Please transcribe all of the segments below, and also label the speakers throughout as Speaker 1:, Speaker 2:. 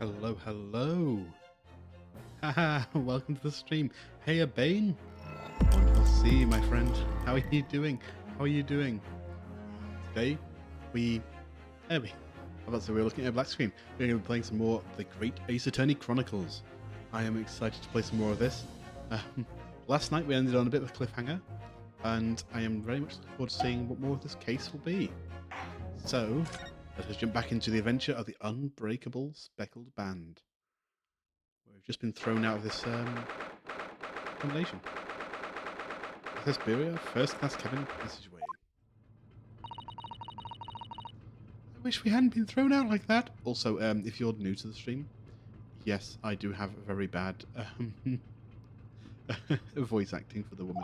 Speaker 1: Hello, hello. Haha, welcome to the stream. Hey, Bane. Wonderful to see you, my friend. How are you doing? How are you doing? Today, we... There we... I was about to say we were looking at a black screen. We're going to be playing some more The Great Ace Attorney Chronicles. I am excited to play some more of this. Last night we ended on a bit of a cliffhanger, and I am very much looking forward to seeing what more of this case will be. So, let us jump back into the adventure of the Unbreakable Speckled Band. We've just been thrown out of this accommodation. Hesperia, first class cabin passageway. I wish we hadn't been thrown out like that. Also, if you're new to the stream, yes, I do have a very bad voice acting for the woman.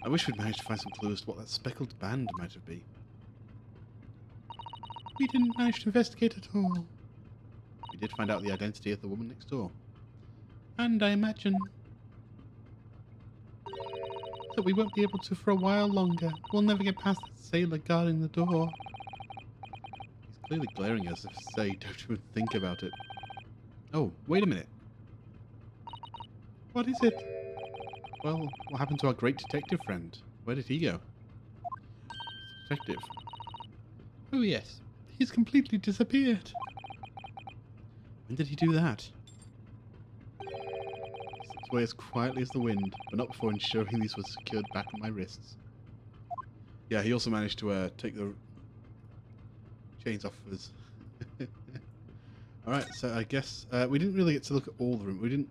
Speaker 1: I wish we'd managed to find some clues as to what that speckled band might have been. We didn't manage to investigate at all. We did find out the identity of the woman next door. And I imagine that we won't be able to for a while longer. We'll never get past that sailor guarding the door. He's clearly glaring at us if to say, don't even think about it. Oh, wait a minute. What is it? Well, what happened to our great detective friend? Where did he go? Detective. Oh yes, he's completely disappeared. When did he do that? He slips away as quietly as the wind, but not before ensuring these were secured back on my wrists. Yeah, he also managed to take the chains off of us. Alright, so I guess we didn't really get to look at all the room. Did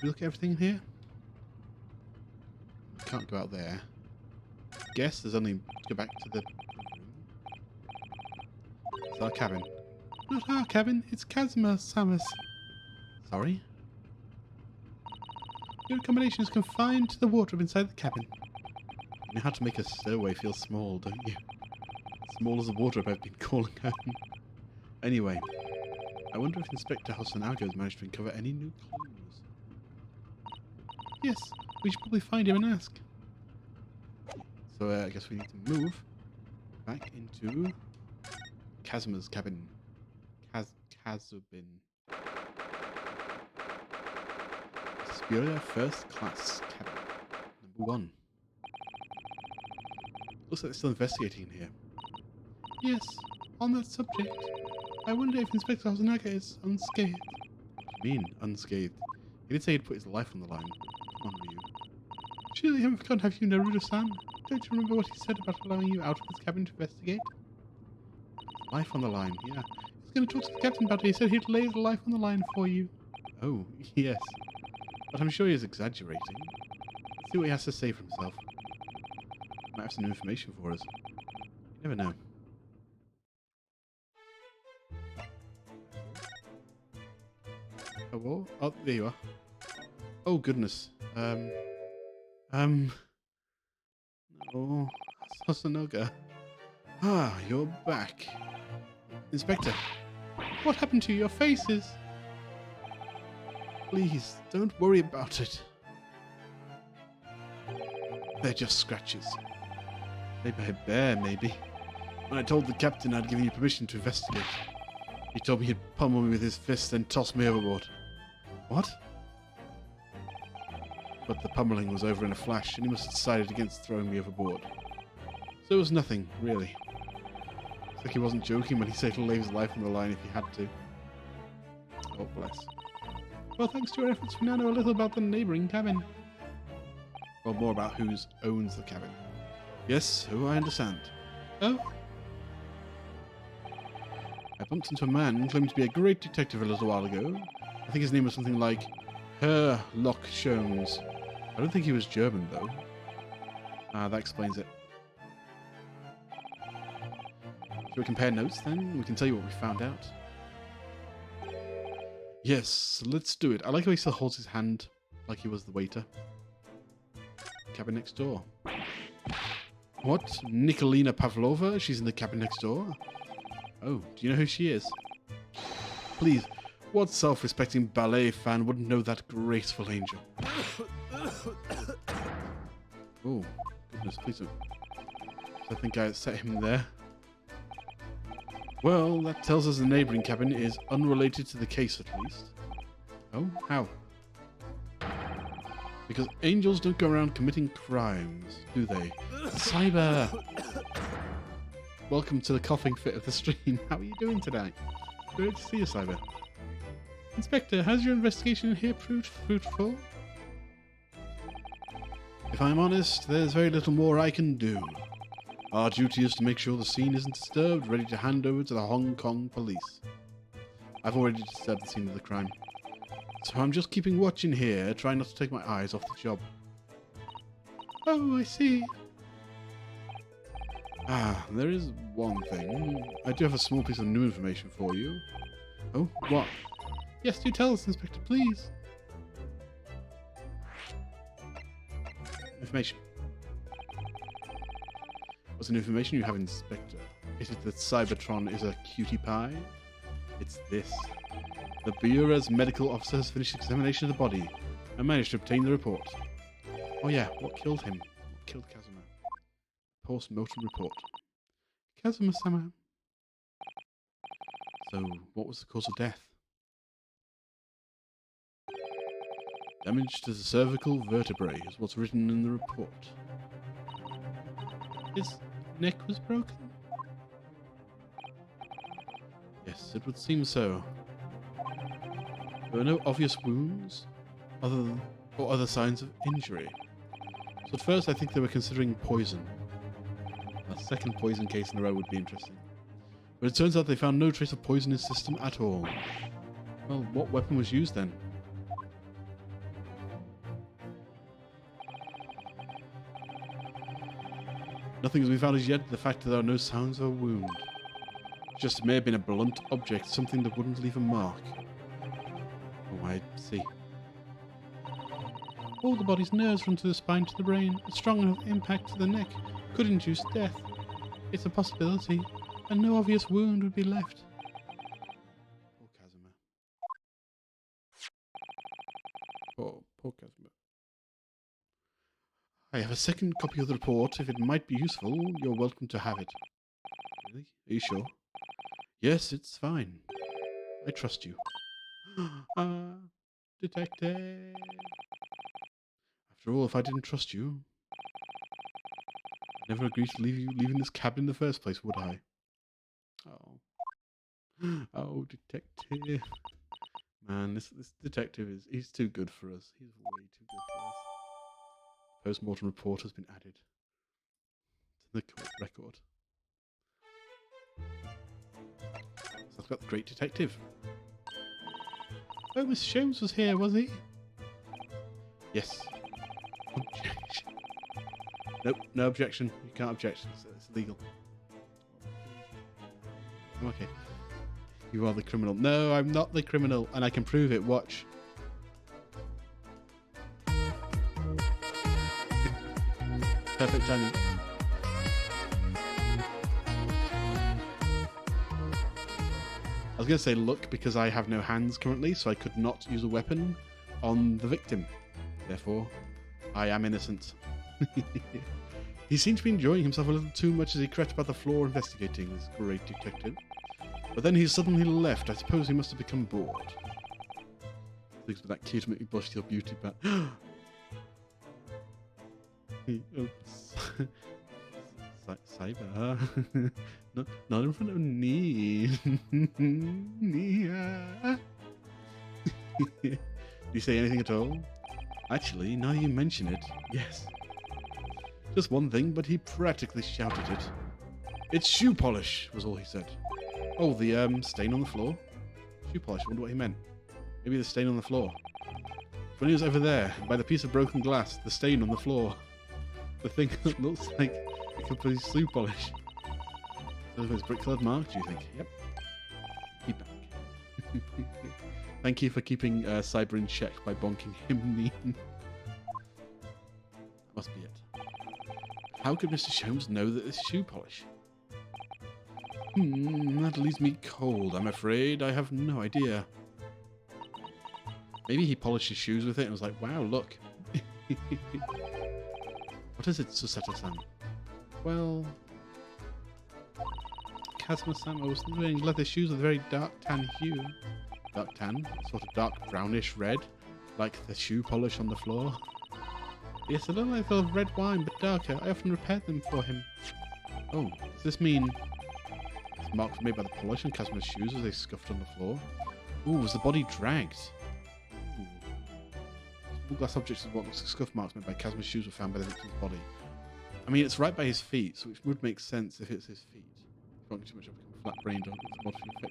Speaker 1: we look at everything in here? We can't go out there. I guess there's only to go back to the room. It's our cabin. Not our cabin, it's Casimir Samus. Sorry? Your accommodation is confined to the wardrobe inside the cabin. You know how to make a stowaway feel small, don't you? Small as the wardrobe I've been calling home. Anyway, I wonder if Inspector Hosonaga has managed to uncover any new clues. Yes, we should probably find him and ask. So I guess we need to move back into Casimir's cabin. Kazubin. Superior first class cabin. Number 1. Looks like they're still investigating in here. Yes, on that subject, I wonder if Inspector Hosonaga is unscathed. What do you mean, unscathed? He did say he'd put his life on the line. Come on, Ryu. Surely you haven't forgotten, have you, Naruto-san? Don't you remember what he said about allowing you out of his cabin to investigate? Life on the line, yeah. He's going to talk to the captain about it. He said he'd lay his life on the line for you. Oh, yes. But I'm sure he's exaggerating. Let's see what he has to say for himself. Might have some new information for us. You never know. Oh, oh, there you are. Oh, goodness. Oh, Hosonaga. Ah, you're back. Inspector, what happened to your faces? Please, don't worry about it. They're just scratches. Maybe a bear, maybe. When I told the captain I'd given you permission to investigate, he told me he'd pummel me with his fist and toss me overboard. What? But the pummeling was over in a flash, and he must have decided against throwing me overboard. So it was nothing, really. It's like he wasn't joking when he said he'll lay his life on the line if he had to. Oh, bless. Well, thanks to your efforts, we now know a little about the neighbouring cabin. Well, more about who owns the cabin. Yes, I understand. Oh? I bumped into a man claiming to be a great detective a little while ago. I think his name was something like Herlock Sholmes. I don't think he was German, though. That explains it. Shall we compare notes, then? We can tell you what we found out. Yes, let's do it. I like how he still holds his hand like he was the waiter. Cabin next door. What? Nikolina Pavlova? She's in the cabin next door? Oh, do you know who she is? Please, what self-respecting ballet fan wouldn't know that graceful angel? Oh, goodness, please don't. I think I set him there. Well, that tells us the neighbouring cabin is unrelated to the case, at least. Oh, how? Because angels don't go around committing crimes, do they? Cyber! Welcome to the coughing fit of the stream. How are you doing today? Good to see you, Cyber. Inspector, has your investigation here proved fruitful? If I'm honest, there's very little more I can do. Our duty is to make sure the scene isn't disturbed, ready to hand over to the Hong Kong police. I've already disturbed the scene of the crime. So I'm just keeping watch in here, trying not to take my eyes off the job. Oh, I see. Ah, there is one thing. I do have a small piece of new information for you. Oh, what? Yes, do tell us, Inspector, please. Information. What's the new information you have, Inspector? Is it that Cybertron is a cutie pie? It's this. The Bureau's medical officer has finished examination of the body and managed to obtain the report. Oh yeah, what killed him? What killed Kazuma? Post-mortem report. Kazuma-sama. So, what was the cause of death? Damage to the cervical vertebrae is what's written in the report. His neck was broken? Yes, it would seem so. There were no obvious wounds or other signs of injury. So at first I think they were considering poison. A second poison case in a row would be interesting. But it turns out they found no trace of poison in his system at all. Well, what weapon was used then? Nothing has been found as yet. The fact that there are no sounds of a wound. Just may have been a blunt object, something that wouldn't leave a mark. Oh, I see. All the body's nerves run to the spine to the brain. A strong enough impact to the neck could induce death. It's a possibility, and no obvious wound would be left. Poor Kazuma. Poor Kazuma. I have a second copy of the report. If it might be useful, you're welcome to have it. Really? Are you sure? Yes, it's fine. I trust you. Detective. After all, if I didn't trust you, I'd never agreed to leaving this cabin in the first place, would I? Oh. Oh, detective. Man, this detective he's too good for us. He's way too good for us. Post-mortem report has been added to the court record. So I've got the great detective. Oh, Mr. Sholmes was here, was he? Yes. Objection. Nope, no objection. You can't object. It's illegal. Okay. You are the criminal. No, I'm not the criminal, and I can prove it. Watch. Perfect timing. I was going to say look because I have no hands currently, so I could not use a weapon on the victim. Therefore, I am innocent. He seemed to be enjoying himself a little too much as he crept about the floor investigating this great detective. But then he suddenly left. I suppose he must have become bored. Thanks for that cue to make me blush your beauty, but... Cyber. No, not in front of me. Do you say anything at all? Actually, now you mention it, yes. Just one thing, but he practically shouted it. It's shoe polish, was all he said. Oh, the stain on the floor? Shoe polish, I wonder what he meant. Maybe the stain on the floor. When he was over there, by the piece of broken glass, the stain on the floor. The thing that looks like a complete shoe polish. So it's brick-colored mark, do you think? Yep. Be back. Thank you for keeping Cyber in check by bonking him mean. That must be it. How could Mr. Sholmes know that it's shoe polish? That leaves me cold, I'm afraid. I have no idea. Maybe he polished his shoes with it and was like, wow, look. What is it, Susato-san? Well... Kazuma-san. I was wearing leather shoes with a very dark tan hue. Dark tan? Sort of dark brownish red, like the shoe polish on the floor. Yes, I don't like the red wine, but darker. I often repair them for him. Oh, does this mean it's marks made by the polish on Kazuma's shoes as they scuffed on the floor? Ooh, was the body dragged? Ooh. Small glass objects of what looks like scuff marks made by Kazuma's shoes were found by the victim's body. I mean, it's right by his feet, so which would make sense if it's his feet. Too much, I'll become flat-brained or affected.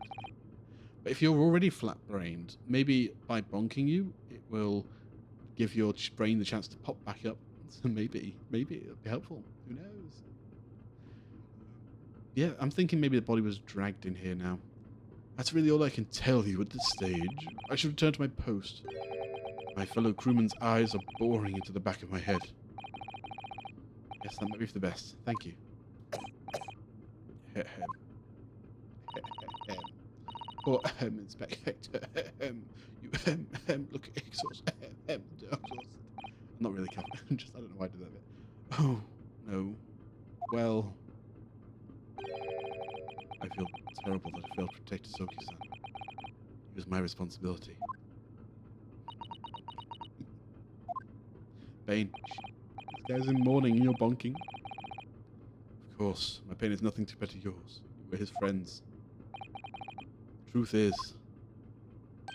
Speaker 1: But if you're already flat-brained, maybe by bonking you, it will give your brain the chance to pop back up. So maybe it'll be helpful. Who knows? Yeah, I'm thinking maybe the body was dragged in here now. That's really all I can tell you at this stage. I should return to my post. My fellow crewman's eyes are boring into the back of my head. Yes, that might be for the best. Thank you. Or Inspector. You look exhausted. I'm not really confident. Just I don't know why I did that bit. Oh no. Well, I feel terrible that I failed to protect Soki-san. It was my responsibility. Bane, this guy's in mourning and you're bonking. Of course, my pain is nothing to better yours. We're his friends. Truth is, I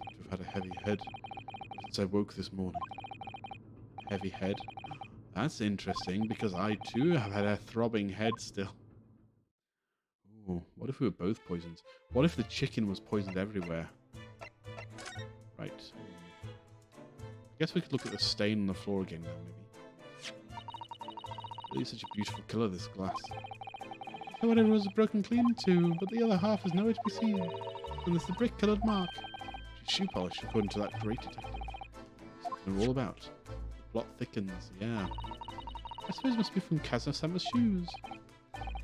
Speaker 1: seem to have had a heavy head since I woke this morning. Heavy head? That's interesting, because I too have had a throbbing head still. Ooh, what if we were both poisoned? What if the chicken was poisoned everywhere? Right. I guess we could look at the stain on the floor again now, maybe. Really such a beautiful colour, this glass. So whatever was broken clean too, but the other half is nowhere to be seen. And there's the brick-coloured mark. She's shoe polish, according to that great detective. Something they're all about. The plot thickens, yeah. I suppose it must be from Kazuma-sama's shoes.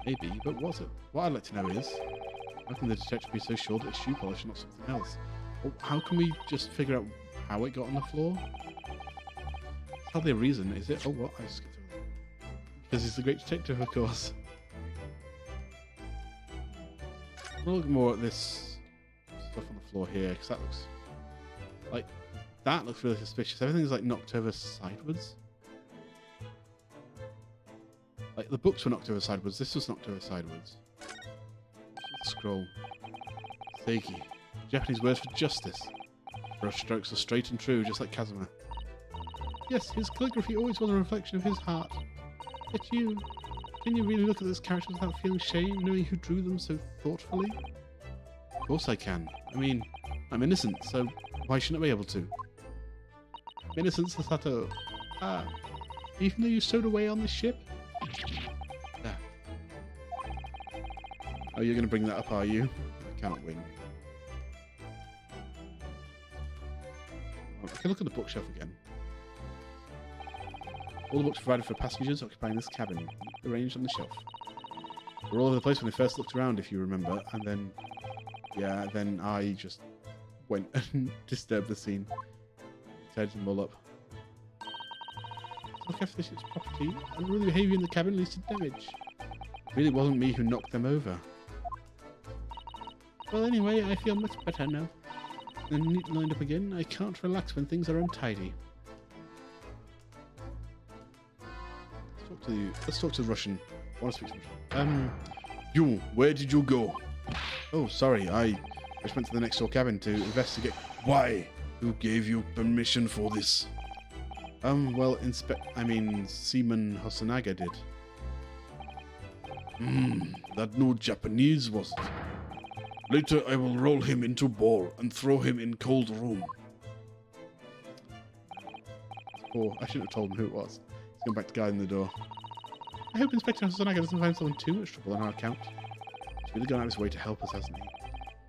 Speaker 1: Maybe, but what's it? What I'd like to know is, how can the detective be so sure that it's shoe polish and not something else? Or how can we just figure out how it got on the floor? It's hardly a reason, is it? Oh, what? I skipped over that. Because he's the great detective, of course. We'll look more at this stuff on the floor here, because that looks really suspicious. Everything's like knocked over sideways. Like the books were knocked over sideways. This was knocked over sideways. Scroll. Seiki. Japanese word for justice. Brush strokes are straight and true, just like Kazuma. Yes, his calligraphy always was a reflection of his heart. Yet you... Can you really look at those characters without feeling shame, knowing who drew them so thoughtfully? Of course I can. I mean, I'm innocent, so why shouldn't I be able to? I'm innocent, Sasato. Ah, even though you stowed away on this ship? Ah. Oh, you're going to bring that up, are you? I can't win. I can look at the bookshelf again. All the books provided for passengers occupying this cabin, arranged on the shelf. They were all over the place when they first looked around, if you remember, and then, yeah, then I just went and disturbed the scene. Tied them all up. Look after the ship's property. Unruly behaviour in the cabin leads to damage. It really wasn't me who knocked them over. Well, anyway, I feel much better now. And neat lined up again. I can't relax when things are untidy. Let's talk to the Russian. I want to speak to Russian. You, where did you go? Oh, sorry, I just went to the next door cabin to investigate. Why? Who gave you permission for this? Well, Seaman Hosonaga did. That no Japanese, was it? Later I will roll him into ball and throw him in cold room. Oh, I shouldn't have told him who it was. Let's go back to guarding the door. I hope Inspector Hosonaga doesn't find someone too much trouble on our account. He's really gone out of his way to help us, hasn't he?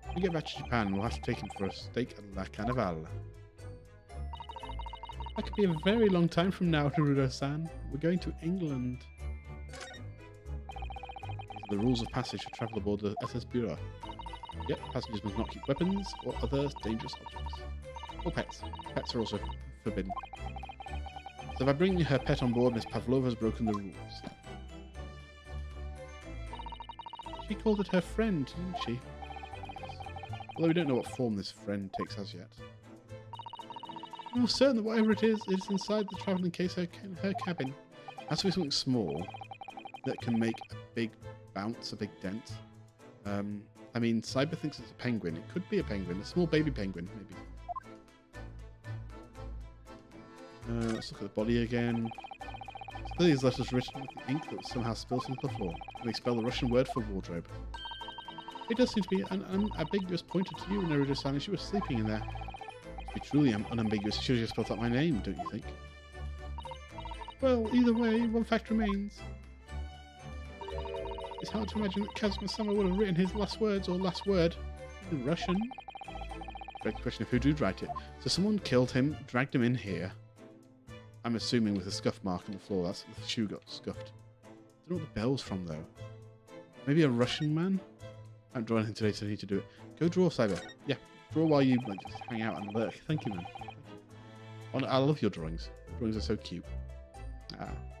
Speaker 1: When we get back to Japan, we'll have to take him for a steak at La Carnival. That could be a very long time from now, Naruto-san. We're going to England. These are the rules of passage for travel aboard the SS Bureau. Yep, passengers must not keep weapons or other dangerous objects. Or pets. Pets are also forbidden. So by bringing her pet on board, Miss Pavlova has broken the rules. She called it her friend, didn't she? Although we don't know what form this friend takes as yet. I'm certain that whatever it is inside the travelling case, her cabin. It has to be something small that can make a big bounce, a big dent. I mean, Cyber thinks it's a penguin. It could be a penguin, a small baby penguin, maybe. Let's look at the body again. Still, these letters written with the ink that was somehow spilled into the floor. They spell the Russian word for wardrobe. It does seem to be an unambiguous pointer to you, Neruda-san. She was sleeping in there. To be truly unambiguous, she should have just spelled out my name, don't you think? Well, either way, one fact remains. It's hard to imagine that Kazuma-sama would have written his last words or last word in Russian. Great question of who did write it. So someone killed him, dragged him in here. I'm assuming with a scuff mark on the floor. That's the shoe got scuffed. I don't know what the bell's from though. Maybe a Russian man? I haven't drawn anything today, so I need to do it. Go draw, Cyber. Yeah, draw while you like just hang out and lurk. Thank you, man. I love your drawings. Drawings are so cute.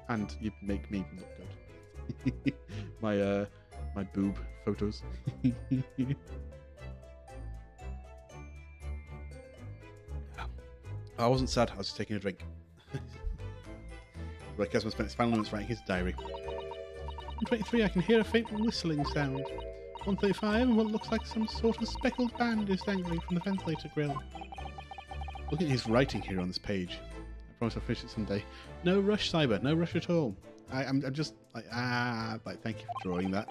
Speaker 1: And you make me look good. my boob photos. I wasn't sad. I was just taking a drink. Right, Kazuma spent his final moments writing his diary. 123, I can hear a faint whistling sound. 135, and what looks like some sort of speckled band is dangling from the ventilator grill. Look at his writing here on this page. I promise I'll finish it someday. No rush, Cyber. No rush at all. I'm just like, thank you for drawing that.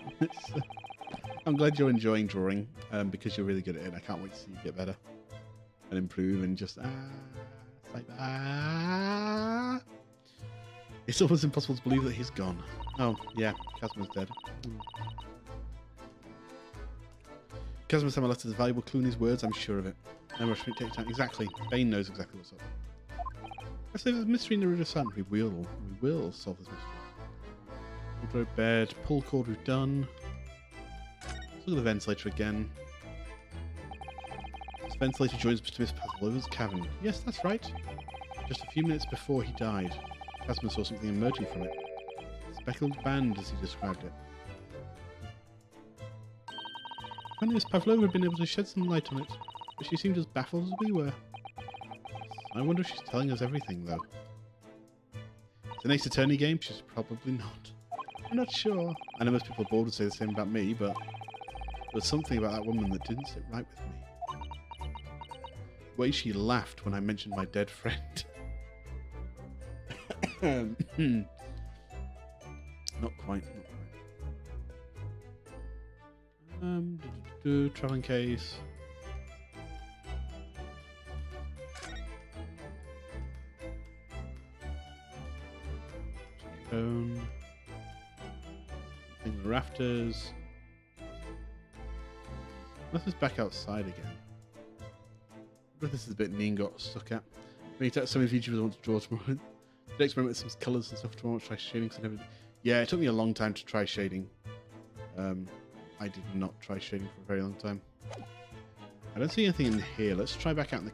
Speaker 1: I'm glad you're enjoying drawing, because you're really good at it. I can't wait to see you get better and improve and just, Cyber. It's almost impossible to believe that he's gone. Oh, yeah, Kazuma's dead. Kazuma-sama left us a valuable clue in his words, I'm sure of it. No rush, take time. Exactly. Bane knows exactly what's up. Let's leave the mystery, Neruda-san. We will solve this mystery. Wardrobe, bed, pull cord we've done. Let's look at the ventilator again. This ventilator joins Miss Pavlova's cavern. Yes, that's right. Just a few minutes before he died, Kazuma saw something emerging from it. Speckled band, as he described it. Apparently Miss Pavlova had been able to shed some light on it, but she seemed as baffled as we were. I wonder if she's telling us everything, though. It's an Ace Attorney game? She's probably not. I'm not sure. I know most people aboard would say the same about me, but there was something about that woman that didn't sit right with me. The way she laughed when I mentioned my dead friend. Not quite. Traveling case. Bone. In the rafters. Let's just back outside again. I wonder if this is a bit Neen got stuck at. Some of you YouTubers want to draw tomorrow. Did experiment with some colours and stuff tomorrow, try shading. Yeah, it took me a long time to try shading. I did not try shading for a very long time. I don't see anything in here. Let's try back out in the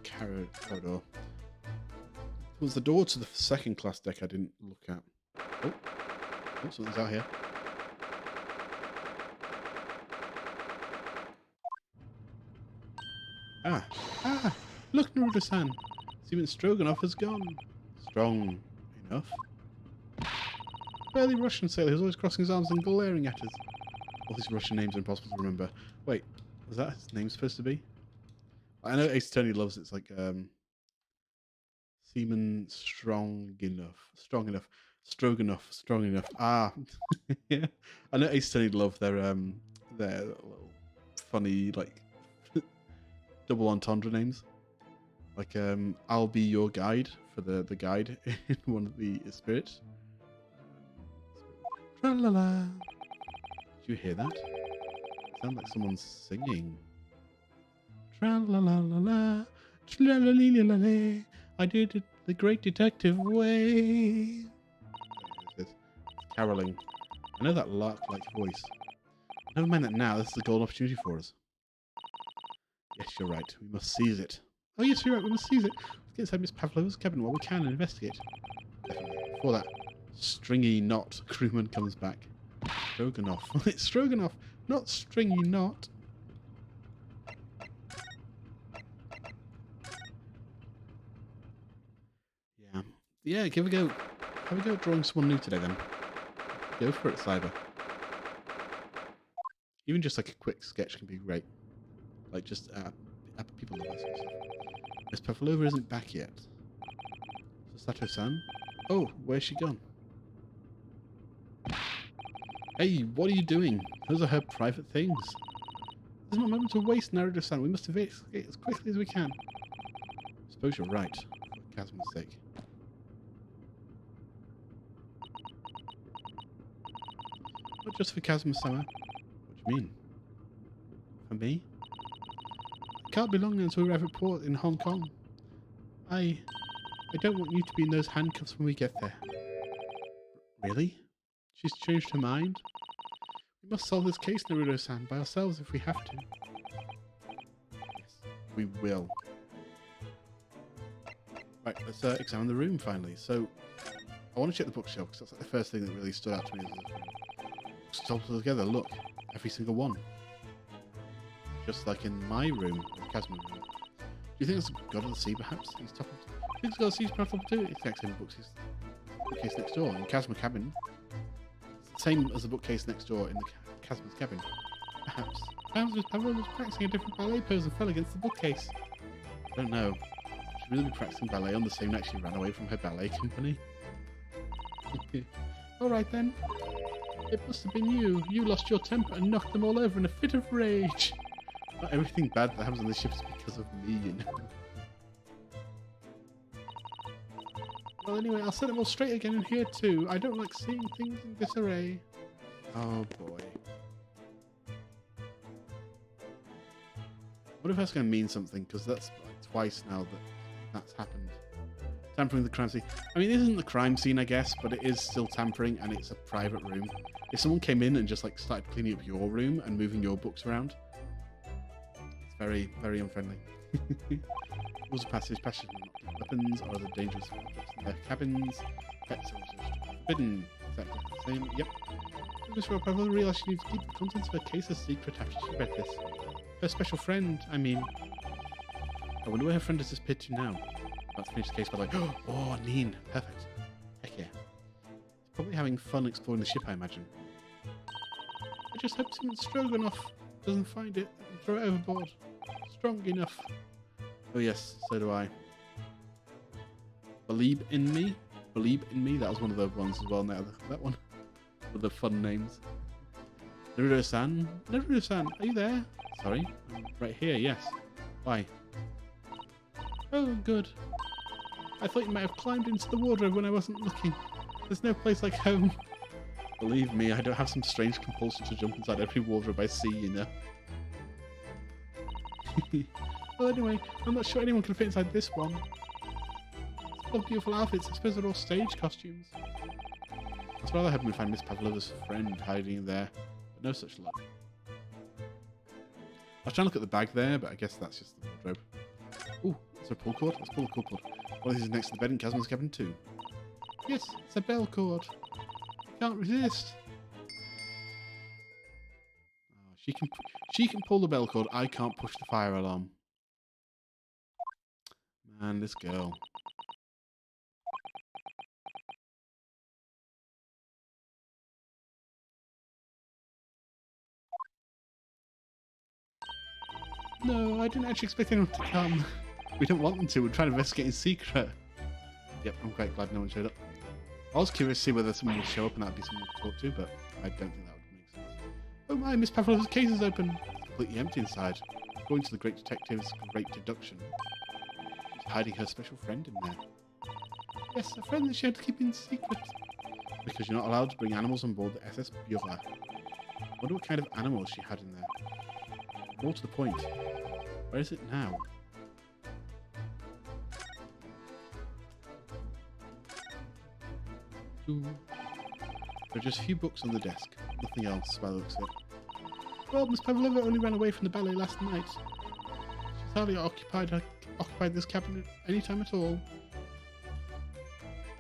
Speaker 1: corridor. It was the door to the second class deck I didn't look at. Oh, something's out here. Look, Neruda-san. Seaman Stroganoff has gone. Strong enough. Barely Russian sailor who's always crossing his arms and glaring at us. All these Russian names are impossible to remember. Wait, was that his name supposed to be? I know Ace Attorney loves it. It's like Seaman Stroganoff. Yeah. I know Ace Attorney love their little funny like double entendre names. Like I'll be your guide for the guide in one of the spirits. Tra-la-la. Did you hear that? It sounds like someone's singing. Tra-la-la-la-la, tra-la-la-la-la-la, I did it the great detective way. It's caroling. I know that lark-like voice. Never mind that now, this is a golden opportunity for us. Yes, you're right. We must seize it. Oh yes, you're right, we must seize it. Let's get inside Miss Pavlova's cabin while we can and investigate. Definitely. Before that stringy knot crewman comes back. Stroganoff. It's Stroganoff, Not stringy knot. Yeah. Yeah, give a go. Have a go at drawing someone new today then. Go for it, Cyber. Even just like a quick sketch can be great. Like just people love that sort of stuff. Miss Pavlova isn't back yet. Is that her son? Oh, where's she gone? Hey, what are you doing? Those are her private things. There's not a moment to waste, Naruto-san. We must investigate as quickly as we can. I suppose you're right, for Kazma's sake. Not just for Kazuma-sama. What do you mean? For me? I can't be long until we arrive at port in Hong Kong. I don't want you to be in those handcuffs when we get there. Really? She's changed her mind? We must solve this case, Naruto-san, by ourselves if we have to. Yes, we will. Right, let's examine the room finally. So, I want to check the bookshelf because that's like the first thing that really stood out to me. Books all together, look, every single one. Just like in my room, or Kazma's room. Do you think it's God of the Sea, perhaps? He's top of... I think it's God of the Sea's perhaps top too. It's the exact same bookcase next door in Kazma cabin. It's the same as the bookcase next door in the Kazma's cabin. Perhaps. Perhaps Miss Pavlova was practicing a different ballet pose and fell against the bookcase. I don't know. She'd really be practicing ballet on the same night she ran away from her ballet company. Alright then. It must have been you. You lost your temper and knocked them all over in a fit of rage. Not everything bad that happens on the ship is because of me, you know. Well, anyway, I'll set them all straight again in here too. I don't like seeing things in disarray. Oh boy. What if that's going to mean something? Because that's like twice now that that's happened. Tampering the crime scene. I mean, this isn't the crime scene, I guess, but it is still tampering, and it's a private room. If someone came in and just like started cleaning up your room and moving your books around, it's very, very unfriendly. Rules of passage, weapons, or other dangerous objects in their cabins. Pets are also forbidden. Exactly the same. Yep. Miss Pavlova realised she needs to keep the contents of her case a secret after she read this. Her special friend, I mean. I wonder where her friend has disappeared to now. About to finish the case by like, oh, Neen. Perfect. Heck yeah. He's probably having fun exploring the ship, I imagine. I just hope someone strong enough doesn't find it and throw it overboard. Strong enough. Oh yes, so do I. Believe in me? Believe in me? That was one of the ones as well now. That one. With the fun names. Naruto-san? Naruto-san, are you there? Sorry? I'm right here, yes. Why? Oh, good. I thought you might have climbed into the wardrobe when I wasn't looking. There's no place like home. Believe me, I don't have some strange compulsion to jump inside every wardrobe I see, you know. Well, anyway, I'm not sure anyone can fit inside this one. It's full of beautiful outfits. I suppose they're all stage costumes. I was rather hoping we find Miss Pavlova's friend hiding there, but no such luck. I was trying to look at the bag there, but I guess that's just the wardrobe. Ooh, is there a pull cord? Let's pull the pull cord. Well, this is next to the bed in Kazma's cabin too. Yes, it's a bell cord. I can't resist. Oh, she can pull the bell cord. I can't push the fire alarm. Man, this girl. No, I didn't actually expect anyone to come. We don't want them to. We're trying to investigate in secret. Yep, I'm quite glad no one showed up. I was curious to see whether someone would show up and that'd be someone to talk to, but I don't think that would make sense. Oh my, Miss Pavlova's case is open. It's completely empty inside. According to the great detective's great deduction, she's hiding her special friend in there. Yes, a friend that she had to keep in secret. Because you're not allowed to bring animals on board the SS Bura. I wonder what kind of animals she had in there. More to the point, where is it now? Ooh. There are just a few books on the desk. Nothing else by the looks of it. Well, Miss Pavlova only ran away from the ballet last night. She's hardly occupied this cabin any time at all.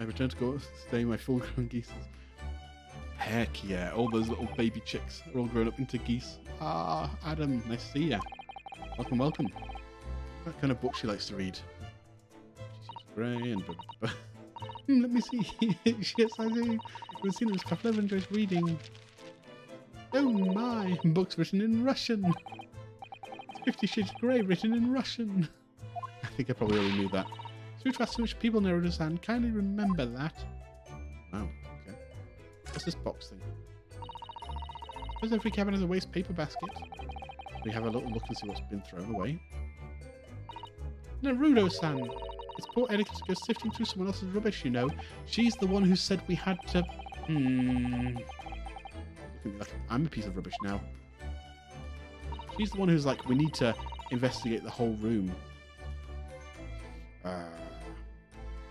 Speaker 1: I returned to go stay my full-grown geese. Heck yeah, all those little baby chicks are all grown up into geese. Ah, Adam, nice to see ya. Welcome, welcome. What kind of book she likes to read? She's grey and... let me see. Yes, I do. We've seen this Pavlov enjoys reading. Oh my, books written in Russian. It's 50 Shades of Grey written in Russian. I think I probably already knew that. So to ask so much people near understand, kindly remember that. Wow, okay. What's this box thing? Suppose every cabin has a waste paper basket. We have a little look and see what's been thrown away. Naruto-san! It's poor etiquette to go sifting through someone else's rubbish, you know. She's the one who said we had to... Looking like I'm a piece of rubbish now. She's the one who's like, we need to investigate the whole room.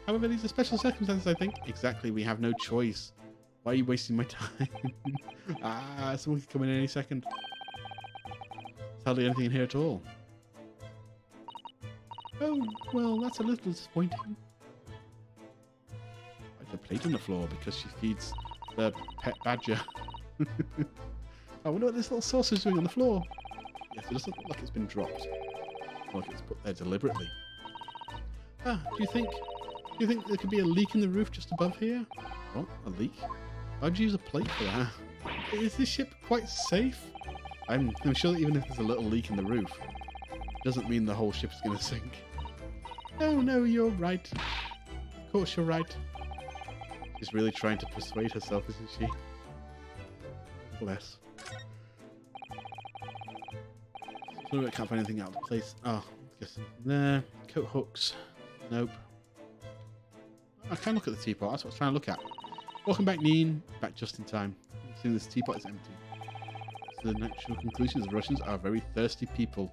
Speaker 1: However, these are special circumstances, I think. Exactly, we have no choice. Why are you wasting my time? Someone could come in any second. There's hardly anything in here at all. Oh, well, that's a little disappointing. There's a plate on the floor because she feeds the pet badger. I wonder what this little saucer is doing on the floor. Yes, it doesn't look like it's been dropped. Like it's put there deliberately. Do you think there could be a leak in the roof just above here? What? A leak? Why'd you use a plate for that? Is this ship quite safe? I'm sure that even if there's a little leak in the roof, it doesn't mean the whole ship's going to sink. Oh no, you're right. Of course you're right. She's really trying to persuade herself, isn't she? Bless. I can't find anything out of place. Oh, I guess there. Coat hooks. Nope. I can look at the teapot. That's what I was trying to look at. Welcome back, Neen. Back just in time. Seeing this teapot is empty. So the natural conclusion is the Russians are very thirsty people.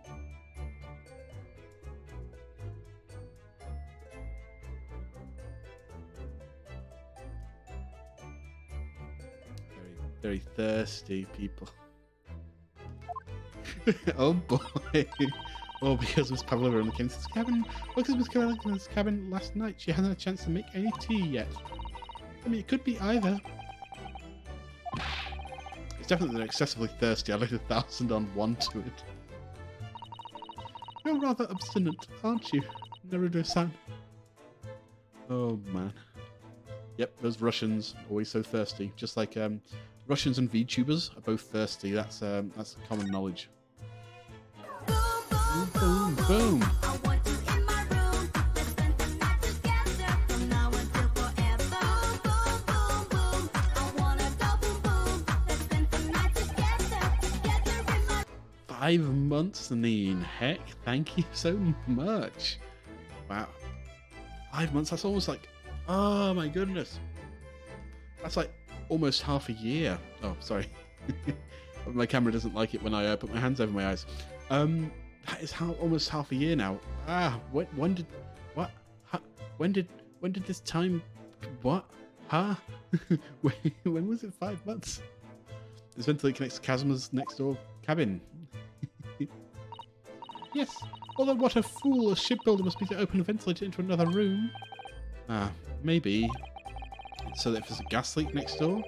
Speaker 1: Very thirsty people. Oh boy. Oh, because Miss Pavlova only came to this cabin. Well, because Miss Pavlova came to this cabin last night, she hasn't had a chance to make any tea yet. I mean, it could be either. It's definitely excessively thirsty. I laid 1,000 on one to it. You're rather obstinate, aren't you, Naruto-san? Oh man. Yep, those Russians, always so thirsty. Just like Russians and VTubers are both thirsty. That's common knowledge. Boom, boom, boom. Five months, Neen. Heck, thank you so much. Wow. 5 months, that's almost like... Oh my goodness. That's like almost half a year. Oh, sorry. My camera doesn't like it when I put my hands over my eyes. That is almost half a year now. When did... What? Huh? When did this time... What? Huh? When was it 5 months? This ventilator connects to Kazma's next door cabin. Yes, although what a fool a shipbuilder must be to open a ventilator into another room. Maybe. So that if there's a gas leak next door,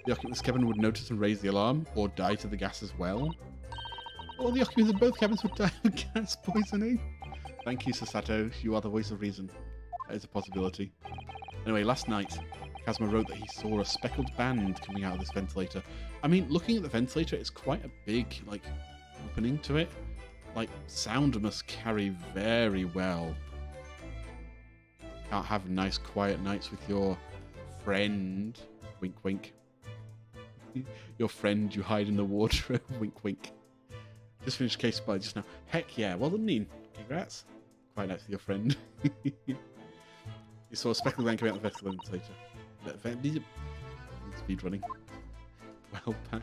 Speaker 1: the occupants of this cabin would notice and raise the alarm, or die to the gas as well. Or the occupants of both cabins would die of gas poisoning. Thank you, Sasato. You are the voice of reason. That is a possibility. Anyway, last night, Kazma wrote that he saw a speckled band coming out of this ventilator. I mean, looking at the ventilator, it's quite a big, like, opening to it. Like, sound must carry very well. Can't have nice, quiet nights with your friend. Wink, wink. Your friend you hide in the wardrobe. Wink, wink. Just finished case by just now. Heck yeah. Well done, Neen. Congrats. Quite nice with your friend. You saw a speckled band coming out of the ventilator. Speed running. Well, Pat.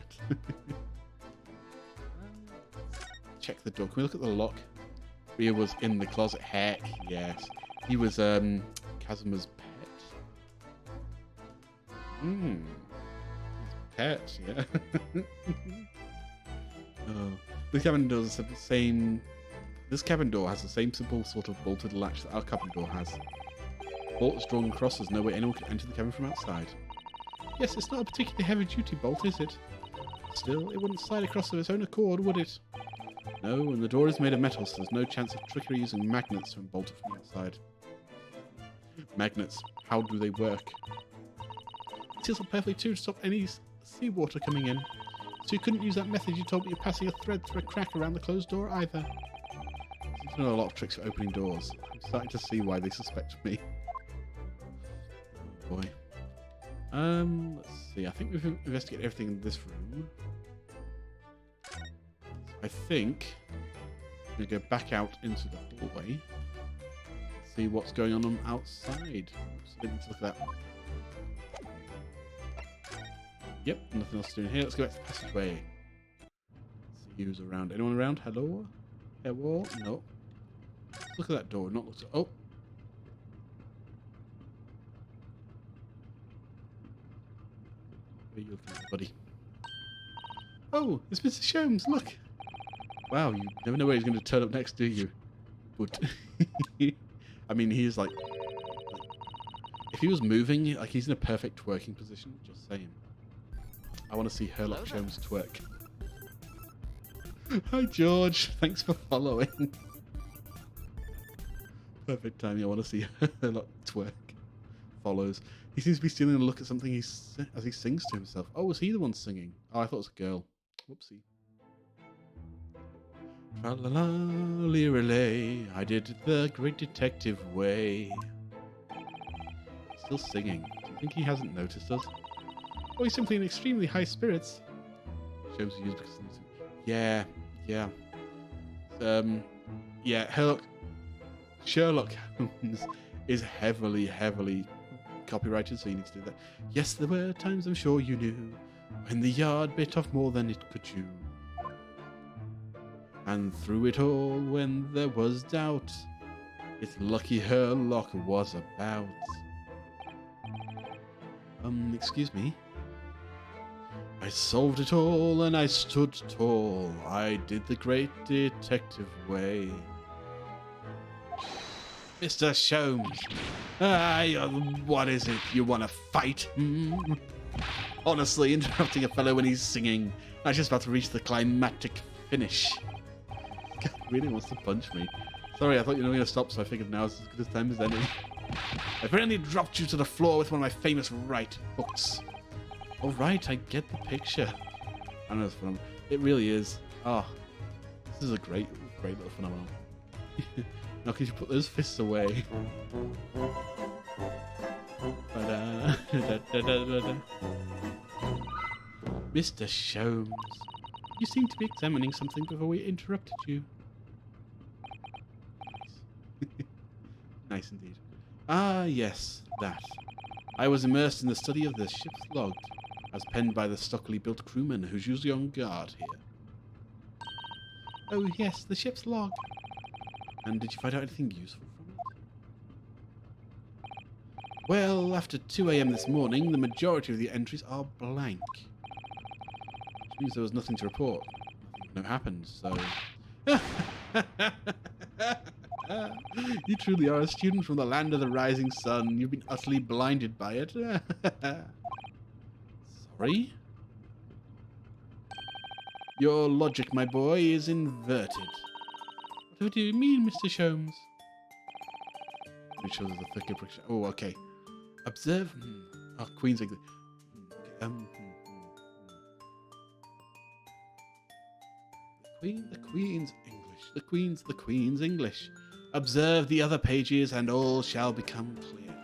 Speaker 1: Check the door. Can we look at the lock? Rhea was in the closet. Heck yes. He was Kazma's pet. Pet, yeah. Oh. This cabin door has the same. This cabin door has the same simple sort of bolted latch that our cabin door has. Bolt is drawn across. There's no way anyone can enter the cabin from outside. Yes, it's not a particularly heavy-duty bolt, is it? Still, it wouldn't slide across of its own accord, would it? No, and the door is made of metal, so there's no chance of trickery using magnets to bolt it from the outside. Magnets, how do they work? It seals up perfectly too to stop any seawater coming in. So you couldn't use that method you told me you're passing a thread through a crack around the closed door either. I seem to know a lot of tricks for opening doors. I'm starting to see why they suspect me. Oh boy. Let's see. I think we've investigated everything in this room. I think I'm going to go back out into the hallway. See what's going on outside. Oops, I didn't look at that. Yep, nothing else to do in here. Let's go back to the passageway. Let's see who's around. Anyone around? Hello? Hello? No. Look at that door. Not look. Oh. Where are you looking at, buddy? Oh, it's Mr. Sholmes. Look. Wow, you never know where he's going to turn up next, do you? But I mean, he's like, if he was moving, like he's in a perfect twerking position. Just saying. I want to see Herlock Sholmes twerk. Hi, George. Thanks for following. Perfect timing. I want to see Herlock twerk. Follows. He seems to be stealing a look at something as he sings to himself. Oh, was he the one singing? Oh, I thought it was a girl. Whoopsie. Tra-la-la-lee-ray, I did it the great detective way. Still singing. Do you think he hasn't noticed us? Oh, he's simply in extremely high spirits. Shows he used because yeah. Yeah, Sherlock Holmes is heavily copyrighted, so you need to do that. Yes, there were times I'm sure you knew when the yard bit off more than it could chew. And through it all, when there was doubt, it's lucky Herlock was about. Excuse me? I solved it all and I stood tall. I did the great detective way. Mr. Sholmes, what is it? You want to fight? Honestly, interrupting a fellow when he's singing. I was just about to reach the climactic finish. God, really wants to punch me. Sorry, I thought you were going to stop, so I figured now is as good a time as any. I apparently dropped you to the floor with one of my famous right hooks. Oh, right, I get the picture. I know it's fun. It really is. Oh, this is a great little phenomenon. Now, can you put those fists away? Mr. Sholmes, you seem to be examining something before we interrupted you. Nice indeed. Ah, yes, that. I was immersed in the study of the ship's log, as penned by the stockily built crewman who's usually on guard here. Oh, yes, the ship's log. And did you find out anything useful from it? Well, after 2 AM this morning, the majority of the entries are blank. Which means there was nothing to report. Nothing happened, so... You truly are a student from the land of the rising sun. You've been utterly blinded by it. Sorry? Your logic, my boy, is inverted. What do you mean, Mr. Sholmes? Make sure there's a thicker picture. Oh, okay. Observe. Oh, Queen's English. The Queen's English. The Queen's English. Observe the other pages and all shall become clear.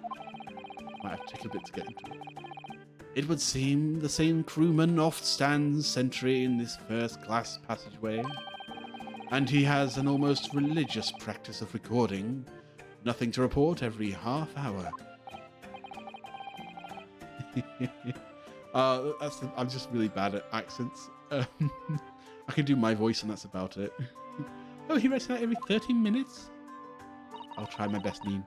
Speaker 1: Might have to take a bit to get into it. It would seem the same crewman oft stands sentry in this first-class passageway, and he has an almost religious practice of recording nothing to report every half hour. I'm just really bad at accents. I can do my voice and that's about it. Oh, he writes that every 30 minutes? I'll try my best, Neen.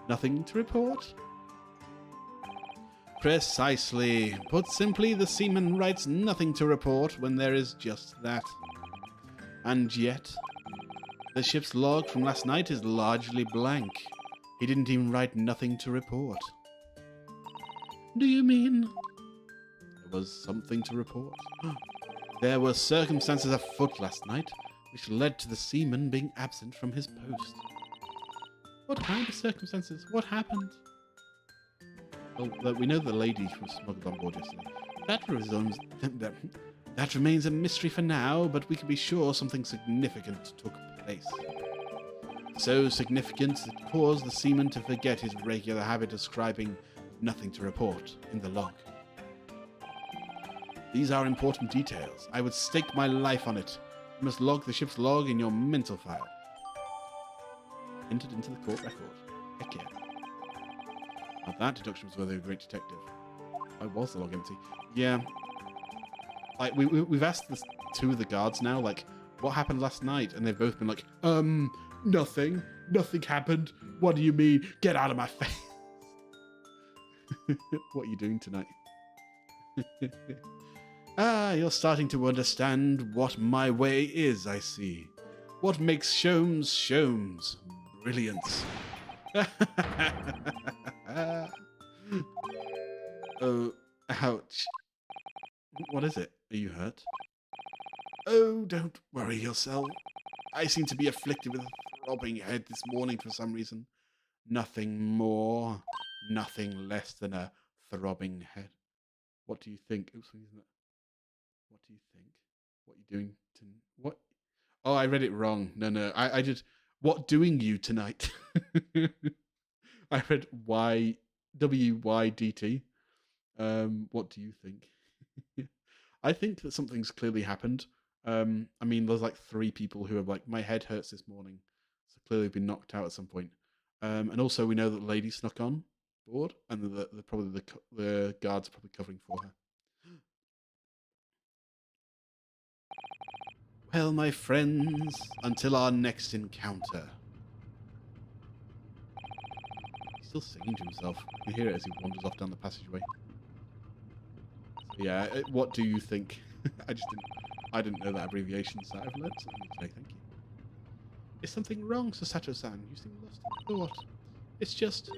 Speaker 1: Nothing to report? Precisely. Put simply, the seaman writes nothing to report when there is just that. And yet, the ship's log from last night is largely blank. He didn't even write nothing to report. Do you mean? There was something to report. There were circumstances afoot last night which led to the seaman being absent from his post. What kind of circumstances? What happened? Well, we know the lady was smuggled on board yesterday. That remains a mystery for now, but we can be sure something significant took place. So significant that it caused the seaman to forget his regular habit of scribing nothing to report in the log. These are important details. I would stake my life on it. You must log the ship's log in your mental file. Entered into the court record. Heck yeah. Now that deduction was worthy of a great detective. Why was the log empty? Yeah. Like, we've asked this, two of the guards now, like, what happened last night? And they've both been like, nothing. Nothing happened. What do you mean? Get out of my face. What are you doing tonight? You're starting to understand what my way is, I see. What makes Sholmes Sholmes? Brilliance. Oh, ouch. What is it? Are you hurt? Oh, don't worry yourself. I seem to be afflicted with a throbbing head this morning for some reason. Nothing more, nothing less than a throbbing head. What do you think? Oops, isn't it? What do you think? What are you doing to what? Oh, I read it wrong. No. I did. What doing you tonight? I read WYDT. What do you think? I think that something's clearly happened. I mean, there's like 3 people who are like, my head hurts this morning, so clearly been knocked out at some point. And also, we know that the lady snuck on board, and the guards are probably covering for her. Well, my friends, until our next encounter. He's still singing to himself. You can hear it as he wanders off down the passageway. So yeah, what do you think? I didn't know that abbreviation, so I've learned something today, thank you. Is something wrong, Sasato-san? You seem lost in thought. It's just,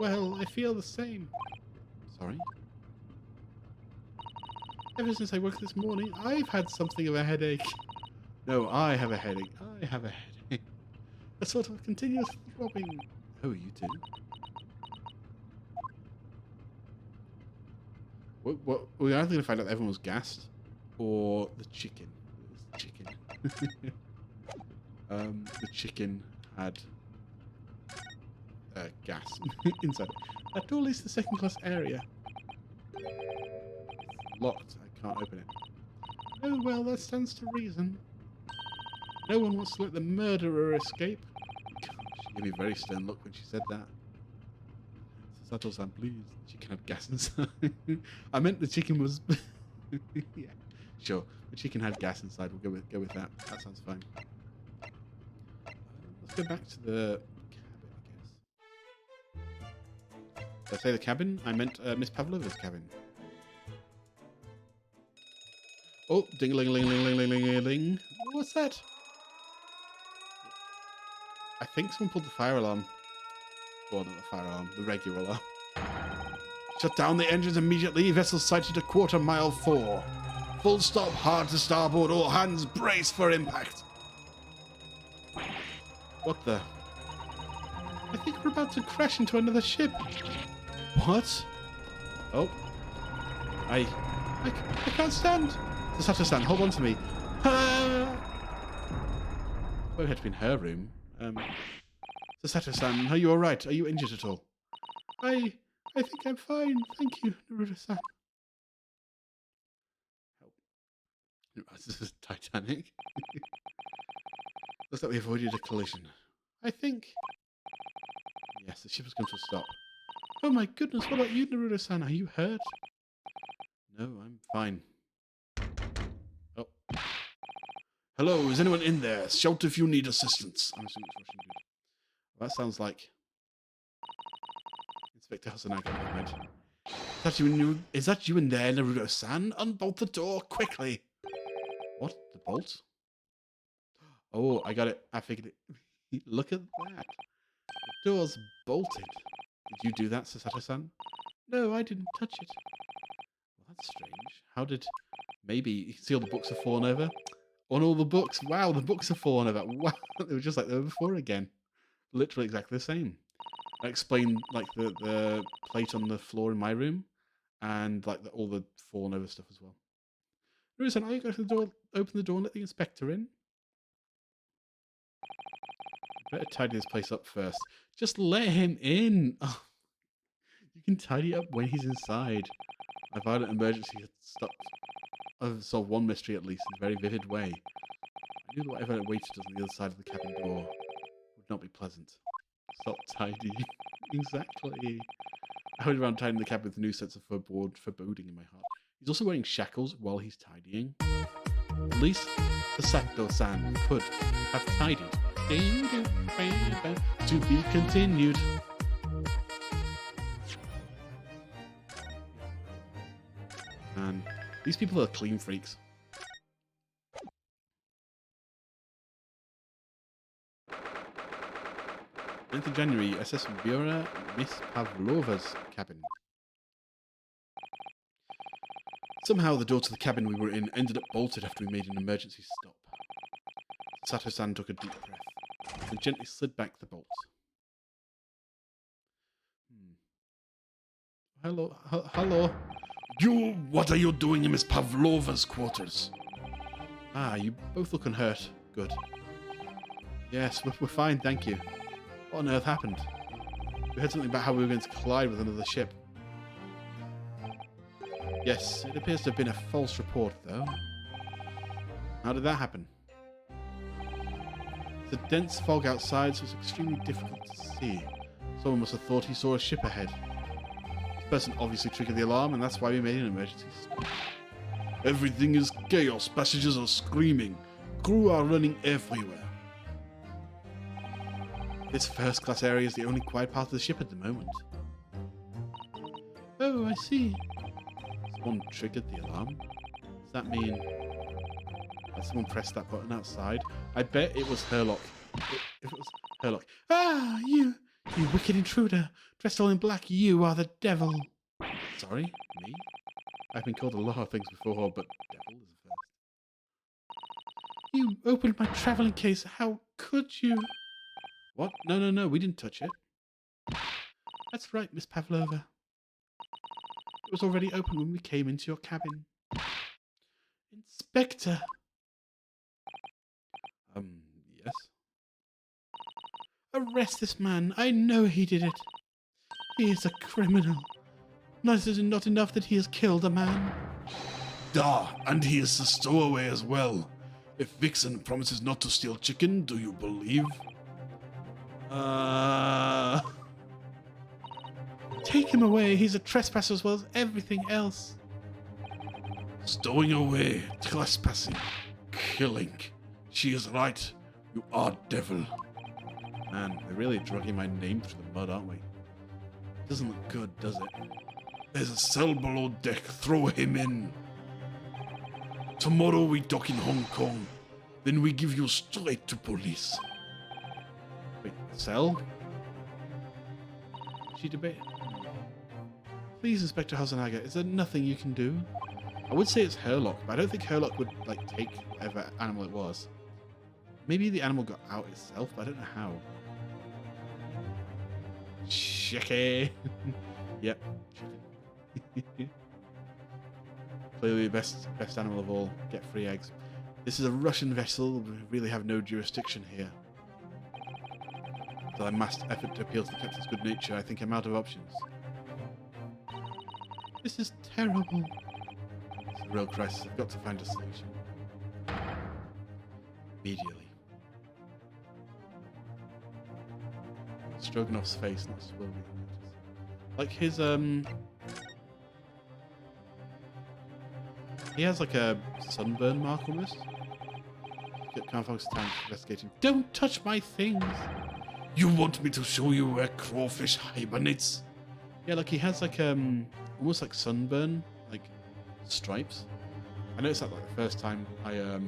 Speaker 1: well, I feel the same. Sorry? Ever since I woke this morning, I've had something of a headache. No, I have a headache. I have a headache. A sort of continuous throbbing. Oh, you too? What? We're either going to find out that everyone was gassed, or the chicken. It was the chicken. The chicken had gas inside it. That door leads to the second-class area. It's locked. I can't open it. Oh, well, that stands to reason. No one wants to let the murderer escape. Gosh, she gave me a very stern look when she said that. Sato-san, please. The chicken had gas inside. I meant the chicken was... Yeah, sure. The chicken had gas inside. We'll go with that. That sounds fine. Let's go back to the cabin, I guess. Did I say the cabin? I meant Miss Pavlova's cabin. Oh, ding-a-ling-a-ling-a-ling-a-ling-a-ling. What's that? I think someone pulled the fire alarm. Well, not the fire alarm, the regular alarm. Shut down the engines immediately. Vessel sighted a quarter-mile 4. Full stop, hard to starboard. All hands brace for impact. What the? I think we're about to crash into another ship. What? Oh. I can't stand. Sasato-san, hold on to me. Well, it had to be in her room. Sasato-san, are you alright? Are you injured at all? I think I'm fine. Thank you, Naruto-san. Help. This is Titanic. Looks like we avoided a collision. I think. Yes, the ship has come to a stop. Oh my goodness, what about you, Naruto-san? Are you hurt? No, I'm fine. Oh. Hello, is anyone in there? Shout if you need assistance. I'm assuming it's Russian dude. Well, that sounds like Inspector Hasanaka. Is that you in there, Naruto-san? Unbolt the door quickly. What? The bolt? Oh, I got it. I figured it. Look at that. The door's bolted. Did you do that, Sasato-san? No, I didn't touch it. Well, that's strange. How did... Maybe you can see all the books have fallen over. On all the books. Wow, the books have fallen over. Wow, they were just like they were before again. Literally exactly the same. I explained like the plate on the floor in my room and like all the fallen over stuff as well. Rusen, are you going to the door, open the door and let the inspector in? Better tidy this place up first. Just let him in. Oh, you can tidy up when he's inside. A violent emergency has stopped. I've solved one mystery at least in a very vivid way. I knew that whatever awaited us on the other side of the cabin door would not be pleasant. Stop tidy. Exactly. I hurried around tidying the cabin with a new sense of foreboding in my heart. He's also wearing shackles while he's tidying. At least the Sato-san could have tidied. To be continued. And these people are clean freaks. 9th of January, SS Vera Miss Pavlova's cabin. Somehow the door to the cabin we were in ended up bolted after we made an emergency stop. Sato-san took a deep breath and gently slid back the bolt. Hello, hello.
Speaker 2: You, what are you doing in Miss Pavlova's quarters?
Speaker 1: Ah, you both look unhurt. Good. Yes, we're fine, thank you. What on earth happened? We heard something about how we were going to collide with another ship. Yes, it appears to have been a false report, though. How did that happen? There's a dense fog outside, so it's extremely difficult to see. Someone must have thought he saw a ship ahead. This person obviously triggered the alarm, and that's why we made an emergency stop.
Speaker 2: Everything is chaos. Passengers are screaming. Crew are running everywhere.
Speaker 1: This first-class area is the only quiet part of the ship at the moment. Oh, I see. Someone triggered the alarm. Does that mean that someone pressed that button outside? I bet it was Herlock. If it was Herlock. Ah, you wicked intruder. Dressed all in black, you are the devil. Sorry, me? I've been called a lot of things before, but devil is the first. You opened my travelling case. How could you? What? No, we didn't touch it. That's right, Miss Pavlova. It was already open when we came into your cabin. Inspector! Yes? Arrest this man. I know he did it. He is a criminal. Not enough that he has killed a man.
Speaker 2: And he is a stowaway as well. If Vixen promises not to steal chicken, do you believe?
Speaker 1: Take him away. He's a trespasser as well as everything else.
Speaker 2: Stowing away, trespassing, killing. She is right. You are devil.
Speaker 1: Man, they're really dragging my name through the mud, aren't we? Doesn't look good, does it?
Speaker 2: There's a cell below deck. Throw him in. Tomorrow we dock in Hong Kong. Then we give you straight to police.
Speaker 1: Wait, cell? She debated. Please, Inspector Hasenaga, is there nothing you can do? I would say it's Herlock, but I don't think Herlock would like take whatever animal it was. Maybe the animal got out itself, but I don't know how. Chicken. Yep. Chicken. Clearly the best animal of all. Get free eggs. This is a Russian vessel. We really have no jurisdiction here. With a massed effort to appeal to the captain's good nature, I think I'm out of options. This is terrible. It's a real crisis. I've got to find a solution. Immediately. Stroganoff's face, not slowly. Like his he has like a sunburn mark almost. Can't focus time investigating. Don't touch my things!
Speaker 2: You want me to show you where crawfish hibernates?
Speaker 1: Yeah, like he has like almost like sunburn, like stripes. I noticed that like the first time I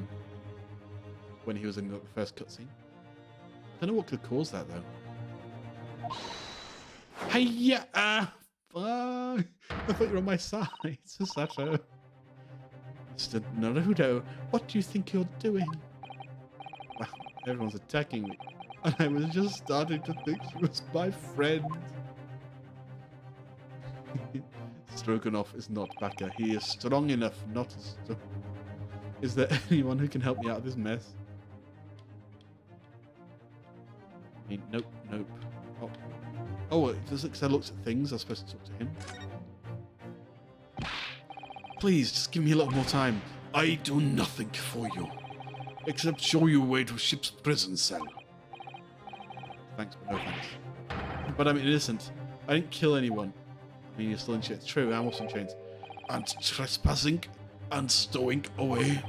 Speaker 1: when he was in the first cutscene. I don't know what could cause that though. Hiya! I thought you were on my side, Susato. Mr. Naruto, what do you think you're doing? Well, everyone's attacking me, and I was just starting to think she was my friend. Stroganoff is not Baka. He is strong enough not to stop. Is there anyone who can help me out of this mess? I mean, nope. Oh, it does look, 'cause I looked at things. I was supposed to talk to him. Please, just give me a little more time.
Speaker 2: I do nothing for you, except show you a way to ship's prison cell.
Speaker 1: Thanks, but no thanks. But I'm innocent. I didn't kill anyone. I mean, you're still in chains. True, I'm also in chains.
Speaker 2: And trespassing and stowing away.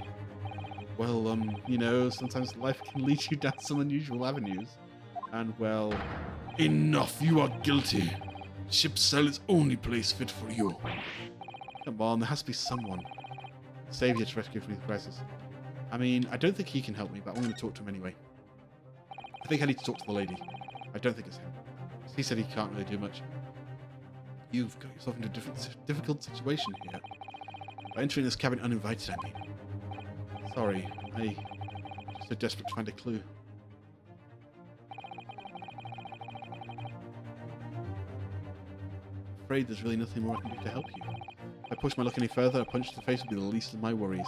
Speaker 1: Well, you know, sometimes life can lead you down some unusual avenues. And, well...
Speaker 2: Enough, you are guilty. Ship's cell is only place fit for you.
Speaker 1: Come on, there has to be someone. Savior to rescue from the crisis. I mean, I don't think he can help me, but I'm going to talk to him anyway. I think I need to talk to the lady. I don't think it's him. He said he can't really do much. You've got yourself into a difficult situation here. By entering this cabin uninvited, I mean. Sorry, I'm just so desperate to find a clue. I'm afraid there's really nothing more I can do to help you. If I push my luck any further, a punch to the face would be the least of my worries.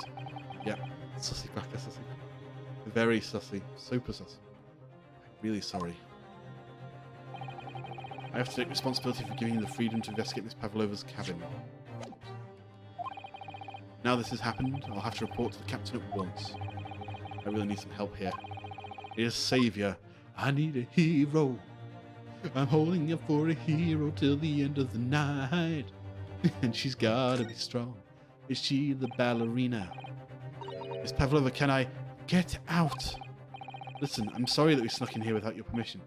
Speaker 1: Yep, sussy cracker, sussy. Very sussy. Super sus. I'm really sorry. I have to take responsibility for giving you the freedom to investigate Miss Pavlova's cabin. Now this has happened, I'll have to report to the captain at once. I really need some help here. I need a savior. I need a hero. I'm holding up for a hero till the end of the night. And she's gotta be strong. Is she the ballerina? Miss Pavlova, can I get out? Listen, I'm sorry that we snuck in here without your permission.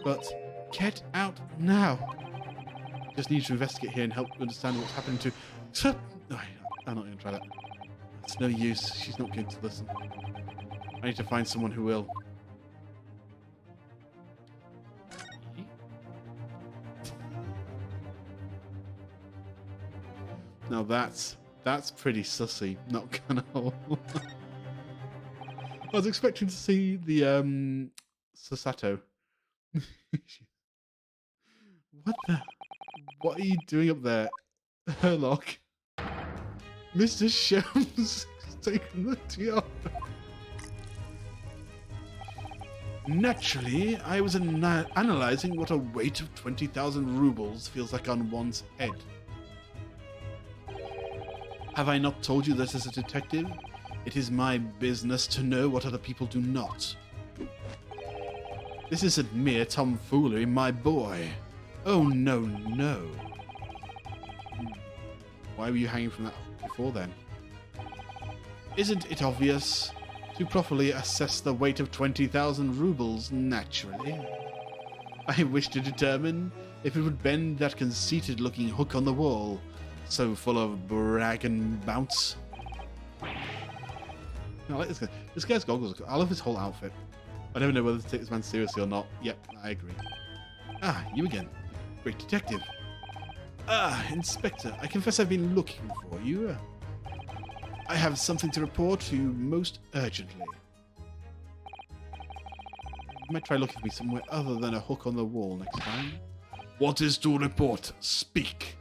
Speaker 1: But get out now. Just need to investigate here and help understand what's happening to... I'm not going to try that. It's no use. She's not going to listen. I need to find someone who will. Now that's pretty sussy. Not gonna hold. I was expecting to see the Susato. What are you doing up there, Herlock? Mr. Shelms has taken the tiara. Naturally, I was analyzing what a weight of 20,000 rubles feels like on one's head. Have I not told you that as a detective, it is my business to know what other people do not? This isn't mere tomfoolery, my boy. Oh, no, no. Why were you hanging from that before then? Isn't it obvious? To properly assess the weight of 20,000 rubles, naturally. I wish to determine if it would bend that conceited-looking hook on the wall, so full of brag and bounce. I like this guy. This guy's goggles. I love his whole outfit. I never know whether to take this man seriously or not. Yep, I agree. Ah, you again. Great detective. Ah, Inspector, I confess I've been looking for you. I have something to report to you most urgently. You might try looking for me somewhere other than a hook on the wall next time.
Speaker 2: What is to report? Speak.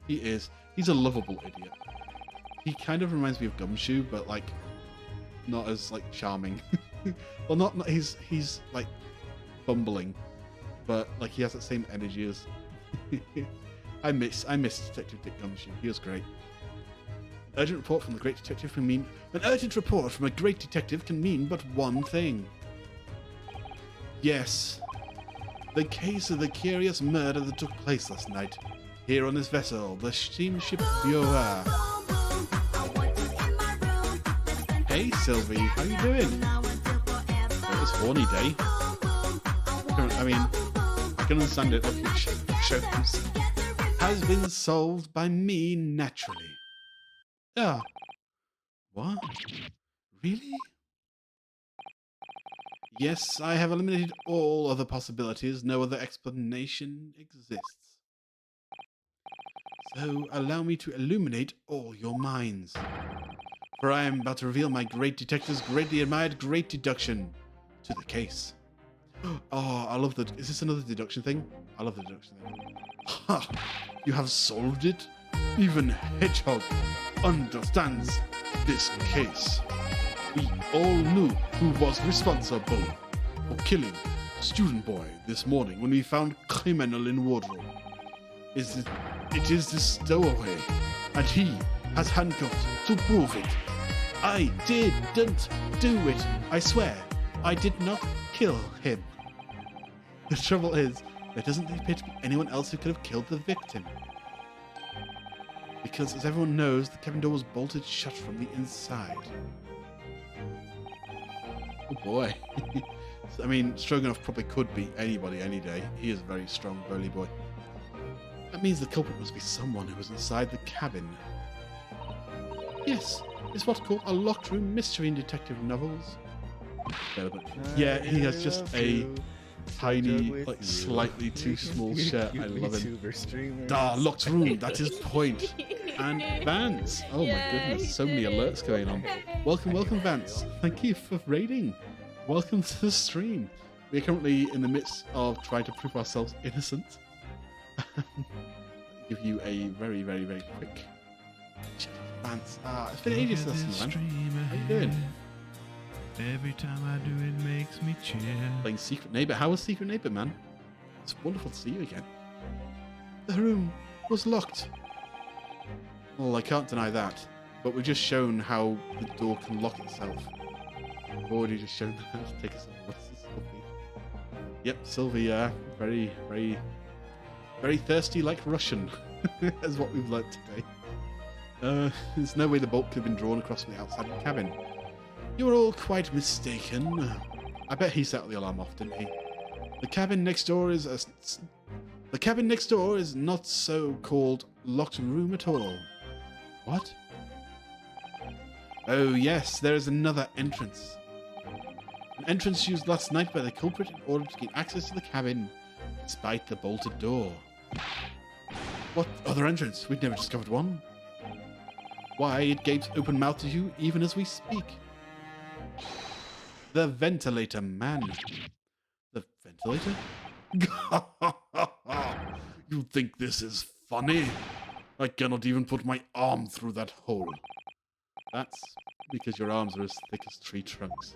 Speaker 1: He is. He's a lovable idiot. He kind of reminds me of Gumshoe, but like not as like charming. Well, not he's like bumbling, but like he has that same energy as. I miss Detective Dick Gumshoe. He was great. Urgent report from the great detective can mean an urgent report from a great detective can mean but one thing. Yes, the case of the curious murder that took place last night here on this vessel, the steamship Viola. Hey Sylvie, how you doing? It was horny day. I mean, I can understand it. Shows has been solved by me naturally. Ah, what? Really? Yes, I have eliminated all other possibilities. No other explanation exists. So allow me to illuminate all your minds. For I am about to reveal my great detective's greatly admired great deduction to the case. Oh, I love that. Is this another deduction thing? I love the deduction thing. Ha! You have solved it? Even Hedgehog understands this case. We all knew who was responsible for killing Student Boy this morning when we found criminal in wardrobe. It is the stowaway, and he has handcuffs to prove it. I didn't do it. I swear, I did not kill him. The trouble is, there doesn't appear to be anyone else who could have killed the victim. Because, as everyone knows, the cabin door was bolted shut from the inside. Oh boy. I mean, Stroganoff probably could beat anybody any day. He is a very strong, burly boy. That means the culprit must be someone who was inside the cabin. Yes, it's what's called a locked room mystery in detective novels. Yeah, he has just a tiny, like slightly too small shirt. I love him. Locked room, that is point. And Vance. Oh my goodness, so many alerts going on. Welcome, Vance. Thank you for raiding. Welcome to the stream. We're currently in the midst of trying to prove ourselves innocent. Give you a very, very, very quick Vance. It's been ages since man. How you doing?
Speaker 3: Every time I do it makes me cheer.
Speaker 1: Playing Secret Neighbor. How was Secret Neighbor, man? It's wonderful to see you again. The room was locked. Well, I can't deny that. But we've just shown how the door can lock itself. We've already just shown that. Take a second. What's this, Sylvie? Yep, Sylvie, very, very, very thirsty like Russian. Is what we've learnt today. There's no way the bolt could have been drawn across from the outside of the cabin. You are all quite mistaken. I bet he set the alarm off, didn't he? The cabin next door is not so-called locked room at all. What? Oh yes, there is another entrance. An entrance used last night by the culprit in order to gain access to the cabin, despite the bolted door. What other entrance? We've never discovered one. Why, it gapes open-mouthed at you even as we speak. The ventilator man. The ventilator?
Speaker 2: You think this is funny? I cannot even put my arm through that hole.
Speaker 1: That's because your arms are as thick as tree trunks.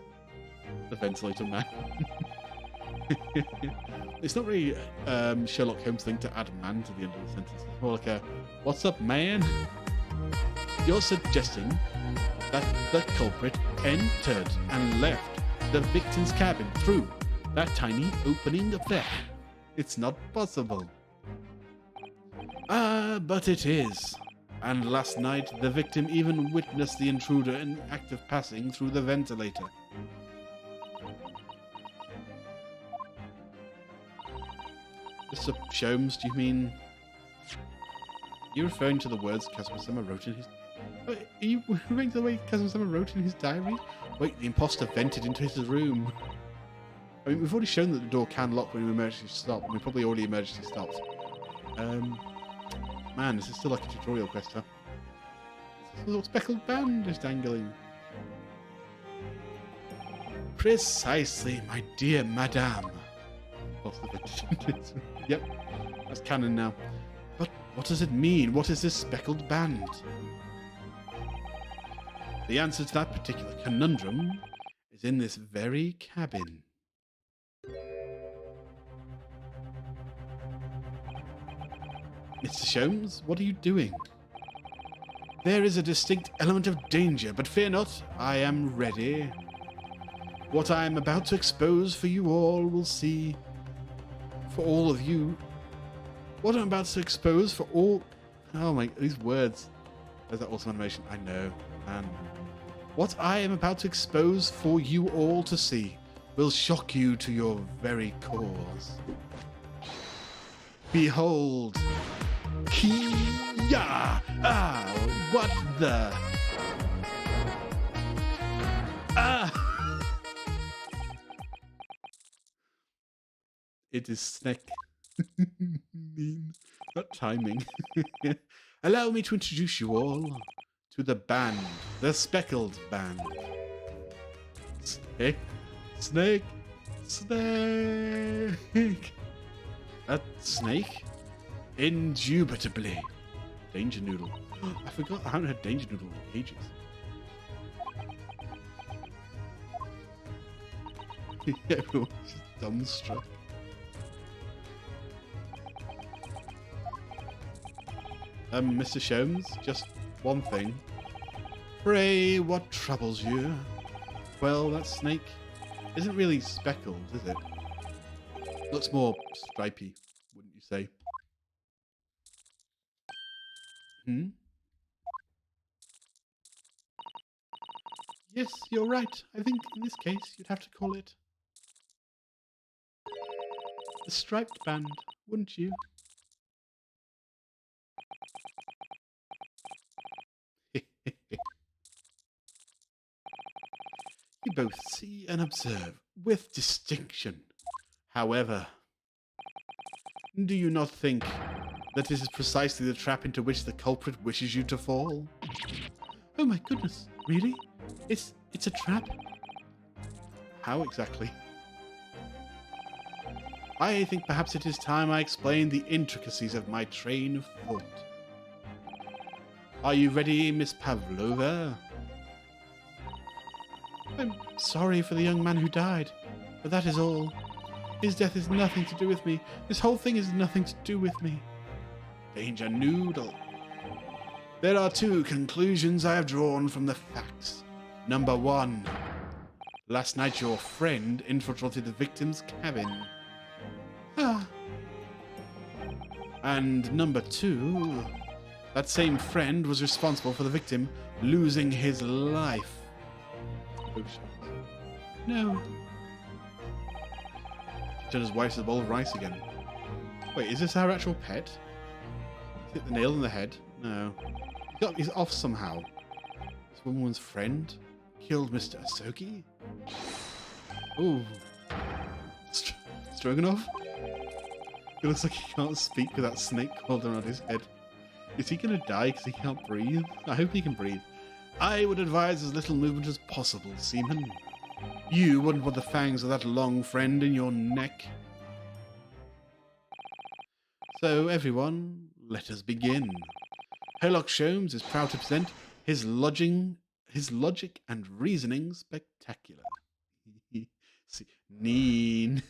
Speaker 1: The ventilator man. It's not really Sherlock Holmes thing to add man to the end of the sentence. It's more like a, what's up, man? You're suggesting that the culprit entered and left the victim's cabin through that tiny opening up there. It's not possible. But it is. And last night, the victim even witnessed the intruder in the act of passing through the ventilator. Mr. Sholmes, do you mean... Are you referring to the words Kazuma-sama wrote in his... Are you referring to the way Kazuma-sama wrote in his diary? Wait, the imposter vented into his room. I mean, we've already shown that the door can lock when we emergency stop, and we probably already emergency stopped. Man, this is still like a tutorial quest, huh? This little speckled band is dangling. Precisely, my dear madame. Yep, that's canon now. But what does it mean? What is this speckled band? The answer to that particular conundrum is in this very cabin. Mr. Sholmes, what are you doing? There is a distinct element of danger, but fear not, I am ready. What I am about to expose for you all will see. For all of you. What I'm about to expose for all... Oh my... These words. There's that awesome animation. I know. Man. What I am about to expose for you all to see will shock you to your very cores. Behold... Kia! What the... It is Snake. Mean. That timing. Allow me to introduce you all to the band, the Speckled Band. Snake, snake, snake. A snake? Indubitably. Danger Noodle. I forgot I haven't had Danger Noodle in ages. Everyone's just dumbstruck. Mr. Sholmes, just one thing. Pray, what troubles you? Well, that snake isn't really speckled, is it? Looks more stripy, wouldn't you say? Hmm? Yes, you're right. I think in this case you'd have to call it the Striped Band, wouldn't you? You both see and observe with distinction. However, do you not think that this is precisely the trap into which the culprit wishes you to fall? Oh my goodness, really? It's a trap? How exactly? I think perhaps it is time I explain the intricacies of my train of thought. Are you ready, Miss Pavlova? I'm sorry for the young man who died, but that is all. His death is nothing to do with me. This whole thing is nothing to do with me. Danger Noodle. There are two conclusions I have drawn from the facts. Number one, last night your friend infiltrated the victim's cabin. Ah. And number two, that same friend was responsible for the victim losing his life. Oh, shit. No. Turned his wife to the bowl of rice again. Wait, is this our actual pet? Hit the nail in the head? No. He's off somehow. This woman's friend killed Mr. Asogi? Ooh. Stroganoff? It looks like he can't speak with that snake coiled around his head. Is he gonna die because he can't breathe? I hope he can breathe. I would advise as little movement as possible, Seaman. You wouldn't want the fangs of that long friend in your neck. So, everyone, let us begin. Herlock Sholmes is proud to present his logic and reasoning spectacular. Neen.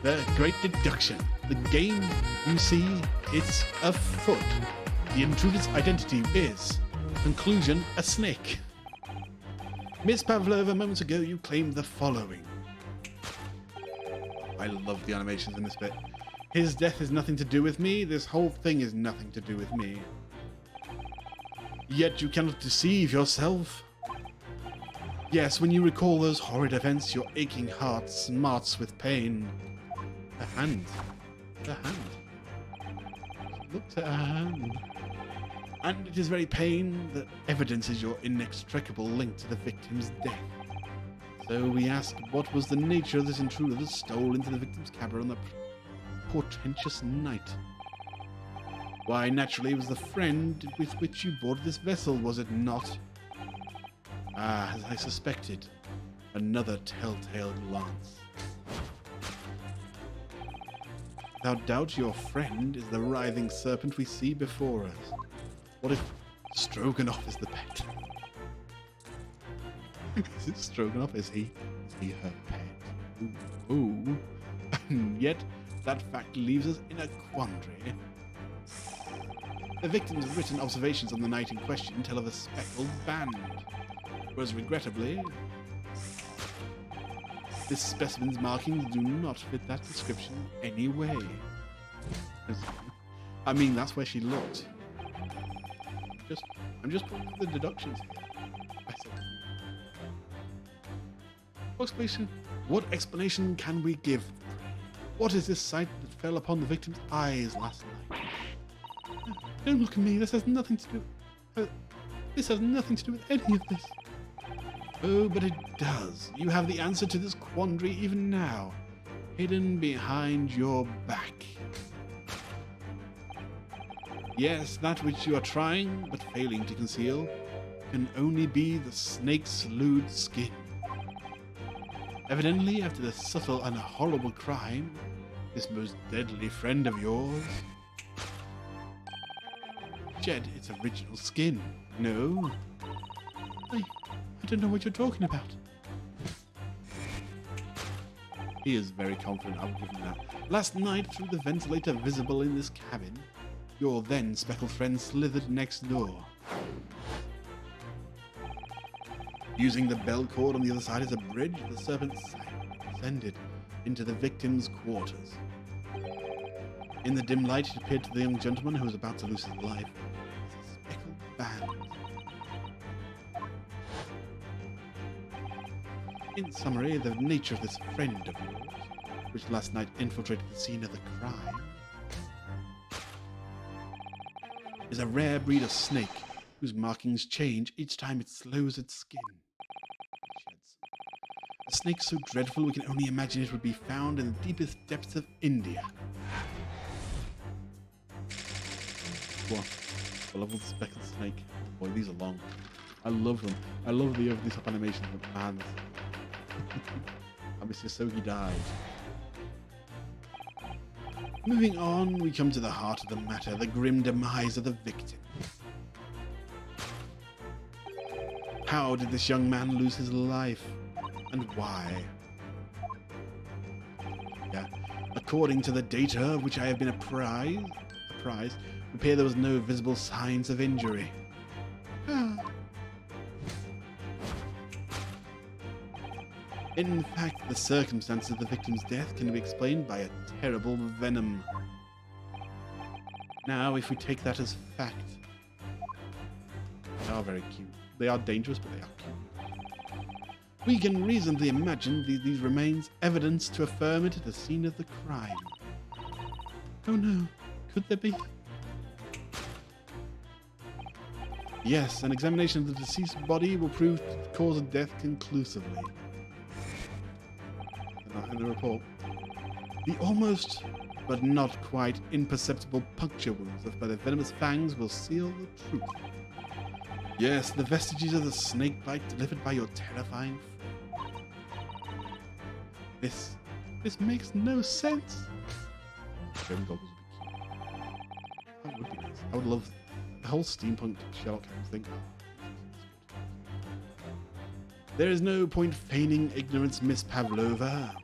Speaker 1: The Great Deduction. The game, you see, it's afoot. The intruder's identity is, conclusion, a snake. Miss Pavlova, moments ago you claimed the following. I love the animations in this bit. His death is nothing to do with me. This whole thing is nothing to do with me. Yet you cannot deceive yourself. Yes, when you recall those horrid events, your aching heart smarts with pain. A hand. A hand. Looked at her hand. And it is very pain that evidences your inextricable link to the victim's death. So we ask, what was the nature of this intruder that stole into the victim's cabin on the portentous night? Why, naturally, it was the friend with which you boarded this vessel, was it not? Ah, as I suspected, another telltale glance. Without doubt, your friend is the writhing serpent we see before us. What if Stroganoff is the pet? Is it Stroganoff? Is he her pet? Ooh. And yet, that fact leaves us in a quandary. The victim's written observations on the night in question tell of a speckled band, whereas regrettably, this specimen's markings do not fit that description anyway. I mean, that's where she looked. I'm just putting the deductions here. What explanation can we give? What is this sight that fell upon the victim's eyes last night? Don't look at me. This has nothing to do. This has nothing to do with any of this. Oh, but it does. You have the answer to this quandary even now, hidden behind your back. Yes, that which you are trying but failing to conceal can only be the snake's lewd skin. Evidently, after the subtle and horrible crime, this most deadly friend of yours shed its original skin. No? I don't know what you're talking about. He is very confident, I'll give him that. Last night, through the ventilator visible in this cabin, your then speckled friend slithered next door. Using the bell cord on the other side as a bridge, the serpent ascended into the victim's quarters. In the dim light, it appeared to the young gentleman who was about to lose his life as a speckled band. In summary, the nature of this friend of yours, which last night infiltrated the scene of the crime, is a rare breed of snake whose markings change each time it slows its skin. A snake so dreadful we can only imagine it would be found in the deepest depths of India. What? I love the speckled snake. Boy, these are long. I love them. I love the over-the-top animations with hands. And Mr. Sogi died. Moving on, we come to the heart of the matter, the grim demise of the victim. How did this young man lose his life? And why? Yeah. According to the data of which I have been apprised, it appears there was no visible signs of injury. In fact, the circumstances of the victim's death can be explained by a terrible venom. Now, if we take that as fact, they are very cute. They are dangerous, but they are cute. We can reasonably imagine these remains evidence to affirm it at the scene of the crime. Oh no, could there be? Yes, an examination of the deceased body will prove the cause of death conclusively. In the report, the almost but not quite imperceptible puncture wounds left by the venomous fangs will seal the truth. Yes, the vestiges of the snake bite delivered by your terrifying friend. This makes no sense. German goggles would be cute. That would be nice. I would love the whole steampunk Sherlock Holmes thing. There is no point feigning ignorance, Miss Pavlova.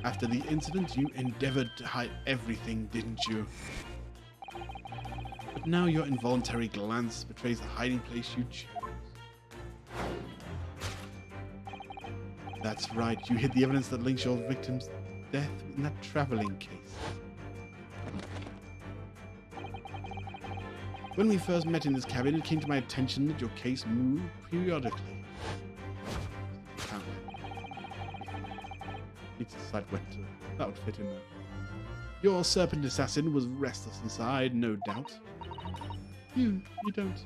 Speaker 1: After the incident, you endeavored to hide everything, didn't you? But now your involuntary glance betrays the hiding place you chose. That's right, you hid the evidence that links your victim's death in that traveling case. When we first met in this cabin, it came to my attention that your case moved periodically. Needs a side winter. That would fit in there. Your serpent assassin was restless inside, no doubt. You don't.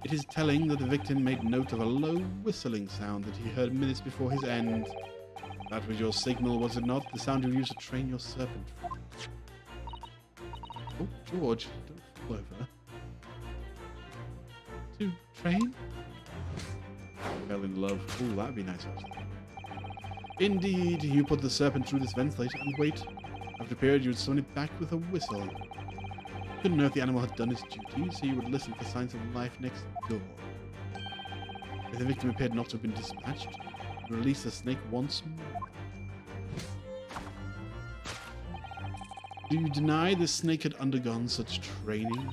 Speaker 1: It is telling that the victim made note of a low whistling sound that he heard minutes before his end. That was your signal, was it not? The sound you used to train your serpent. Oh, George, don't fall over. To train? Fell in love. Oh, that'd be nice, actually. Indeed, you put the serpent through this ventilator and wait. After a period, you would summon it back with a whistle. Couldn't know if the animal had done its duty, so you would listen for signs of life next door. If the victim appeared not to have been dispatched, you release the snake once more. Do you deny the snake had undergone such training?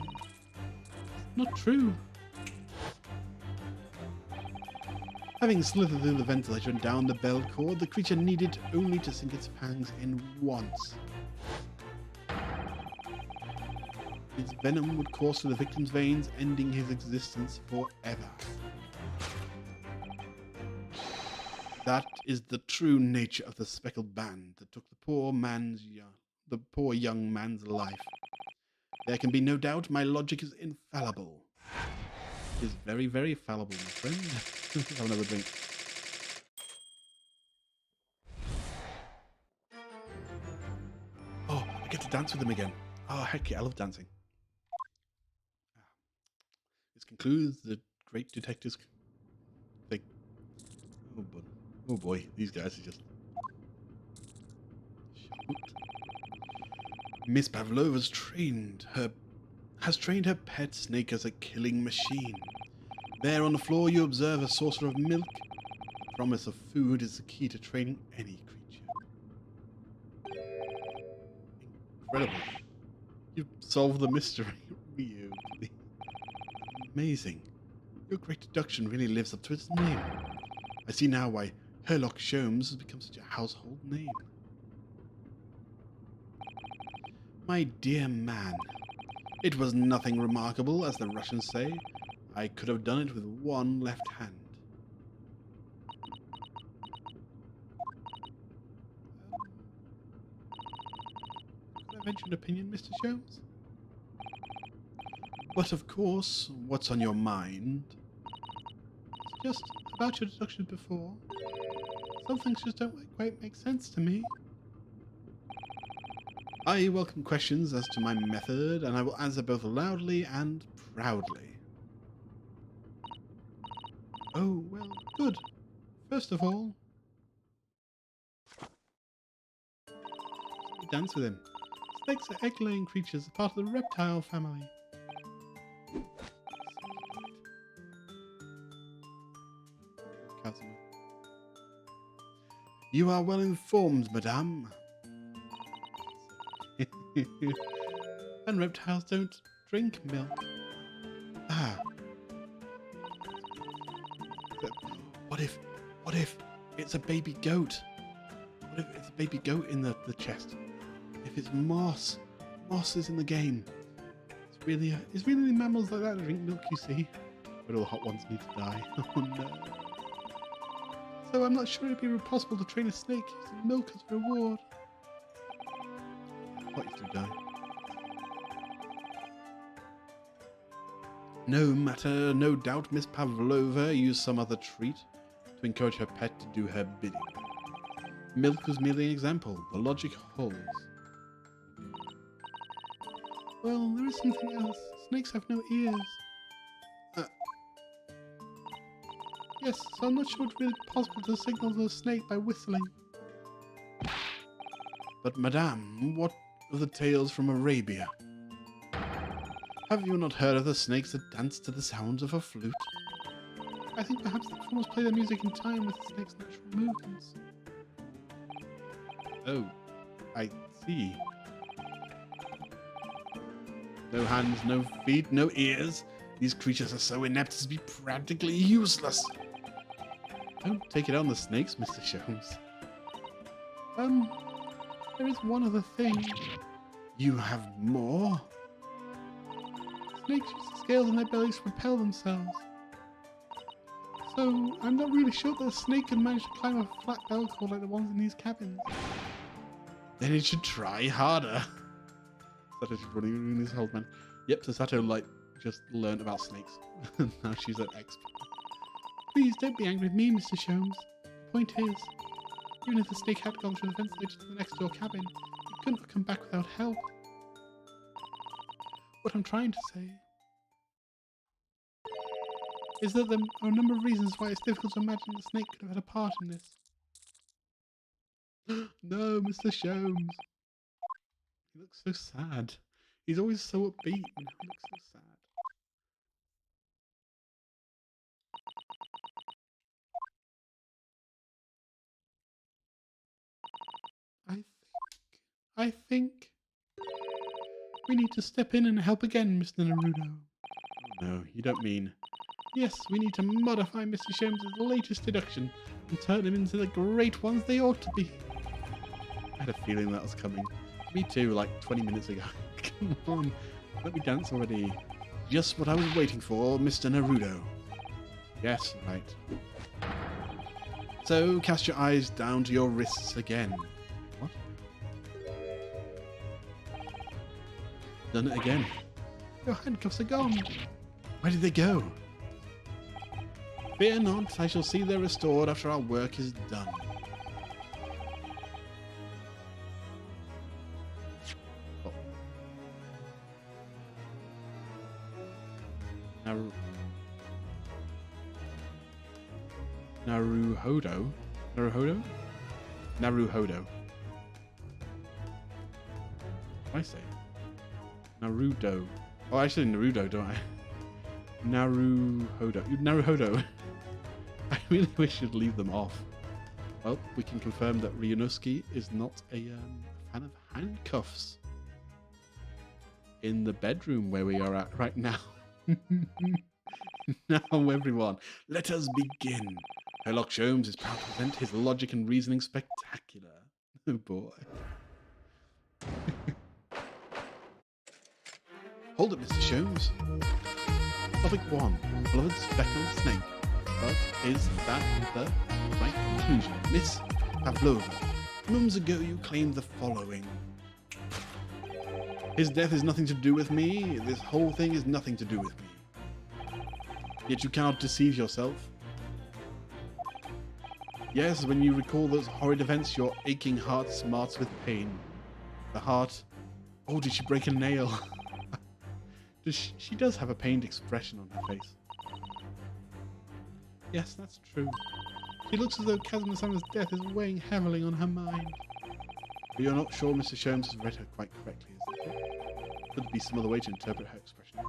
Speaker 1: Not true. Having slithered through the ventilator and down the bell cord, the creature needed only to sink its fangs in once. Its venom would course through the victim's veins, ending his existence forever. That is the true nature of the speckled band that took the poor young man's life. There can be no doubt my logic is infallible. It is very, very fallible, my friend. Have another drink. Oh, I get to dance with him again. Oh, heck yeah, I love dancing. concludes the great detective's thing. Oh boy, these guys are just... Miss Pavlova's has trained her pet snake as a killing machine. There on the floor you observe a saucer of milk. The promise of food is the key to training any creature. Incredible. You've solved the mystery. Ryu. Amazing. Your great deduction really lives up to its name. I see now why Herlock Sholmes has become such a household name. My dear man, it was nothing remarkable, as the Russians say. I could have done it with one left hand. Could I venture an opinion, Mr. Sholmes? But of course, what's on your mind? It's just about your deductions before. Some things just don't quite make sense to me. I welcome questions as to my method, and I will answer both loudly and proudly. Oh, well, good. First of all, dance with him. Snakes are egg-laying creatures, a part of the reptile family. Casimir. You are well informed, madame. And reptiles don't drink milk. Ah. But what if it's a baby goat? What if it's a baby goat in the chest? If it's moss is in the game. It's really mammals like that that drink milk, you see. But all the hot ones need to die. Oh no. So I'm not sure it'd be possible to train a snake using milk as a reward. What if you die? No matter, no doubt Miss Pavlova used some other treat to encourage her pet to do her bidding. Milk was merely an example. The logic holds. Well, there is something else. Snakes have no ears. Yes, so I'm not sure it's really possible to signal the snake by whistling. But madame, what of the tales from Arabia? Have you not heard of the snakes that dance to the sounds of a flute? I think perhaps the performers play their music in time with the snake's natural movements. Oh, I see. No hands, no feet, no ears. These creatures are so inept as to be practically useless. Don't take it on the snakes, Mr. Sholmes. There is one other thing. You have more? Snakes use the scales on their bellies to propel themselves. So, I'm not really sure that a snake can manage to climb a flat bell cord like the ones in these cabins. Then it should try harder. Sato's running in his whole man. Yep, so Sato, just learned about snakes. Now she's an expert. Please, don't be angry with me, Mr. Sholmes. The point is, even if the snake had gone through the ventilator to the next door cabin, it couldn't have come back without help. What I'm trying to say is that there are a number of reasons why it's difficult to imagine the snake could have had a part in this. No, Mr. Sholmes. He looks so sad. He's always so upbeat. He looks so sad. I think we need to step in and help again, Mr. Naruto. No, you don't mean... Yes, we need to modify Mr. Sholmes' latest deduction and turn them into the great ones they ought to be. I had a feeling that was coming. Me too, 20 minutes ago. Come on, let me dance already. Just what I was waiting for, Mr. Naruto. Yes, right. So, cast your eyes down to your wrists again. What? Done it again. Your handcuffs are gone. Where did they go? Fear not, I shall see they're restored after our work is done. Oh. Now, Naruhodo? Naruhodo? Naruhodo. What did I say? Naruto. Oh, actually Naruto, don't I? Naruhodo. Naruhodo. I really wish you'd leave them off. Well, we can confirm that Ryunosuke is not a fan of handcuffs. In the bedroom where we are at right now. Now, everyone, let us begin. Sherlock Holmes is proud to present his logic and reasoning spectacular. Oh boy. Hold it, Mr. Sholmes. Topic 1. Beloved speckled snake. But is that the right conclusion? Miss Pavlova, months ago you claimed the following. His death is nothing to do with me. This whole thing is nothing to do with me. Yet you cannot deceive yourself. Yes, when you recall those horrid events, your aching heart smarts with pain. The heart... Oh, did she break a nail? She does have a pained expression on her face. Yes, that's true. She looks as though Kazuma-sama's death is weighing heavily on her mind. But you're not sure Mr. Sholmes has read her quite correctly, is it? Could there be some other way to interpret her expression?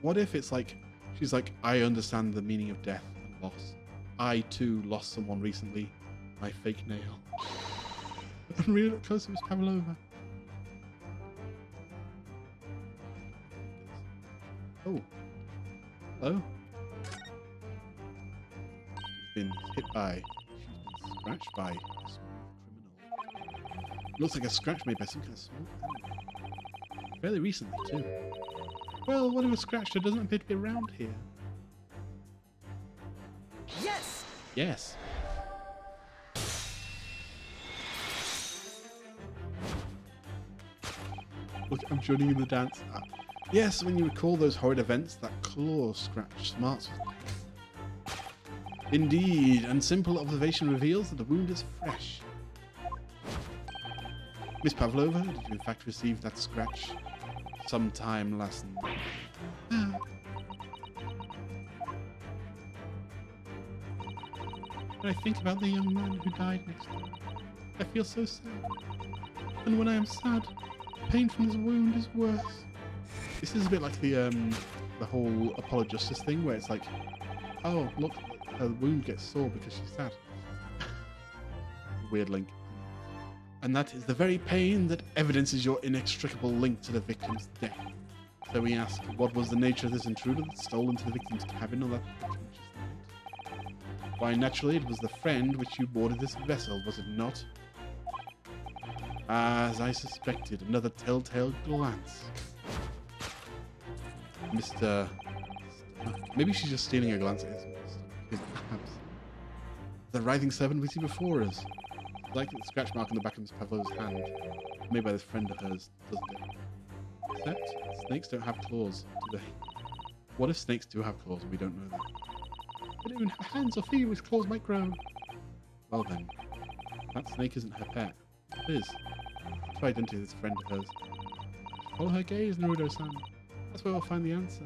Speaker 1: What if it's like, she's like, I understand the meaning of death and loss. I too lost someone recently. My fake nail. I'm really up close to Miss Pavlova. Oh. Hello? She's been hit by, she's been scratched by a small criminal. Looks like a scratch made by some kind of small animal. Fairly recently too. Well, whatever scratched her doesn't appear to be around here.
Speaker 4: Yes!
Speaker 1: Yes. Look, I'm joining in the dance. Yes, when you recall those horrid events, that claw scratch smarts with pain. Indeed, and simple observation reveals that the wound is fresh. Miss Pavlova, did you in fact receive that scratch sometime last night? When I think about the young man who died next door, I feel so sad. And when I am sad, pain from this wound is worse. This is a bit like the whole Apollo Justice thing, where it's like, oh look, her wound gets sore because she's sad. Weird link. And that is the very pain that evidences your inextricable link to the victim's death. So we ask, what was the nature of this intruder that stole into the victim's cabin on that night? Why, naturally, it was the friend which you boarded this vessel, was it not? As I suspected, another telltale glance. Mr. Maybe she's just stealing a glance at his abs. The writhing serpent we see before us. Like the scratch mark on the back of Miss Pavlova's hand, made by this friend of hers, doesn't it? Except, snakes don't have claws, do they? What if snakes do have claws and we don't know that? They don't even have hands or feet which claws might grow. Well then, that snake isn't her pet. It is. Try identify this friend of hers. Follow her gaze, Naruto-san. That's where we'll find the answer.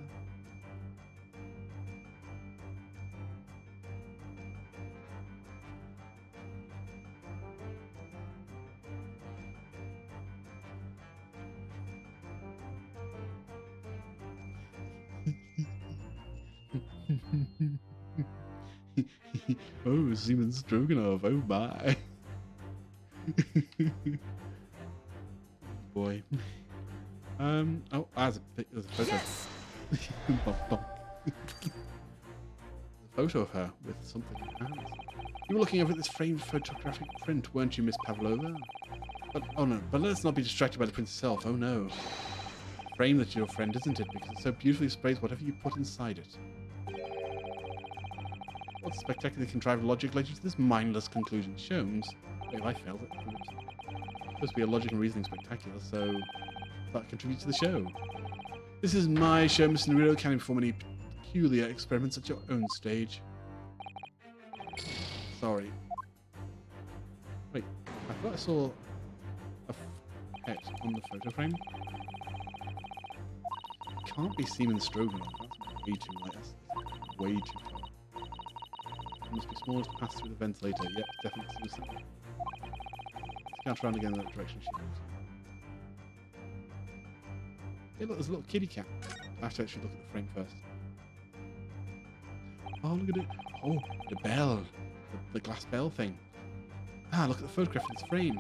Speaker 1: Oh, Seaman Stroganoff, oh my. Boy. Oh, there's a photo.
Speaker 4: Yes!
Speaker 1: Bonk, bonk. A photo of her with something in her hands. You were looking over at this framed photographic print, weren't you, Miss Pavlova? But, oh no, but let's not be distracted by the print itself, oh no. Frame that's your friend, isn't it? Because it so beautifully displays whatever you put inside it. What spectacularly contrived logic led you to this mindless conclusion? Sholmes? Wait, I failed it. It's supposed to be a logic and reasoning spectacular, so that contributes to the show. This is my show, Mr. Naruto. Can you perform any peculiar experiments at your own stage? Sorry. Wait, I thought I saw a pet on the photo frame. It can't be Seaman Stroganoff. That's way too light. That's way too far. must be small enough to pass through the ventilator. Yep, definitely suicide. Let's around again in that direction she goes. Hey, look, there's a little kitty cat. I have to actually look at the frame first. Oh, look at it. Oh, the bell. The glass bell thing. Ah, look at the photograph in this frame.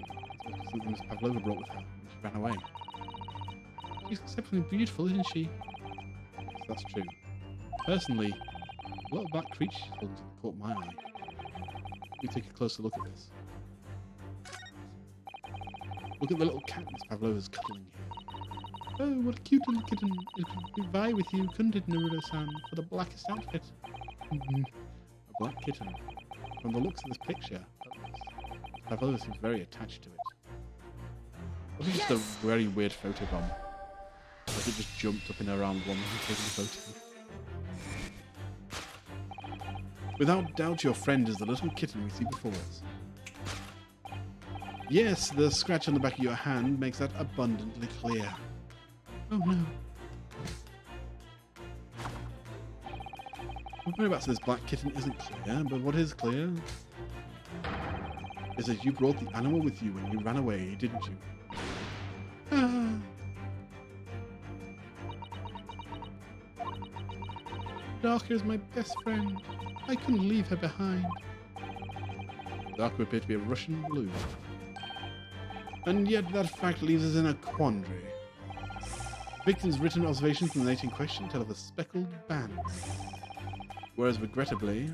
Speaker 1: It's something Miss Pavlova brought with her when she ran away. She's exceptionally beautiful, isn't she? Yes, that's true. Personally, a lot of black creatures caught my eye. Let me take a closer look at this. Look at the little cat Miss Pavlova's cuddling here. Oh, what a cute little kitten. It could vie with you, couldn't it, Naruto-san, for the blackest outfit? A black kitten. From the looks of this picture, Pavlova seems very attached to it. I think it's just a very weird photo bomb. Like it just jumped up in her arm one and taking the photo. Without doubt, your friend is the little kitten we see before us. Yes, the scratch on the back of your hand makes that abundantly clear. Oh no. My whereabouts of this black kitten isn't clear, but what is clear is that you brought the animal with you when you ran away, didn't you? Ah. Darker is my best friend. I couldn't leave her behind. Darker would appear to be a Russian blue. And yet that fact leaves us in a quandary. Victim's written observations from the night in question tell of a speckled band. Whereas, regrettably,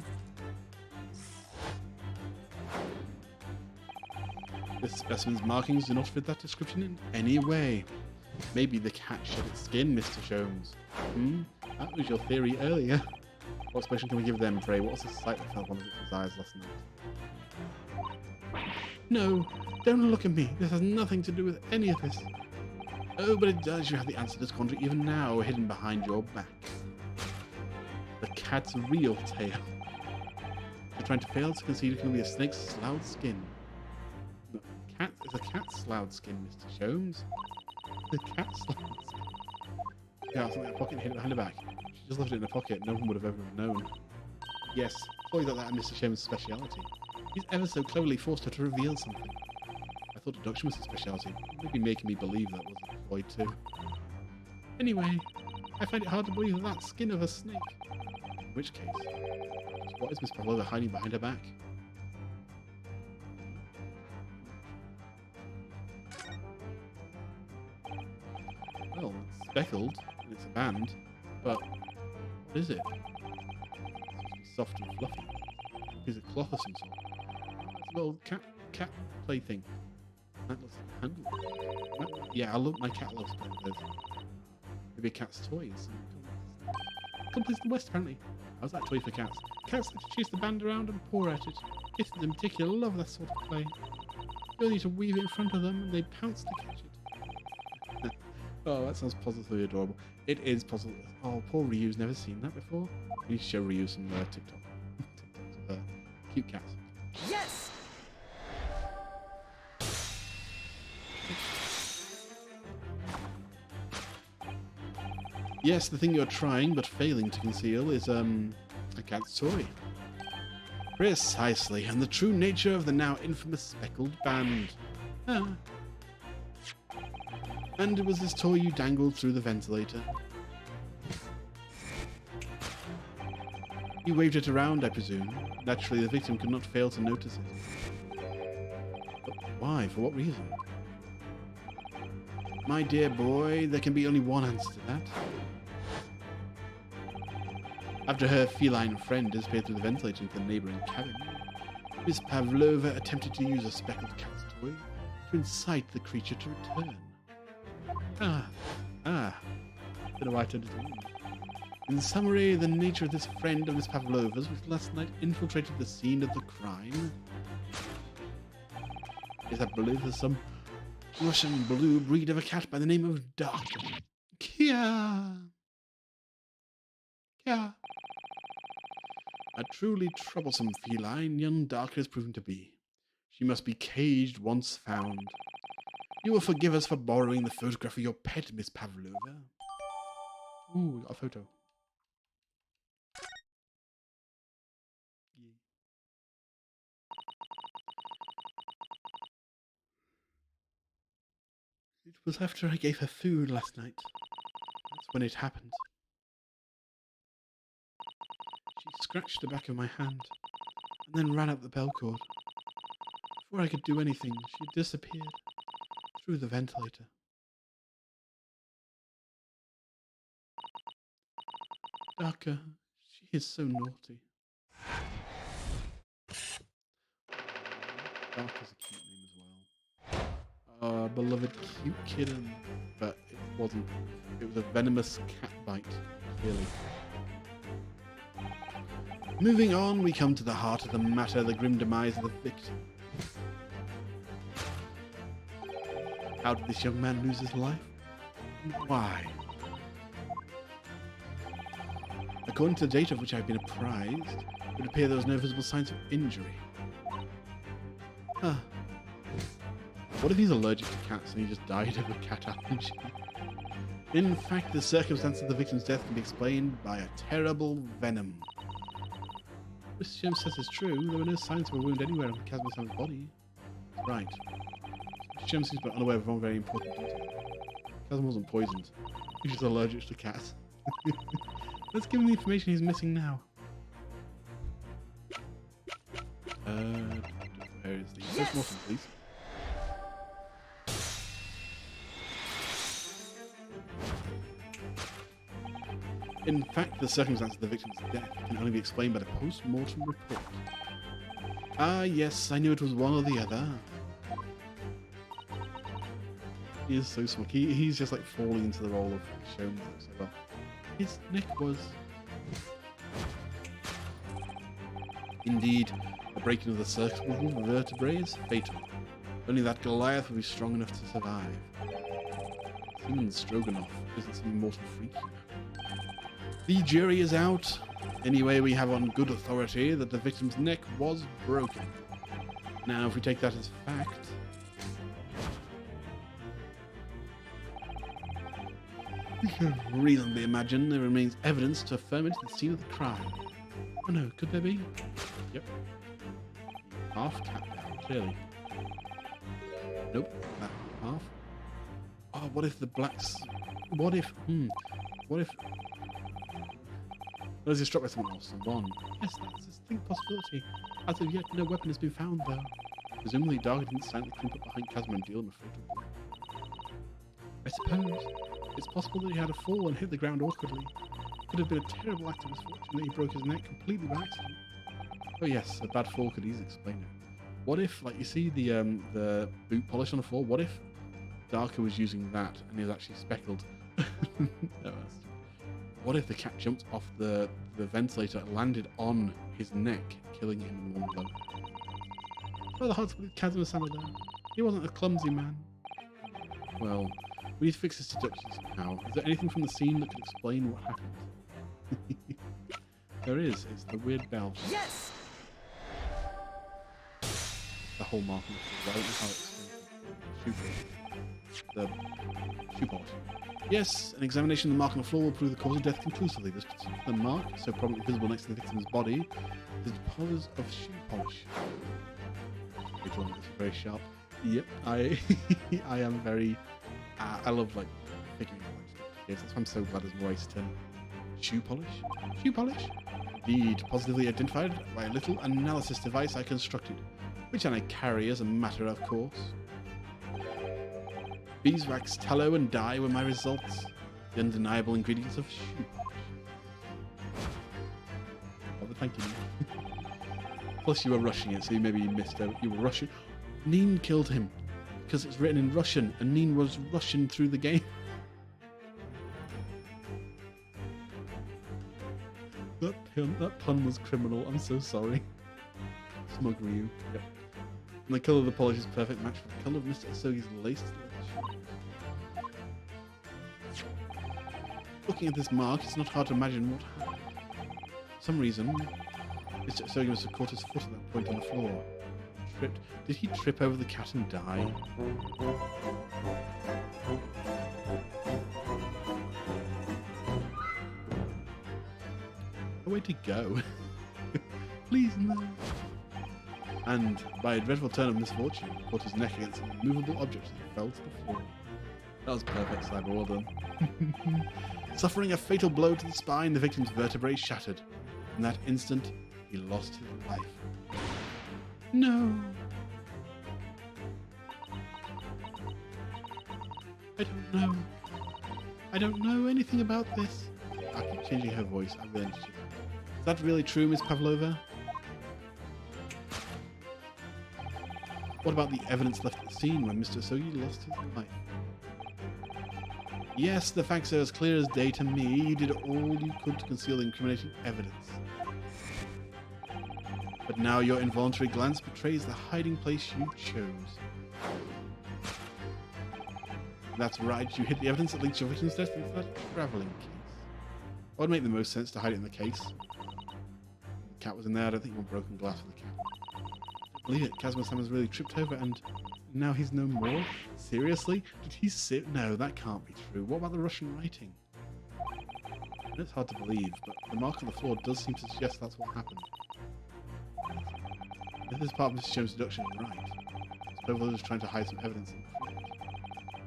Speaker 1: this specimen's markings do not fit that description in any way. Maybe the cat shed its skin, Mr. Sholmes. That was your theory earlier. What expression can we give them, pray? What was the sight that fell upon Victor's eyes last night? No, don't look at me. This has nothing to do with any of this. Oh, but it does. You have the answer to this quandary even now, hidden behind your back. The cat's real tail. You're trying to fail to conceive it can be a snake's sloughed skin. The cat is a cat's sloughed skin, Mr. Sholmes. The cat's sloughed skin. Yeah, something in her pocket and hid it behind her back. She just left it in her pocket. No one would have ever known. Yes, toys like that are Mr. Sholmes' speciality. He's ever so cleverly forced her to reveal something. I thought deduction was his speciality. Maybe making me believe that was a ploy too. Anyway, I find it hard to believe that skin of a snake. In which case, what is Miss Pavlova hiding behind her back? Well, it's speckled, and it's a band, but what is it? It's supposed to be soft and fluffy. A piece of cloth of some sort. It's a little cat plaything. That looks like a handle. Yeah, my cat loves playing with those. Maybe a cat's toys. Companies in the West, apparently. How's that toy for cats? Cats like to chase the band around and paw at it. Kittens in particular love that sort of play. You only need to weave it in front of them and they pounce to catch it. Oh, that sounds positively adorable. It is positive. Oh, poor Ryu's never seen that before. We need to show Ryu some TikTok. TikToks of cute cats.
Speaker 4: Yes!
Speaker 1: Yes, the thing you're trying but failing to conceal is a cat's toy. Precisely, and the true nature of the now infamous speckled band. Ah. And it was this toy you dangled through the ventilator. You waved it around, I presume. Naturally, the victim could not fail to notice it. But why? For what reason? My dear boy, there can be only one answer to that. After her feline friend disappeared through the ventilator into the neighbouring cabin, Miss Pavlova attempted to use a speckled cat's toy to incite the creature to return. Been a right entertainment. In summary, the nature of this friend of Miss Pavlova's was last night infiltrated the scene of the crime. Is that believed as some Russian blue breed of a cat by the name of Darker. Kia. A truly troublesome feline young Darker has proven to be. She must be caged once found. You will forgive us for borrowing the photograph of your pet, Miss Pavlova. Ooh, we got a photo. It was after I gave her food last night. That's when it happened. She scratched the back of my hand and then ran up the bell cord. Before I could do anything, she disappeared through the ventilator. Daka, she is so naughty. Daka's a cute name as well. Beloved cute kitten. But it wasn't. It was a venomous cat bite, clearly. Moving on, we come to the heart of the matter, the grim demise of the victim. How did this young man lose his life? And why? According to the data of which I've been apprised, it would appear there was no visible signs of injury. Huh. What if he's allergic to cats and he just died of a cat allergy? In fact, the circumstance of the victim's death can be explained by a terrible venom. Mr. Shem says it's true. There were no signs of a wound anywhere on Kazuma-san's body. Right. Mr. Shem seems to be unaware of one very important detail. Kazuma wasn't poisoned. He's just allergic to cats. Let's give him the information he's missing now. Where is the post-mortem, please? In fact, the circumstance of the victim's death can only be explained by the post-mortem report. Ah, yes, I knew it was one or the other. He is so smart. He's just like falling into the role of showing so well. His neck was... Indeed, the breaking of the cervical vertebrae is fatal. Only that Goliath will be strong enough to survive. Simon Stroganoff isn't some mortal freak, you know. The jury is out. Anyway, we have on good authority that the victim's neck was broken. Now, if we take that as fact... we can reasonably imagine there remains evidence to affirm it at the scene of the crime. Oh no, could there be? Yep. Half cat down, clearly. Nope, that half. Oh, what if the blacks... What if... What if... Was he struck by someone else? One. Yes, that's a distinct possibility. As of yet, no weapon has been found, though. Presumably, Darga didn't silently creep up behind Kazuma and deal him a fatal blow. I suppose it's possible that he had a fall and hit the ground awkwardly. It could have been a terrible act of misfortune that he broke his neck completely by accident. Oh yes, a bad fall could easily explain it. What if, like, you see the boot polish on the floor? What if Darka was using that and he was actually speckled? No, what if the cat jumped off the ventilator, landed on his neck, killing him in one blow? Oh, the hearts with Kazuma-sama there. He wasn't a clumsy man. Well, we need to fix this deduction somehow. Is there anything from the scene that could explain what happened? There is. It's the weird bell.
Speaker 4: Yes!
Speaker 1: The whole marking. I don't know how it's the shoe polish. Yes, an examination of the mark on the floor will prove the cause of death conclusively. This particular mark, so prominently visible next to the victim's body, is deposits of shoe polish. Which one is very sharp? Yep, I am very... I love, like, figuring out, like, yes, that's why I'm so glad there's more Ace 10. Shoe polish? Shoe polish? Indeed, positively identified by a little analysis device I constructed, which I carry as a matter of course. Beeswax, tallow, and dye were my results. The undeniable ingredients of shoe polish. Oh, but thank you. Plus, you were rushing it, so maybe you missed out. You were rushing. Neen killed him because it's written in Russian, and Neen was Russian through the game. That pun was criminal. I'm so sorry. Smug Ryu. Yep. And the colour of the polish is a perfect match for the colour of Mr. Asogi's lace. Looking at this mark, it's not hard to imagine what happened. For some reason, Mr. Asogi must have caught his foot at that point on the floor. Tripped. Did he trip over the cat and die? A way to go. Please no. And by a dreadful turn of misfortune, caught his neck against an immovable object and fell to the floor. That was perfect, Cyber. Well done. Suffering a fatal blow to the spine, the victim's vertebrae shattered. In that instant, he lost his life. No. I don't know. I don't know anything about this. I keep changing her voice. I'm really interested. Is that really true, Miss Pavlova? What about the evidence left at the scene when Mr. Sogi lost his life? Yes, the facts are as clear as day to me. You did all you could to conceal the incriminating evidence. But now your involuntary glance betrays the hiding place you chose. That's right, you hid the evidence that links your victim's death into that travelling case. What would make the most sense to hide it in the case? The cat was in there. I don't think you want broken glass for the cat. I believe it. Kazuma-san has really tripped over and now he's no more? Seriously? Did he sit? No, that can't be true. What about the Russian writing? It's hard to believe, but the mark on the floor does seem to suggest that's what happened. If this part of Mrs. Jones' deduction is right, Pavlova was trying to hide some evidence in the flat.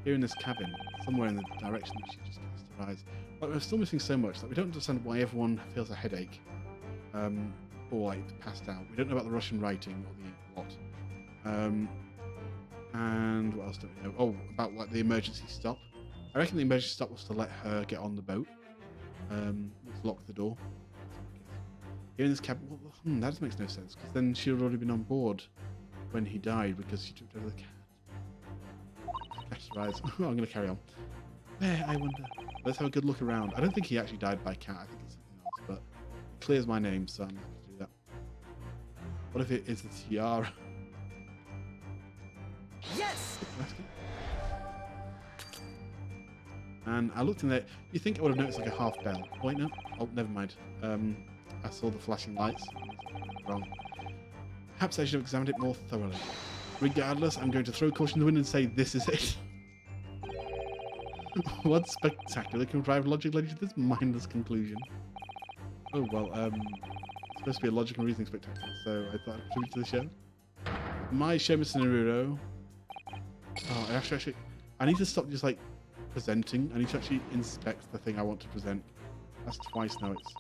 Speaker 1: Here in this cabin, somewhere in the direction that she just cast her eyes. But we're still missing so much that we don't understand why everyone feels a headache, or like passed out. We don't know about the Russian writing or the plot. And what else do we know? Oh, about like the emergency stop. I reckon the emergency stop was to let her get on the boat. Let's lock the door. Here in this cabin, well, that makes no sense because then she would already been on board when he died because she tripped over the cat. Eyes. I'm going to carry on. Where, I wonder? Let's have a good look around. I don't think he actually died by cat. I think it's something else, but it clears my name, so I'm happy to do that. What if it is the tiara?
Speaker 4: Yes!
Speaker 1: And I looked in there. You think I would have noticed like a half bell? Wait, no. Oh, never mind. I saw the flashing lights. Wrong. Perhaps I should have examined it more thoroughly. Regardless, I'm going to throw caution to the wind and say this is it. What spectacular contrived logic led you to this mindless conclusion? Oh, well, it's supposed to be a logic and reasoning spectacular, so I thought I'd contribute to the show. My show, Mr. Naruto. Oh, actually, I need to stop just, like, presenting. I need to actually inspect the thing I want to present. That's twice now. It's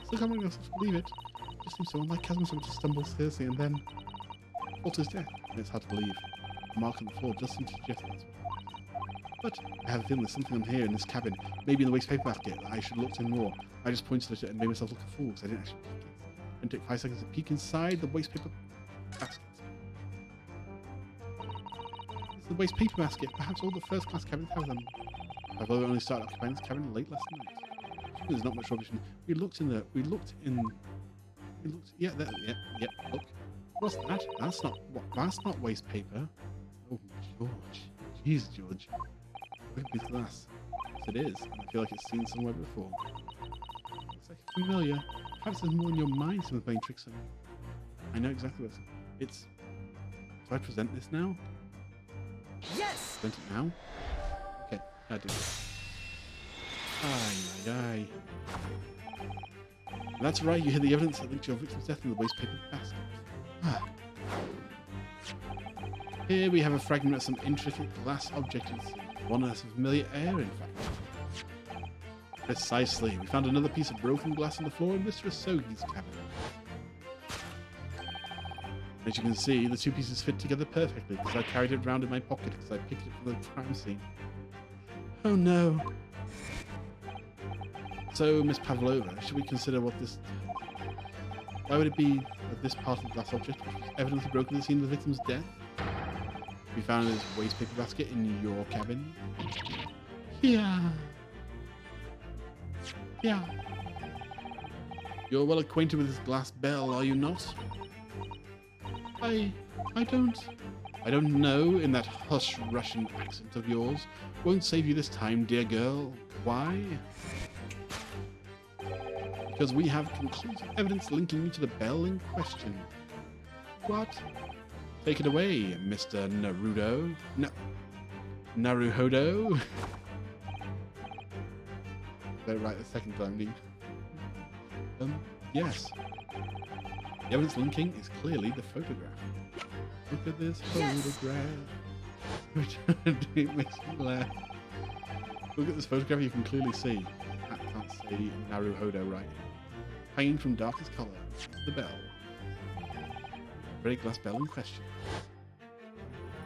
Speaker 1: still can't bring myself to believe it. It just seems so unlike Kazuma to stumble seriously and then fall to his death. And it's hard to believe. The mark on the floor does seem to suggest that's what happened. But I have a feeling there's something on here in this cabin, maybe in the waste paper basket, that I should have looked in more. I just pointed at it and made myself look a fool because I didn't actually peek it. And took 5 seconds to peek inside the waste paper basket. It's the waste paper basket. Perhaps all the first-class cabins have them. I've only started occupying this cabin late last night. There's not much rubbish in. We looked in. Yeah, there, yeah. Look, what's that? That's not waste paper. Oh, George. Jeez, George. Look at this glass. Yes, it is. I feel like it's seen somewhere before. Looks like it's familiar. Perhaps there's more in your mind some playing tricks on you. I know exactly what it's. Do I present this now?
Speaker 4: Yes!
Speaker 1: Present it now? Okay, I do. Aye. That's right, you hear the evidence that linked your victim's death in the waste paper basket. Here we have a fragment of some intricate glass object in the sea. One that has some familiar air, in fact. Precisely. We found another piece of broken glass on the floor in Mr. Asogi's cabin. As you can see, the two pieces fit together perfectly because I carried it around in my pocket because I picked it from the crime scene. Oh no. So, Miss Pavlova, should we consider what this... Why would it be that this part of the glass object was evidently broken at the scene of the victim's death? We found this waste paper basket in your cabin? Yeah. You're well acquainted with this glass bell, are you not? I don't know, in that hush Russian accent of yours. Won't save you this time, dear girl. Why? Because we have conclusive evidence linking you to the bell in question. What? Take it away, Mr. Naruto. Naruhodo. Got it right the second time, Lee. Yes. The evidence linking is clearly the photograph. Look at this photograph. It makes me laugh. Look at this photograph, you can clearly see. I can't say Naruhodo right. Hanging from darkest color, the bell. Very glass bell in question.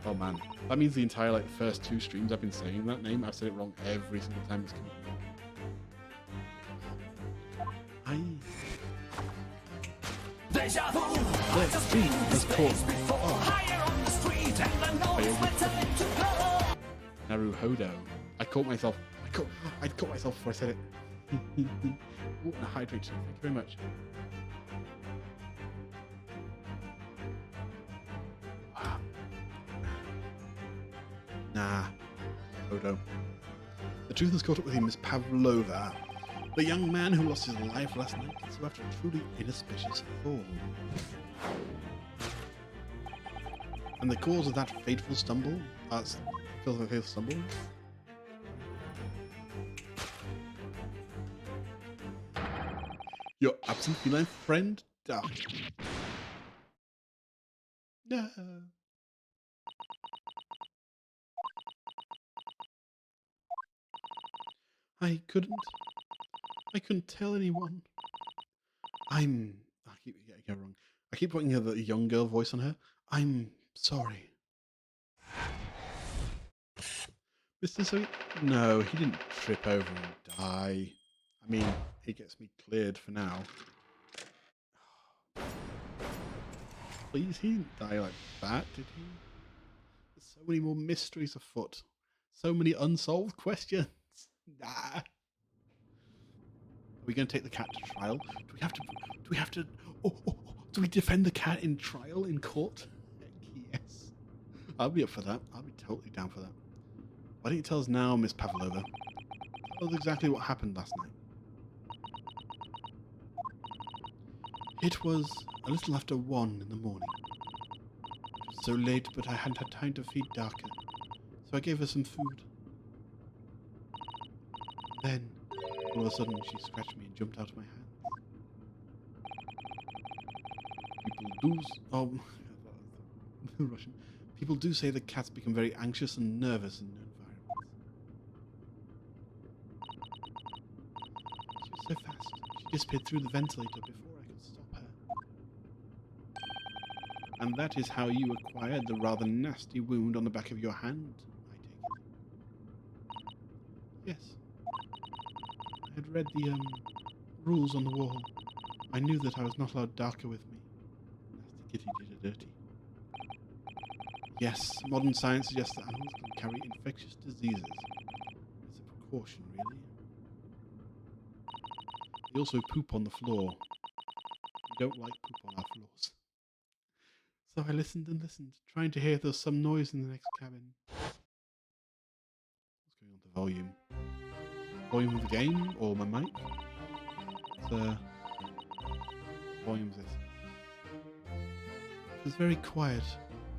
Speaker 1: Oh man, that means the entire like first 2 streams I've been saying that name, I've said it wrong every single time it's come up. Aye.
Speaker 4: Deja vu.
Speaker 1: The stream has caught.
Speaker 4: Higher on the street and the noise went a little low.
Speaker 1: Naruhodo. I caught myself before I said it. Ooh, and a hydrate. Thank you very much. Wow. Nah. Hodo. The truth has caught up with him, Miss Pavlova. The young man who lost his life last night, so after a truly inauspicious fall. And the cause of that fateful stumble? That's fateful stumble? Your absent feline friend died. No. I couldn't tell anyone. I keep getting it wrong. I keep putting the young girl voice on her. I'm sorry. Mr. Sweet? No, he didn't trip over and die. I mean, he gets me cleared for now. Please, he didn't die like that, did he? There's so many more mysteries afoot. So many unsolved questions. Nah. Are we going to take the cat to trial? Do we defend the cat in trial, in court? Heck yes. I'll be up for that. I'll be totally down for that. Why don't you tell us now, Miss Pavlova? Tell us exactly what happened last night. It was a little after 1 in the morning. It was so late, but I hadn't had time to feed Darka, so I gave her some food. Then, all of a sudden, she scratched me and jumped out of my hands. Russian. People do say that cats become very anxious and nervous in new environments. She was so fast. She disappeared through the ventilator before I could stop her. And that is how you acquired the rather nasty wound on the back of your hand, I take it. Yes. I had read the rules on the wall. I knew that I was not allowed Darka with me. Nasty kitty did her dirty. Yes, modern science suggests that animals can carry infectious diseases. It's a precaution, really. They also poop on the floor. We don't like poop on our floors. So I listened and listened, trying to hear if there was some noise in the next cabin. What's going on with the volume? Volume of the game or my mic? What volume is this? It was very quiet.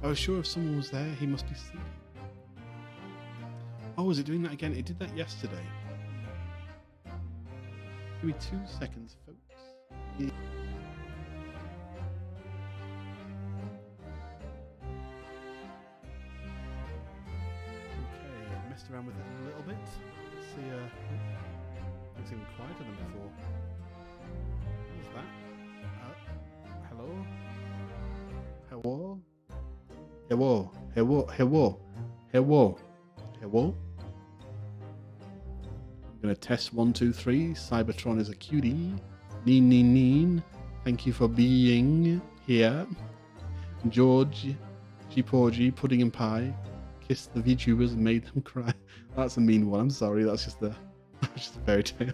Speaker 1: I was sure if someone was there, he must be sleeping. Oh, is it doing that again? It did that yesterday. Give me 2 seconds, folks. Yeah. Okay, I messed around with it a little bit. Let's see, it's even quieter than before. What was that? Hello? Hello? Hello? Hello? Hello? Hello? Hello? I'm gonna test 1, 2, 3. Cybertron is a cutie. Neen, neen, neen. Thank you for being here. George, G-Porgy, Pudding and Pie. Kissed the VTubers and made them cry. That's a mean one. I'm sorry. That's just a fairy tale.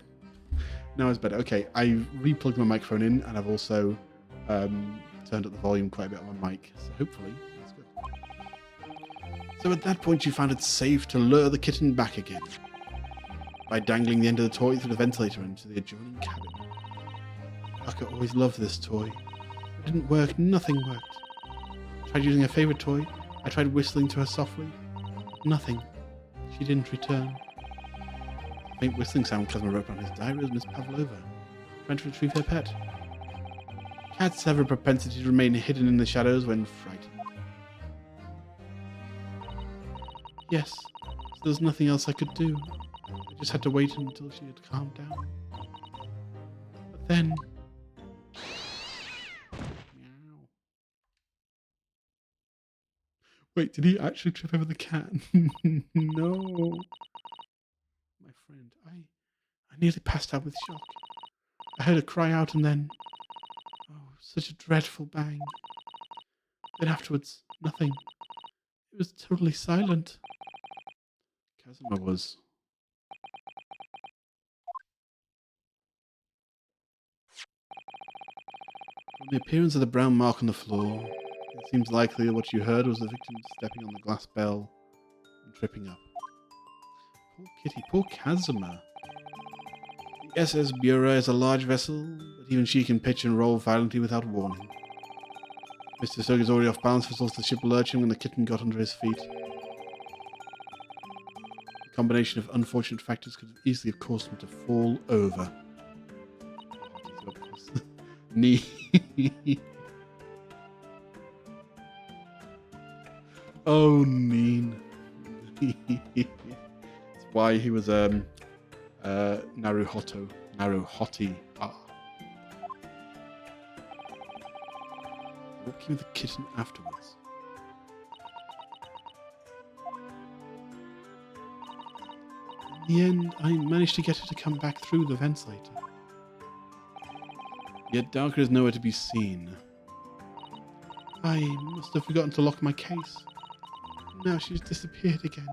Speaker 1: Now it's better. Okay, I replugged my microphone in, and I've also turned up the volume quite a bit on my mic. So hopefully that's good. So at that point, you found it safe to lure the kitten back again by dangling the end of the toy through the ventilator into the adjoining cabin. Darka always loved this toy. It didn't work. Nothing worked. I tried using her favorite toy. I tried whistling to her softly. Nothing. She didn't return. The faint whistling sound Klezmer wrote on his diary was Miss Pavlova, trying to retrieve her pet. Cats have a propensity to remain hidden in the shadows when frightened. Yes, so there's nothing else I could do. I I just had to wait until she had calmed down. But then... Meow. Wait, did he actually trip over the cat? No. My friend, I nearly passed out with shock. I heard her cry out and then... Oh, such a dreadful bang. Then afterwards, nothing. It was totally silent. Kazuma was. From the appearance of the brown mark on the floor, it seems likely that what you heard was the victim stepping on the glass bell and tripping up. Poor kitty, poor Kazuma. The SS Bureau is a large vessel, but even she can pitch and roll violently without warning. Mr. Sug is already off balance for the ship lurching when the kitten got under his feet. A combination of unfortunate factors could have easily have caused him to fall over. Knee. Oh, Neen. That's why he was Naruhoto. Naruhoti. Ah. What became of the kitten afterwards? In the end, I managed to get her to come back through the ventilator. Yet Darker is nowhere to be seen. I must have forgotten to lock my case. Now she's disappeared again.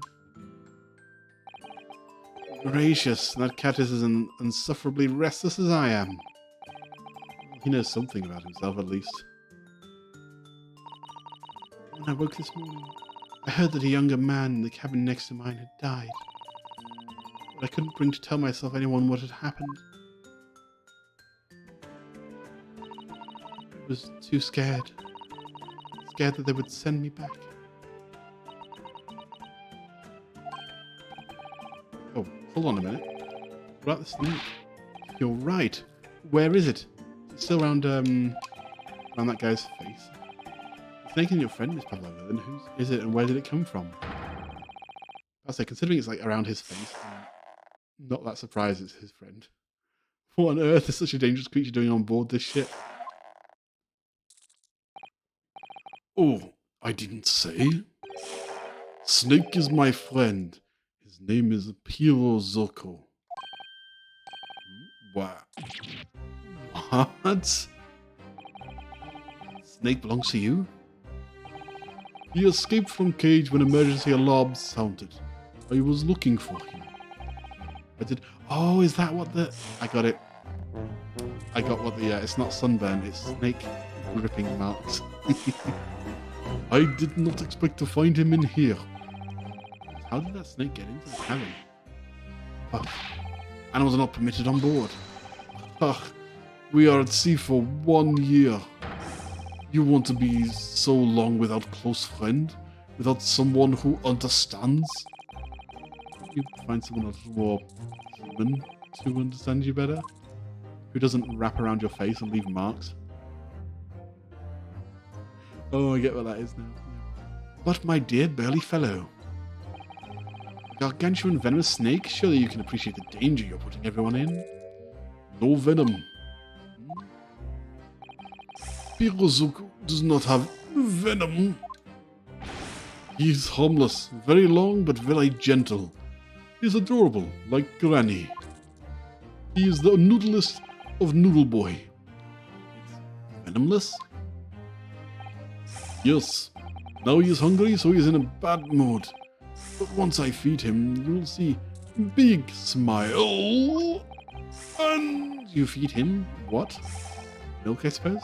Speaker 1: Gracious, that cat is as insufferably restless as I am. He knows something about himself, at least. When I woke this morning, I heard that a younger man in the cabin next to mine had died. But I couldn't bring to tell myself anyone what had happened. I was too scared. Scared that they would send me back. Oh, hold on a minute. What about the snake? You're right. Where is it? Is it still around that guy's face? The snake and your friend, Miss Pavlova, then whose is it and where did it come from? I'll say, considering it's like around his face, I'm not that surprised it's his friend. What on earth is such a dangerous creature doing on board this ship?
Speaker 2: Oh, I didn't say. Snake is my friend. His name is Piro Zoko. What?
Speaker 1: What? Snake belongs to you?
Speaker 2: He escaped from cage when emergency alarm sounded. I was looking for him.
Speaker 1: I did. Oh, is that what the... I got it. I got what the... it's not sunburn, it's snake gripping marks.
Speaker 2: I did not expect to find him in here.
Speaker 1: How did that snake get into the cabin? Oh, animals are not permitted on board.
Speaker 2: Ah, we are at sea for 1 year. You want to be so long without close friend? Without someone who understands?
Speaker 1: You find someone a little more human to understand you better? Who doesn't wrap around your face and leave marks? Oh, I get what that is now. Yeah. But my dear burly fellow, a gargantuan venomous snake? Surely you can appreciate the danger you're putting everyone in.
Speaker 2: No venom. Pirozuku does not have venom. He is harmless, very long but very gentle. He is adorable, like Granny. He is the noodlest of Noodle Boy.
Speaker 1: Venomless?
Speaker 2: Yes. Now he is hungry, so he is in a bad mood. But once I feed him, you will see big smile. And
Speaker 1: You feed him what? Milk, I suppose?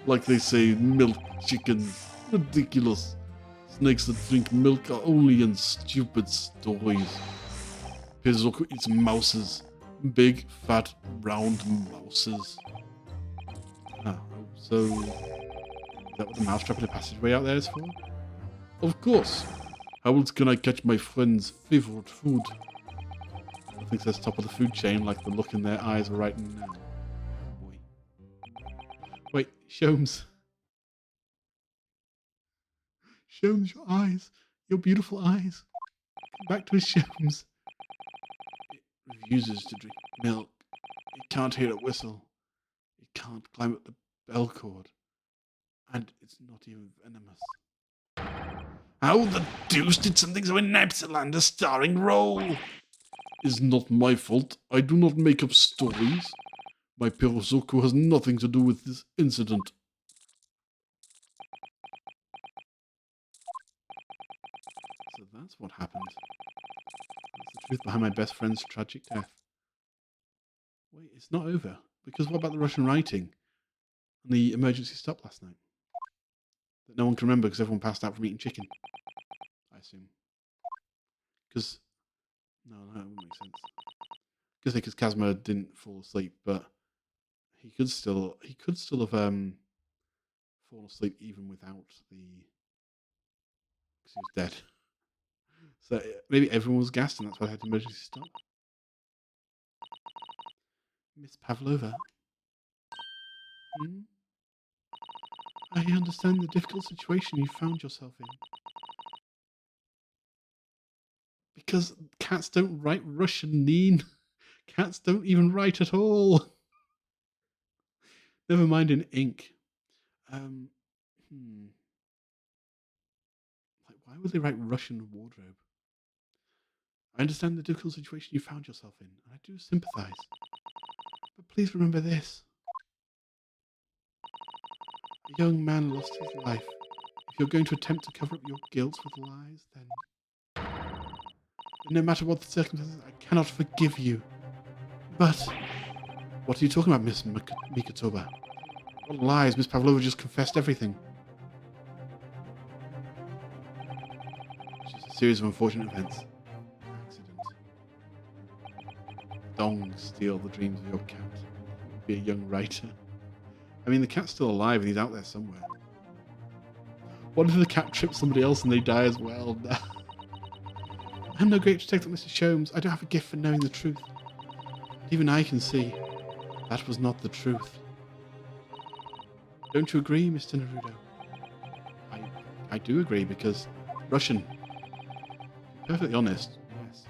Speaker 2: like they say, milk chickens. Ridiculous. Snakes that drink milk are only in stupid stories. Pizoku eats mouses. Big, fat, round mouses.
Speaker 1: Oh, so... Is that what the mousetrap in the passageway out there is for?
Speaker 2: Of course. How else can I catch my friend's favorite food?
Speaker 1: I think that's top of the food chain, like the look in their eyes right now. Oh boy. Wait, Sholmes. Sholmes, your eyes. Your beautiful eyes. Come back to us, Sholmes.
Speaker 2: It refuses to drink milk. It can't hear it whistle. It can't climb up the bell cord. And it's not even venomous. How the deuce did something so inept land a starring role? It's not my fault. I do not make up stories. My Perozoko has nothing to do with this incident. So that's what happened. That's the truth behind my best friend's tragic death. Wait, it's not over. Because what about the Russian writing? And the emergency stop last night? That no one can remember because everyone passed out from eating chicken. I assume. Because... No, that wouldn't make sense. Because Kazuma didn't fall asleep, but he could still have fallen asleep even without the... Because he was dead. So maybe everyone was gassed and that's why they had the emergency stop. Miss Pavlova? Hmm? I understand the difficult situation you found yourself in. Because cats don't write Russian, Neen. Cats don't even write at all. Never mind in ink. Like, why would they write Russian wardrobe? I understand the difficult situation you found yourself in, and I do sympathize. But please remember this. A young man lost his life. If you're going to attempt to cover up your guilt with lies, then no matter what the circumstances, I cannot forgive you. But what are you talking about, Miss Mikotoba? What lies? Miss Pavlova just confessed everything. It's just a series of unfortunate events. Accident. Dong steal the dreams of your cat. Be a young writer. I mean, the cat's still alive and he's out there somewhere. What if the cat trips somebody else and they die as well? I'm no great detective, Mr. Sholmes. I don't have a gift for knowing the truth. Even I can see that was not the truth. Don't you agree, Mr. Naruto? I do agree, because Russian. To be perfectly honest, yes.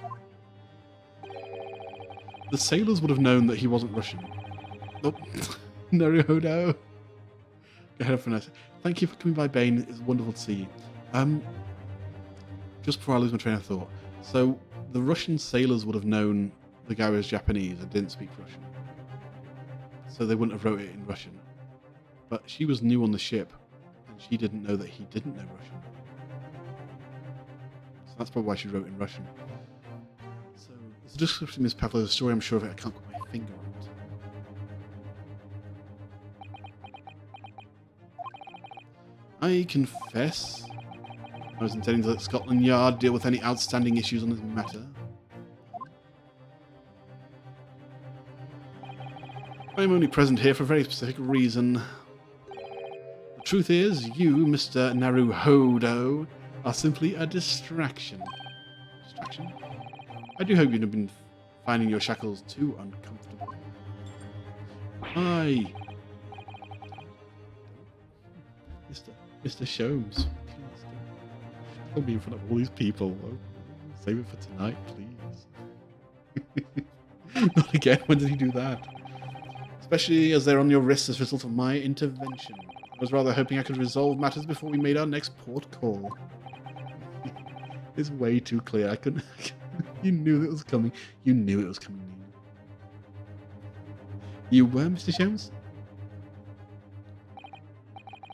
Speaker 2: The sailors would have known that he wasn't Russian. Oh, Naruto. Go ahead for nice. Thank you for coming by, Bane. It's wonderful to see you. Just before I lose my train of thought. So, the Russian sailors would have known the guy was Japanese and didn't speak Russian. So they wouldn't have wrote it in Russian. But she was new on the ship, and she didn't know that he didn't know Russian. So that's probably why she wrote in Russian. So, it's a description of Miss Pavlova's story, I'm sure of it, I can't put my finger on it. I confess, I was intending to let Scotland Yard deal with any outstanding issues on this matter. I'm only present here for a very specific reason. The truth is, you, Mr. Naruhodo, are simply a distraction. Distraction? I do hope you've not been finding your shackles too uncomfortable. Hi. Mr. Sholmes, please don't shackle me in front of all these people. Oh, save it for tonight, please. Not again, when did he do that? Especially as they're on your wrists as a result of my intervention. I was rather hoping I could resolve matters before we made our next port call. It's way too clear. I couldn't... You knew it was coming. You knew it was coming. You were, Mr. Sholmes?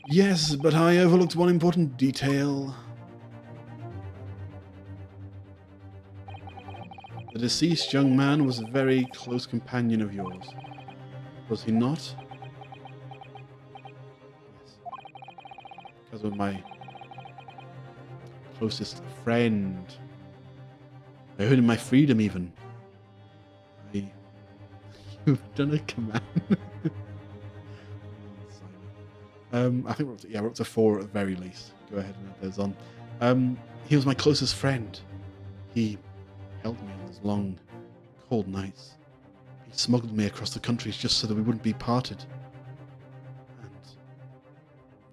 Speaker 2: Yes, but I overlooked one important detail. The deceased young man was a very close companion of yours. Was he not? Yes. Because of my closest friend. I owed him my freedom, even. You've done a command. I think we're up to 4 at the very least. Go ahead and add those on. He was my closest friend. He helped me on those long, cold nights. He smuggled me across the country just so that we wouldn't be parted. And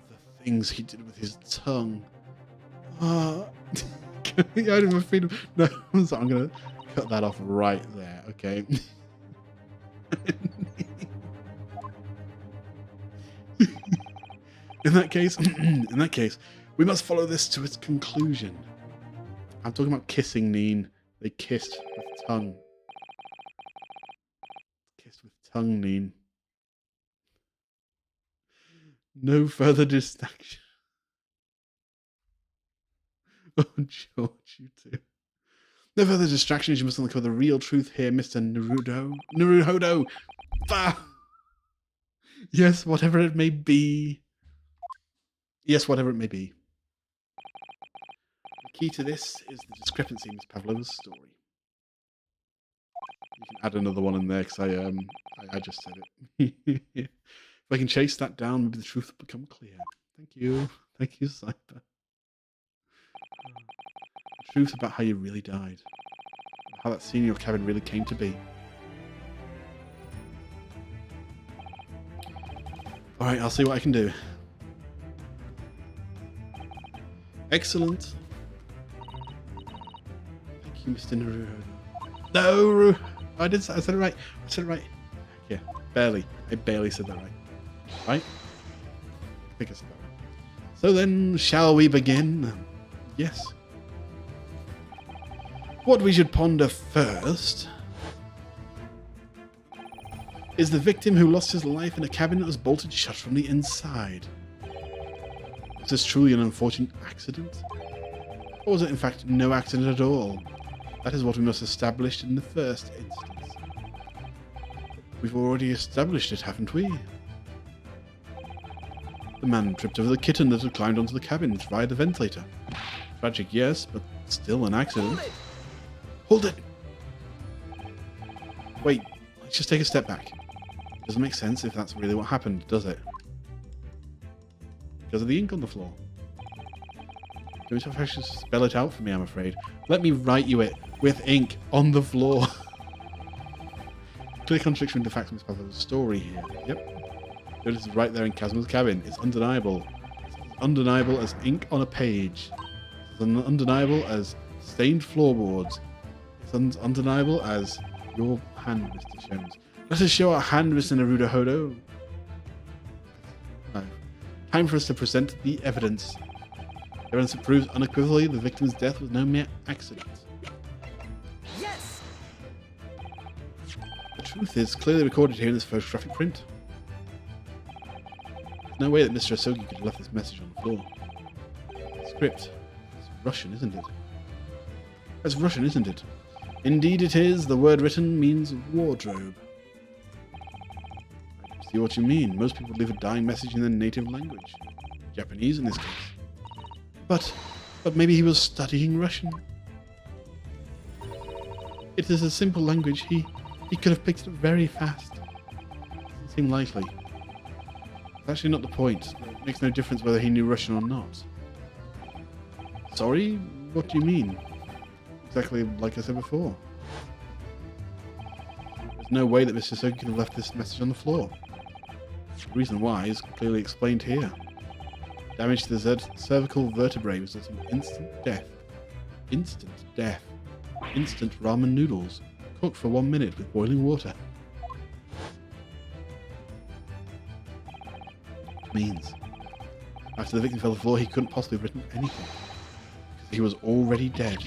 Speaker 2: the things he did with his tongue. I don't have freedom. No, I'm sorry, I'm gonna
Speaker 1: cut that off right there, okay? In that case, we must follow this to its conclusion. I'm talking about kissing, Neen. They kissed with tongue. Kissed with tongue, Neen. No further distraction. Oh, George, you too. No further distractions. You must uncover the real truth here, Mr. Naruhodo. Ah! Yes, whatever it may be. Yes, whatever it may be. The key to this is the discrepancy in Miss Pavlova's story. You can add another one in there because I just said it. If I can chase that down, maybe the truth will become clear. Thank you, Cypher. The truth about how you really died, how that scene in your cabin really came to be. All right, I'll see what I can do. Excellent. Thank you, Mr. Naruhodo. No, I said it right. I said it right. Yeah, barely. I barely said that right. Right? I think I said that right. So then, shall we begin? Yes. What we should ponder first is the victim who lost his life in a cabin that was bolted shut from the inside. Was this truly an unfortunate accident? Or was it in fact no accident at all? That is what we must establish in the first instance. We've already established it, haven't we? The man tripped over the kitten that had climbed onto the cabin via the ventilator. Tragic, yes, but still an accident. Hold it! Wait, let's just take a step back. It doesn't make sense if that's really what happened, does it? Because of the ink on the floor. Don't have to actually spell it out for me, I'm afraid. Let me write you it with ink on the floor. Clear contradiction with the facts of Miss Pavlova's story here. Yep. It is right there in Kazma's cabin. It's undeniable. It's as undeniable as ink on a page. It's as undeniable as stained floorboards. It's undeniable as your hand, Mr. Jones. Let us show our hand, Mr. Naruhodo. No. Time for us to present the evidence. Evidence that proves unequivocally the victim's death was no mere accident.
Speaker 4: Yes!
Speaker 1: The truth is clearly recorded here in this photographic print. There's no way that Mr. Asogi could have left this message on the floor. The script. It's Russian, isn't it? It's Russian, isn't it? Indeed it is. The word written means wardrobe. I see what you mean. Most people leave a dying message in their native language. Japanese in this case. But maybe he was studying Russian. It is a simple language. He could have picked it up very fast. Doesn't seem likely. It's actually not the point. It makes no difference whether he knew Russian or not. Sorry? What do you mean? Exactly like I said before. There's no way that Mr. Asogi could have left this message on the floor. The reason why is clearly explained here. Damage to the cervical vertebrae resulting in instant death. Instant death. Instant ramen noodles. Cook for 1 minute with boiling water. Which means, after the victim fell to the floor, he couldn't possibly have written anything. Because he was already dead.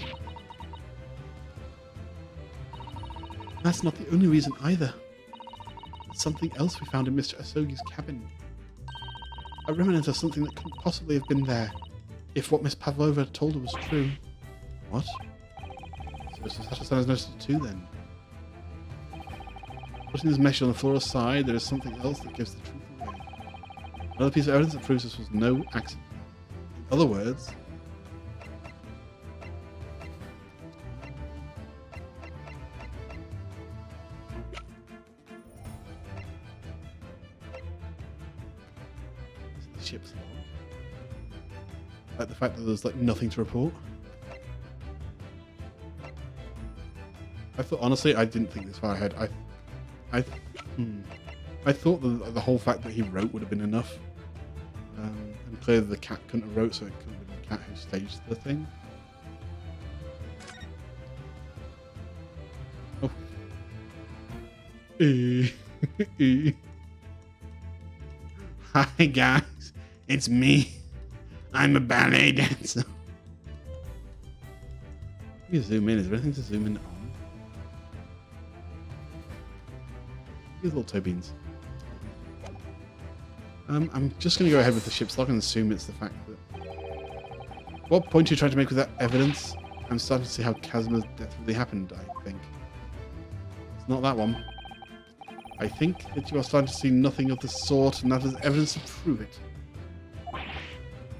Speaker 1: That's not the only reason either. There's something else we found in Mr. Asogi's cabin. A remnant of something that couldn't possibly have been there, if what Miss Pavlova told her was true. What? So Mr. Sato-san has noticed it too, then. Putting this message on the floor aside, there is something else that gives the truth away. Another piece of evidence that proves this was no accident. In other words, ship's log. Like the fact that there's like nothing to report. I thought, honestly, I didn't think this far ahead. I thought the whole fact that he wrote would have been enough. And clearly the cat couldn't have wrote, so it couldn't have been the cat who staged the thing. Hi guys, it's me. I'm a ballet dancer. You zoom in. Is there anything to zoom in on? These little toe beans. I'm just going to go ahead with the ship's log and assume it's the fact that... What point are you trying to make with that evidence? I'm starting to see how Kazma's death really happened, I think. It's not that one. I think that you are starting to see nothing of the sort, and that is evidence to prove it.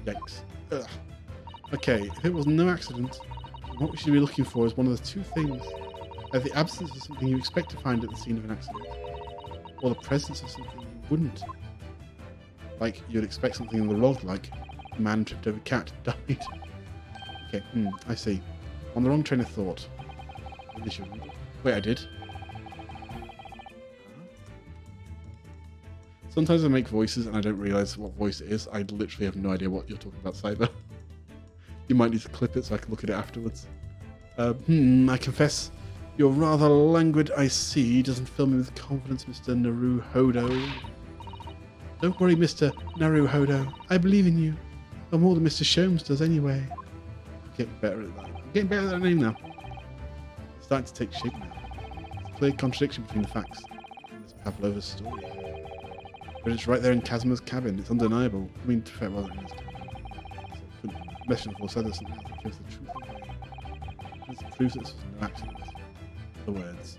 Speaker 1: Yikes. Ugh. Okay, if it was no accident, what we should be looking for is one of the two things. Either the absence of something you expect to find at the scene of an accident, or the presence of something you wouldn't. Like, you'd expect something in the log, like, man tripped over cat, died. Okay, I see. On the wrong train of thought. Wait, I did? Sometimes I make voices and I don't realise what voice it is. I literally have no idea what you're talking about, Cyber. You might need to clip it so I can look at it afterwards. I confess, you're rather languid, I see. Doesn't fill me with confidence, Mr. Naruhodo. Don't worry, Mr. Naruhodo. I believe in you. Or more than Mr. Sholmes does anyway. I'm getting better at that. I'm getting better at that name now. It's starting to take shape now. It's a clear contradiction between the facts and Miss Pavlova's story. But it's right there in Kazma's cabin. It's undeniable. I mean, to be fair, it wasn't in his cabin. So mention before said there's something else that gives the truth away. It's the proof that this was no accident. The words.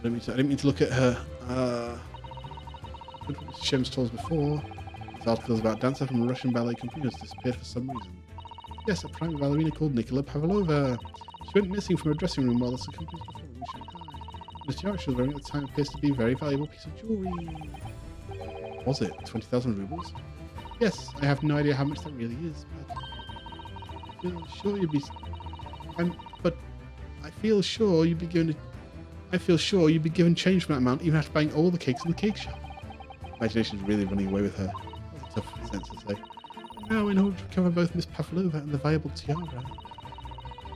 Speaker 1: I didn't mean to look at her. Sholmes told us before. This article is about a dancer from a Russian ballet company who's disappeared for some reason. Yes, a private ballerina called Nikola Pavlova. She went missing from her dressing room while the company was performing in Shanghai. The tiara she was wearing at the time appears to be a very valuable piece of jewelry. Was it 20,000 rubles? Yes, I have no idea how much that really is, but I feel sure you'd be. I feel sure you'd be given. I feel sure you'd be given change for that amount, even after buying all the cakes in the cake shop. Imagination's really running away with her. That's a tough sentence to say. Now, in order to recover both Miss Pavlova and the valuable tiara,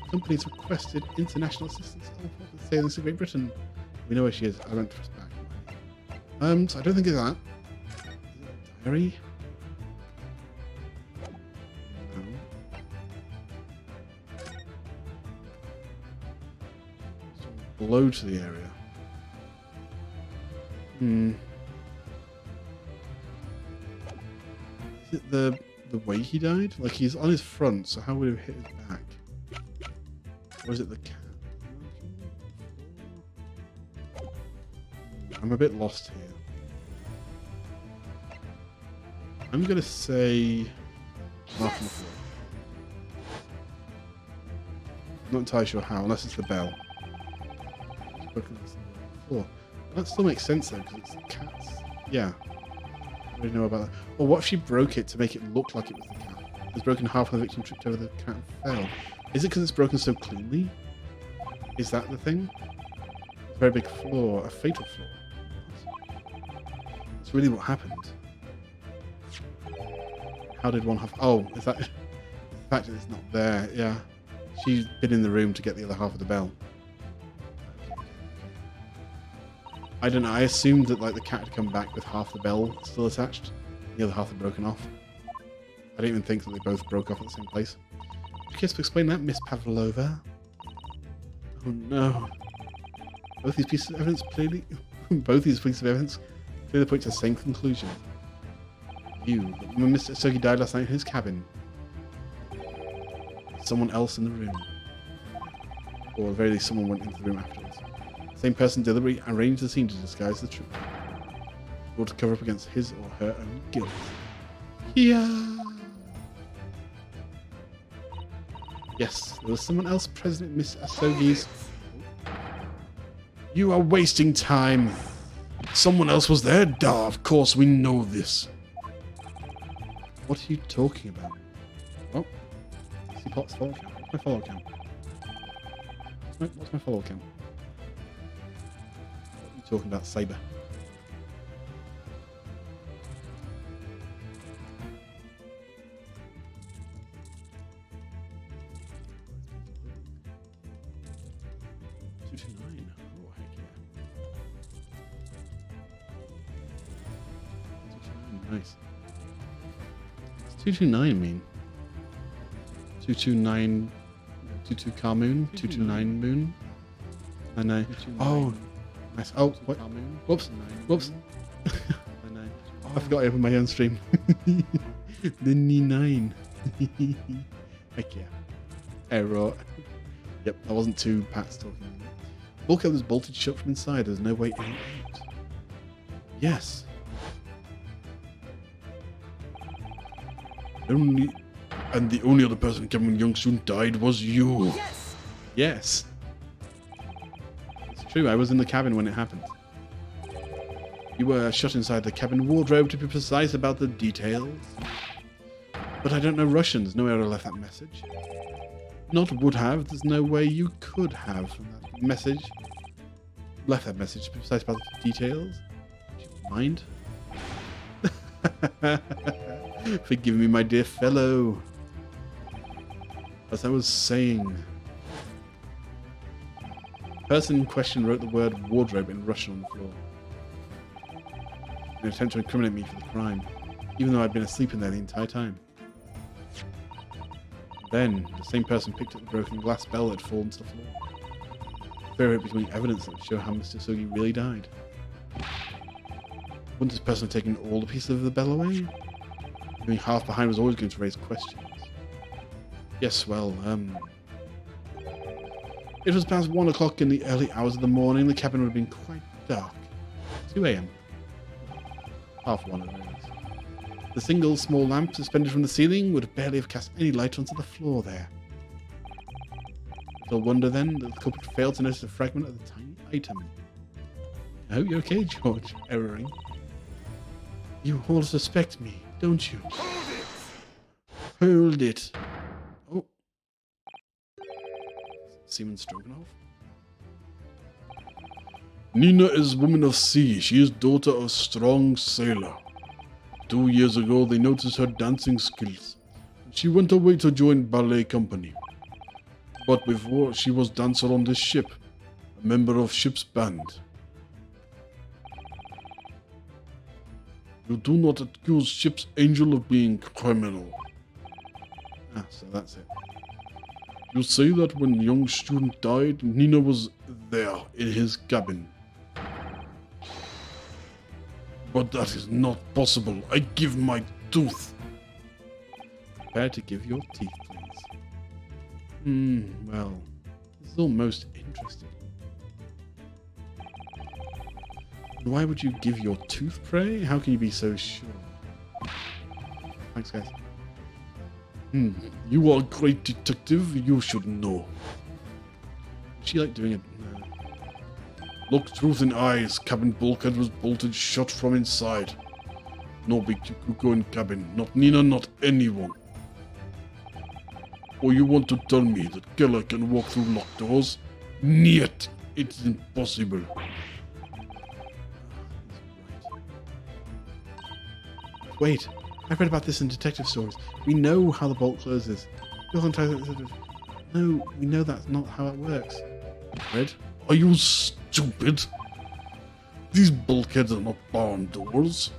Speaker 1: companies requested international assistance all for the sailings to Great Britain. We know where she is. I won't trust back. So I don't think it's that. Is it a diary? No. Blow to the area. Is it the way he died? Like, he's on his front, so how would it hit his back? Or is it the cat? I'm a bit lost here. I'm gonna say mark on the floor. I'm not entirely sure how, unless it's the bell. That still makes sense though, because it's the cat's. Yeah. I don't know about that. Or what if she broke it to make it look like it was the cat? It's broken half of the victim tripped over the cat and fell. Is it because it's broken so cleanly? Is that the thing? It's a very big flaw, a fatal flaw. It's really what happened. How did one have? Oh, is that the fact that it's not there? Yeah, she's been in the room to get the other half of the bell. I don't know. I assumed that like the cat had come back with half the bell still attached, the other half had broken off. I didn't even think that they both broke off at the same place. Could you just explain that, Miss Pavlova? Oh no! Both these pieces of evidence clearly point to the same conclusion. When Mr. Sogi died last night in his cabin, someone else in the room, or at the very least, someone went into the room afterwards. The same person deliberately arranged the scene to disguise the truth, or to cover up against his or her own guilt. Yeah. Yes, there was someone else present at Miss Asogi's. You are wasting time. Someone else was there? Duh, of course we know this. What are you talking about? Oh, see Pot's follow count. What's my follow count? What's my follow count? What are you talking about, Saber? Nice. It's 229, I mean. 229... 22 car moon? 229 moon? I know. Oh, nice. Oh, what? Whoops. Whoops. I forgot I opened my own stream. The 9. Heck yeah. Error. Yep, that wasn't two Pats talking. Bulkhead was bolted shut from inside. There's no way in and out. Yes.
Speaker 2: And the only other person Kevin Youngstoon died was you.
Speaker 4: Yes!
Speaker 1: Yes. It's true, I was in the cabin when it happened. You were shut inside the cabin wardrobe to be precise about the details. But I don't know Russian. There's no way I would have left that message. Not would have. There's no way you could have that message. Left that message to be precise about the details. Do you mind? Forgive me, my dear fellow. As I was saying, the person in question wrote the word wardrobe in Russian on the floor in an attempt to incriminate me for the crime, even though I'd been asleep in there the entire time. Then, the same person picked up the broken glass bell that had fallen to the floor. Fear it becoming evidence that would show how Mr. Sugi really died. Wouldn't this person have taken all the pieces of the bell away? Leaving half behind was always going to raise questions. Yes, well, it was past 1 o'clock in the early hours of the morning. The cabin would have been quite dark. 2 a.m. Half 1 of those. The single small lamp suspended from the ceiling would barely have cast any light onto the floor there. Little wonder then that the culprit failed to notice a fragment of the tiny item. I hope you're okay, George. Erroring. You all suspect me, don't you? Hold it. Oh. Seaman Stroganoff.
Speaker 2: Nina is woman of sea. She is daughter of strong sailor. 2 years ago, they noticed her dancing skills. She went away to join ballet company. But before, she was dancer on this ship, a member of ship's band. You do not accuse ship's angel of being criminal.
Speaker 1: Ah, so that's it.
Speaker 2: You say that when young student died, Nina was there in his cabin. But that is not possible. I give my tooth.
Speaker 1: Prepare to give your teeth, please. Well, this is all most interesting. Why would you give your tooth, pray? How can you be so sure? Thanks, guys.
Speaker 2: You are a great detective. You should know.
Speaker 1: Is she like doing it?
Speaker 2: Look truth in eyes. Cabin bulkhead was bolted shut from inside. No big Kikuko in cabin. Not Nina, not anyone. Or you want to tell me that Keller can walk through locked doors? Niet. It's impossible.
Speaker 1: Wait, I've read about this in detective stories. We know how the bolt closes. No, we know that's not how it works.
Speaker 2: Red? Are you stupid? These bulkheads are not barn doors.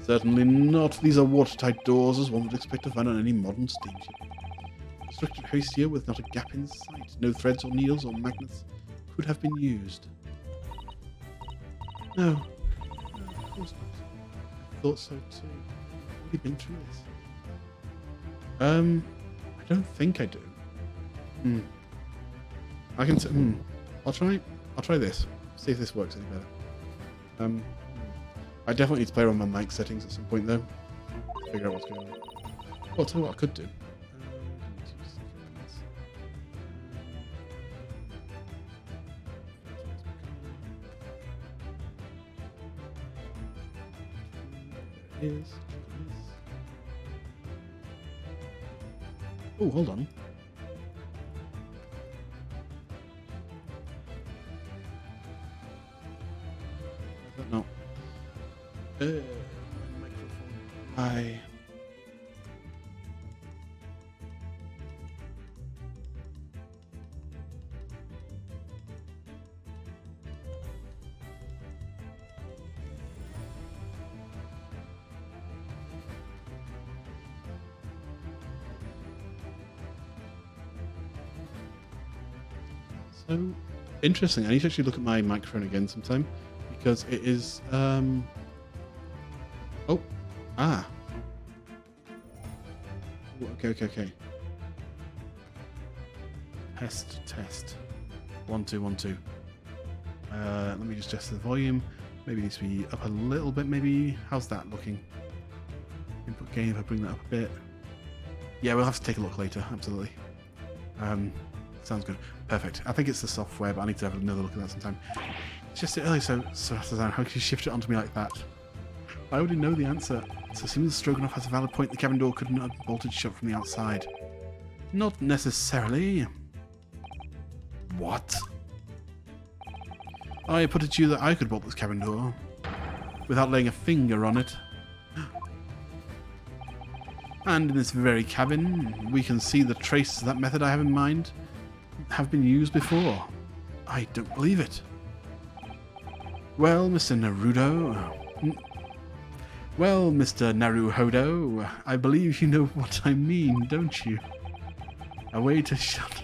Speaker 1: Certainly not. These are watertight doors, as one would expect to find on any modern steamship. Constructed hoist with not a gap in sight. No threads or needles or magnets could have been used. No, of course not. I thought so too. Have you been through this? I don't think I do. I can say, I'll try this. See if this works any better. I definitely need to play around my mic settings at some point though. Figure out what's going on. Well, I'll tell you what I could do. Is oh, hold on. No. Microphone. Hi. So interesting. I need to actually look at my microphone again sometime because it is. Oh, ah. Okay. Test. 1 2 1 2. Let me just adjust the volume. Maybe it needs to be up a little bit. Maybe how's that looking? Input gain. If I bring that up a bit. Yeah, we'll have to take a look later. Absolutely. Sounds good. Perfect. I think it's the software, but I need to have another look at that sometime. It's just early, so how can you shift it onto me like that? I already know the answer. So assuming Stroganoff has a valid point, the cabin door could not have bolted shut from the outside. Not necessarily. What? I put it to you that I could bolt this cabin door without laying a finger on it. And in this very cabin, we can see the traces of that method I have in mind have been used before. I don't believe it. Well, Mr. Naruhodo, I believe you know what I mean, don't you? A way to shut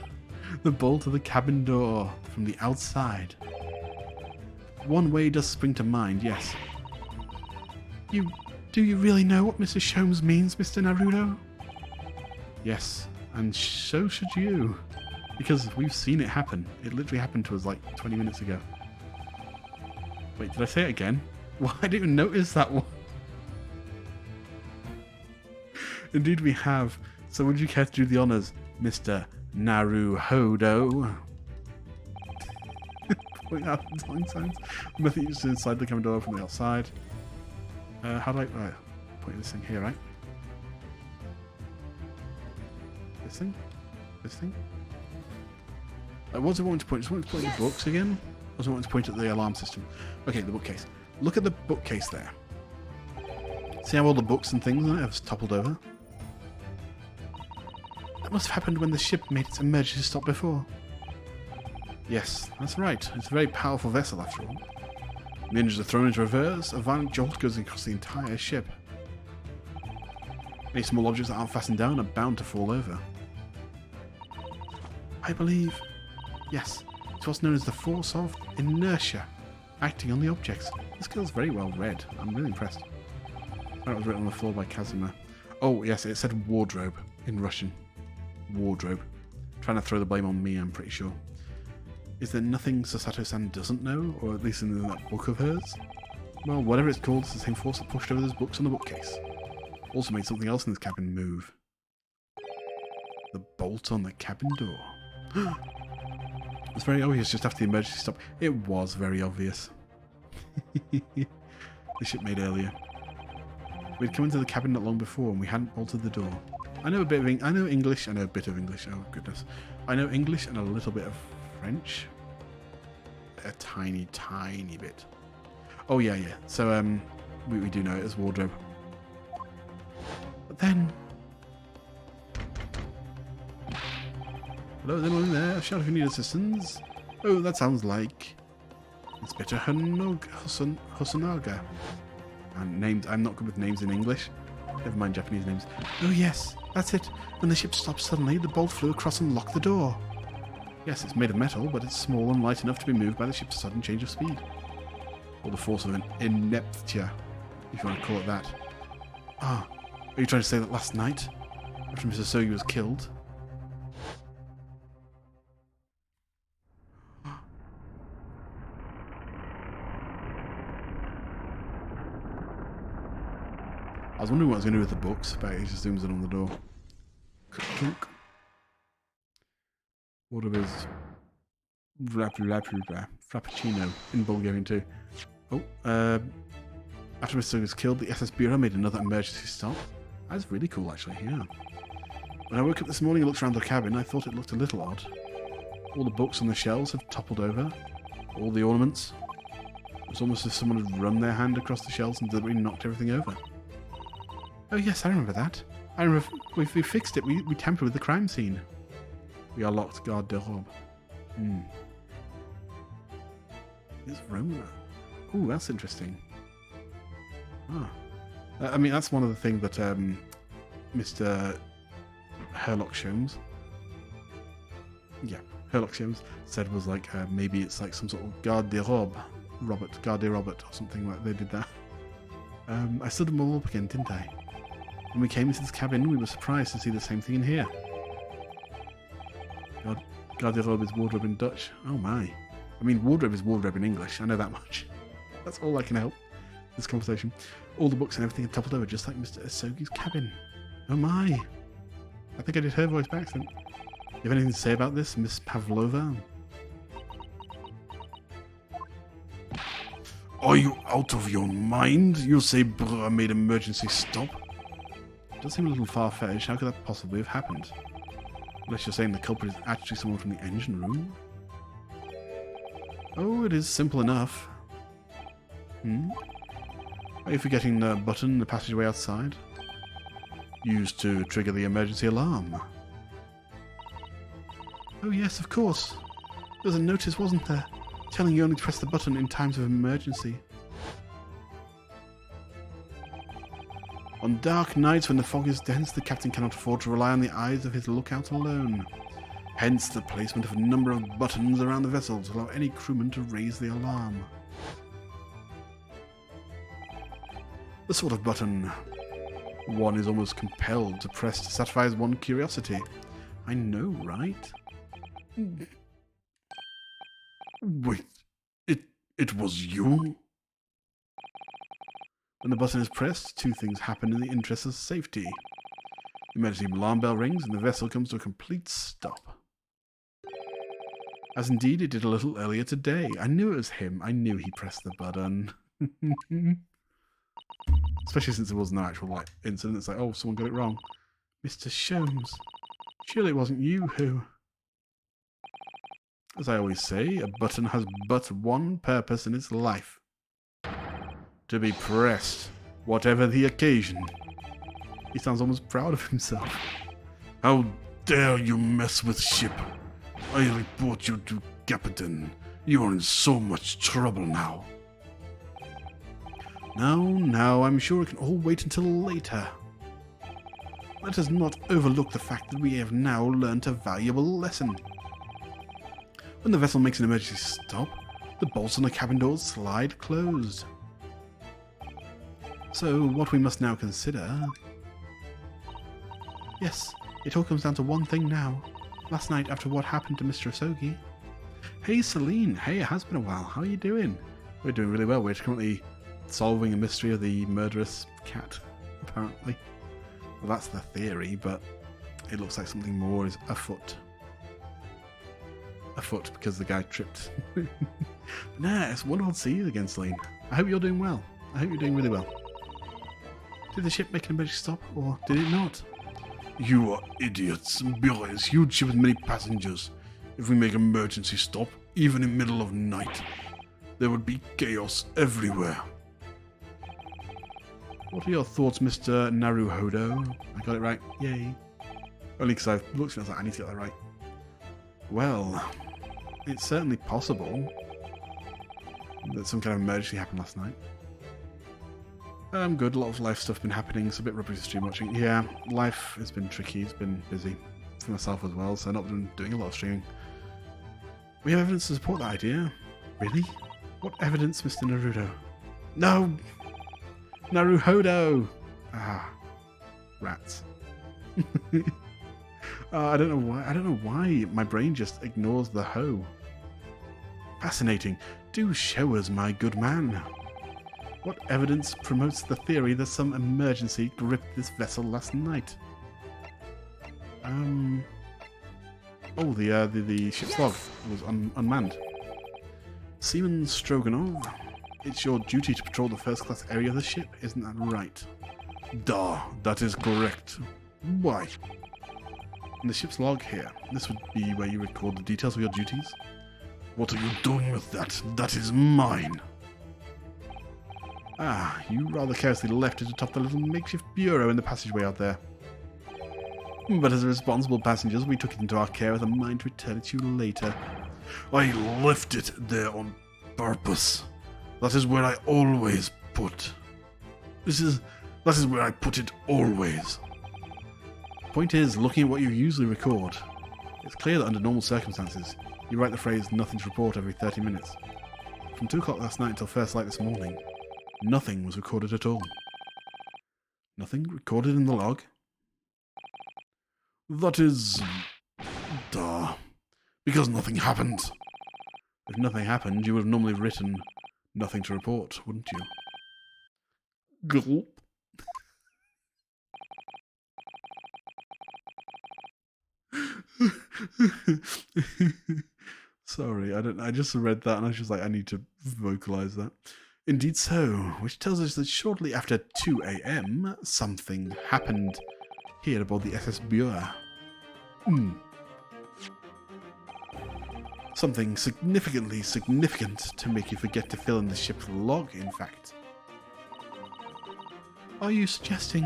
Speaker 1: the bolt of the cabin door from the outside. One way does spring to mind, yes. Do you really know what Mr. Sholmes means, Mr. Naruto? Yes, and so should you. Because we've seen it happen. It literally happened to us like 20 minutes ago. Wait, did I say it again? Well, I didn't even notice that one. Indeed we have. So would you care to do the honours, Mr. Naruhodo? Point out the telling signs. The method used inside the cabin door from the outside. How do I... Right, point this thing here, right? This thing? This thing? What does it want to point? Does it want to point at the books again? Or does it want to point at the alarm system? Okay, the bookcase. Look at the bookcase there. See how all the books and things on it have toppled over? That must have happened when the ship made its emergency stop before. Yes, that's right. It's a very powerful vessel after all. The engines are thrown into reverse, a violent jolt goes across the entire ship. Any small objects that aren't fastened down are bound to fall over. I believe, yes, it's what's known as the force of inertia, acting on the objects. This girl's very well read. I'm really impressed. That was written on the floor by Kazuma. Oh, yes, it said wardrobe in Russian. Wardrobe. Trying to throw the blame on me, I'm pretty sure. Is there nothing Sasato-san doesn't know, or at least in that book of hers? Well, whatever it's called, it's the same force that pushed over those books on the bookcase. Also made something else in this cabin move. The bolt on the cabin door. It's very obvious just after the emergency stop. It was very obvious. The ship made earlier. We'd come into the cabin not long before and we hadn't bolted the door. I know English, I know a bit of English, oh goodness. I know English and a little bit of French. A tiny bit. Oh yeah. So we do know it as wardrobe. But then hello, is anyone there? Shout if you need assistance. Oh, that sounds like Inspector Hosonaga. And names, I'm not good with names in English. Never mind Japanese names. Oh yes, that's it. When the ship stopped suddenly, the bolt flew across and locked the door. Yes, it's made of metal, but it's small and light enough to be moved by the ship's sudden change of speed. Or the force of an inertia, if you want to call it that. Ah, are you trying to say that last night, after Mr. Sogi was killed, I was wondering what I was going to do with the books, but he just zooms in on the door. Clunk. What of his Frappuccino in Bulgarian too. Oh, after Mr. was killed, the SS Bureau made another emergency stop. That's really cool, actually, yeah. When I woke up this morning and looked around the cabin, I thought it looked a little odd. All the books on the shelves have toppled over. All the ornaments. It's almost as if someone had run their hand across the shelves and deliberately knocked everything over. Oh yes, I remember that. I remember we fixed it. We tampered with the crime scene. We are locked garde de robe. It's Roma. Ooh, that's interesting. Ah. I mean, that's one of the things that Mr. Herlock Sholmes. Yeah, Herlock Sholmes said was like, maybe it's like some sort of garde-robe, garde-robot or something like they did that. I stood them all up again, didn't I? When we came into this cabin, we were surprised to see the same thing in here. Garde-robe is wardrobe in Dutch. Oh my. I mean, wardrobe is wardrobe in English. I know that much. That's all I can help this conversation. All the books and everything had toppled over, just like Mr. Asogi's cabin. Oh my. I think I did her voice by accident. You have anything to say about this, Miss Pavlova?
Speaker 2: Are you out of your mind? You say Brr made emergency stop?
Speaker 1: It does seem a little far-fetched. How could that possibly have happened? Unless you're saying the culprit is actually someone from the engine room? Oh, it is simple enough. Are you forgetting the button in the passageway outside? Used to trigger the emergency alarm. Oh yes, of course. There was a notice, wasn't there? Telling you only to press the button in times of emergency. On dark nights when the fog is dense, the captain cannot afford to rely on the eyes of his lookout alone. Hence the placement of a number of buttons around the vessel to allow any crewman to raise the alarm. The sort of button one is almost compelled to press to satisfy his one curiosity. I know, right?
Speaker 2: Wait, it was you?
Speaker 1: When the button is pressed, two things happen in the interest of safety. The emergency alarm bell rings and the vessel comes to a complete stop. As indeed it did a little earlier today. I knew it was him. I knew he pressed the button. Especially since there was no actual incident. It's like, oh, someone got it wrong. Mr. Sholmes. Surely it wasn't you who... As I always say, a button has but one purpose in its life. To be pressed, whatever the occasion. He sounds almost proud of himself.
Speaker 2: How dare you mess with ship? I report you to Captain. You are in so much trouble now.
Speaker 1: No, I'm sure it can all wait until later. Let us not overlook the fact that we have now learnt a valuable lesson. When the vessel makes an emergency stop, the bolts on the cabin doors slide closed. So, what we must now consider... Yes, it all comes down to one thing now. Last night, after what happened to Mr. Asogi... Hey, Celine! Hey, it has been a while. How are you doing? We're doing really well. We're currently solving a mystery of the murderous cat, apparently. Well, that's the theory, but it looks like something more is afoot. Afoot, because the guy tripped. Nah, it's wonderful to see you again, Celine. I hope you're doing well. I hope you're doing really well. Did the ship make an emergency stop, or did it not?
Speaker 2: You are idiots. Bira is a huge ship with many passengers. If we make emergency stop, even in middle of night, there would be chaos everywhere.
Speaker 1: What are your thoughts, Mr. Naruhodo? I got it right. Yay. Only because I looked at it and I was like, I need to get that right. Well, it's certainly possible that some kind of emergency happened last night. Good. A lot of life stuff been happening. It's a bit rubbish to stream watching. Yeah, life has been tricky. It's been busy for myself as well, so I've not been doing a lot of streaming. We have evidence to support that idea. Really? What evidence, Mr. Naruto? No! Naruhodo! Ah. Rats. I don't know why my brain just ignores the ho. Fascinating. Do show us, my good man. What evidence promotes the theory that some emergency gripped this vessel last night? Oh, the ship's log was unmanned. Seaman Stroganov, it's your duty to patrol the first-class area of the ship, isn't that right?
Speaker 2: Da, that is correct. Why?
Speaker 1: In the ship's log here, this would be where you record the details of your duties.
Speaker 2: What are you doing with that? That is mine.
Speaker 1: Ah, you rather carelessly left it atop the little makeshift bureau in the passageway out there. But as responsible passengers, we took it into our care with a mind to return it to you later.
Speaker 2: I left it there on purpose. That is where I always put. That is where I put it always.
Speaker 1: Point is, looking at what you usually record, It's clear that under normal circumstances, you write the phrase nothing to report every 30 minutes. From 2 o'clock last night until first light this morning, nothing was recorded at all. Nothing recorded in the log?
Speaker 2: That is... duh. Because nothing happened.
Speaker 1: If nothing happened, you would have normally written nothing to report, wouldn't you?
Speaker 2: Gulp.
Speaker 1: Sorry, I just read that and I was just like, I need to vocalize that. Indeed so, which tells us that shortly after 2 a.m., something happened here aboard the SS Buer. Something significantly significant to make you forget to fill in the ship's log, in fact. Are you suggesting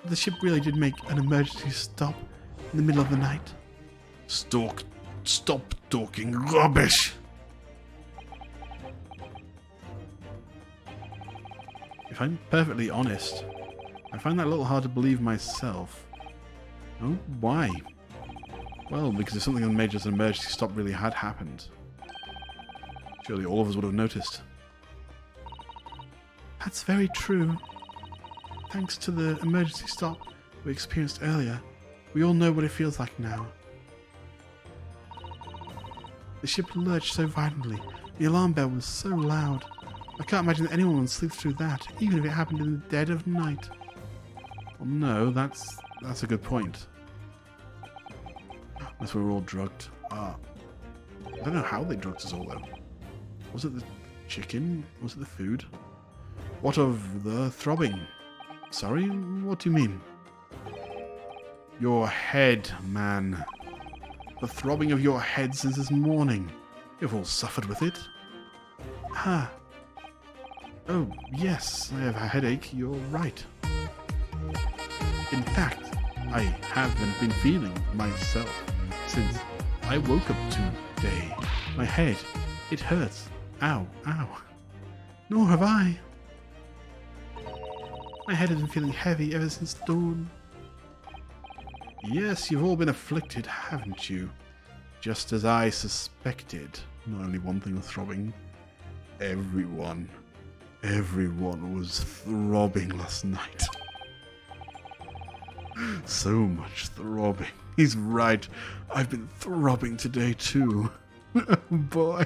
Speaker 1: that the ship really did make an emergency stop in the middle of the night?
Speaker 2: Stop talking rubbish!
Speaker 1: If I'm perfectly honest, I find that a little hard to believe myself. Oh, why? Well, because if something as major as an emergency stop really had happened, surely all of us would have noticed. That's very true. Thanks to the emergency stop we experienced earlier, we all know what it feels like now. The ship lurched so violently, the alarm bell was so loud. I can't imagine that anyone would sleep through that, even if it happened in the dead of night. Well, no, that's a good point. Unless we were all drugged. I don't know how they drugged us all, though. Was it the chicken? Was it the food? What of the throbbing? Sorry, what do you mean? Your head, man. The throbbing of your head since this morning. You've all suffered with it. Ah. Oh, yes, I have a headache. You're right. In fact, I haven't been feeling myself since I woke up today. My head, it hurts. Ow, ow. Nor have I. My head has been feeling heavy ever since dawn. Yes, you've all been afflicted, haven't you? Just as I suspected. Not only one thing was throbbing. Everyone was throbbing last night. So much throbbing. He's right. I've been throbbing today too. Oh boy.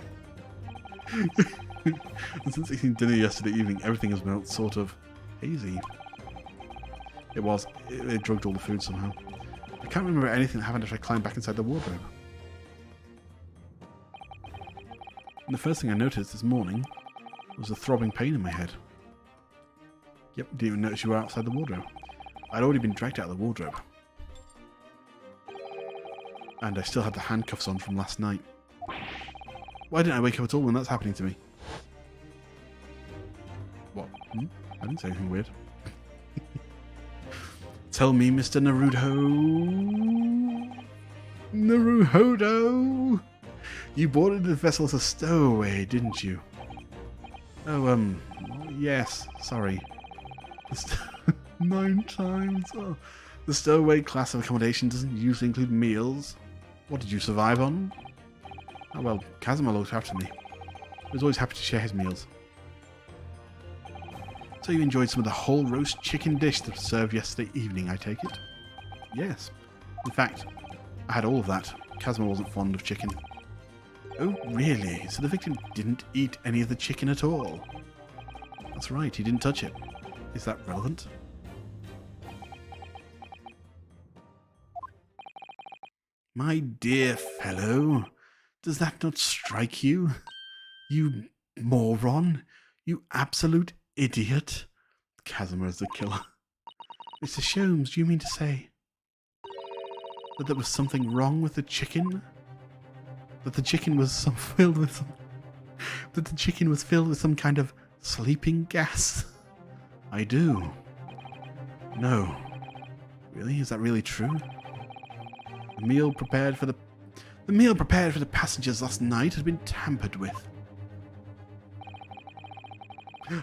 Speaker 1: And since eating dinner yesterday evening, everything has been sort of hazy. It was. They drugged all the food somehow. I can't remember anything that happened after I climbed back inside the wardrobe. And the first thing I noticed this morning was a throbbing pain in my head. Yep, didn't even notice you were outside the wardrobe. I'd already been dragged out of the wardrobe. And I still had the handcuffs on from last night. Why didn't I wake up at all when that's happening to me? What? I didn't say anything weird. Tell me, Mr. Naruto. Naruhodo! You boarded the vessel as a stowaway, didn't you? Oh, yes, sorry. 9 times. Oh. The stowaway class of accommodation doesn't usually include meals. What did you survive on? Oh, well, Kazuma looked after me. He was always happy to share his meals. So you enjoyed some of the whole roast chicken dish that was served yesterday evening, I take it? Yes. In fact, I had all of that. Kazuma wasn't fond of chicken. Oh, really? So the victim didn't eat any of the chicken at all? That's right, he didn't touch it. Is that relevant? My dear fellow, does that not strike you? You moron! You absolute idiot! Kazuma is the killer. Mr. Sholmes, do you mean to say that there was something wrong with the chicken? That the chicken was filled with some kind of sleeping gas? I do. No. Really? Is that really true? The meal prepared for the passengers last night had been tampered with.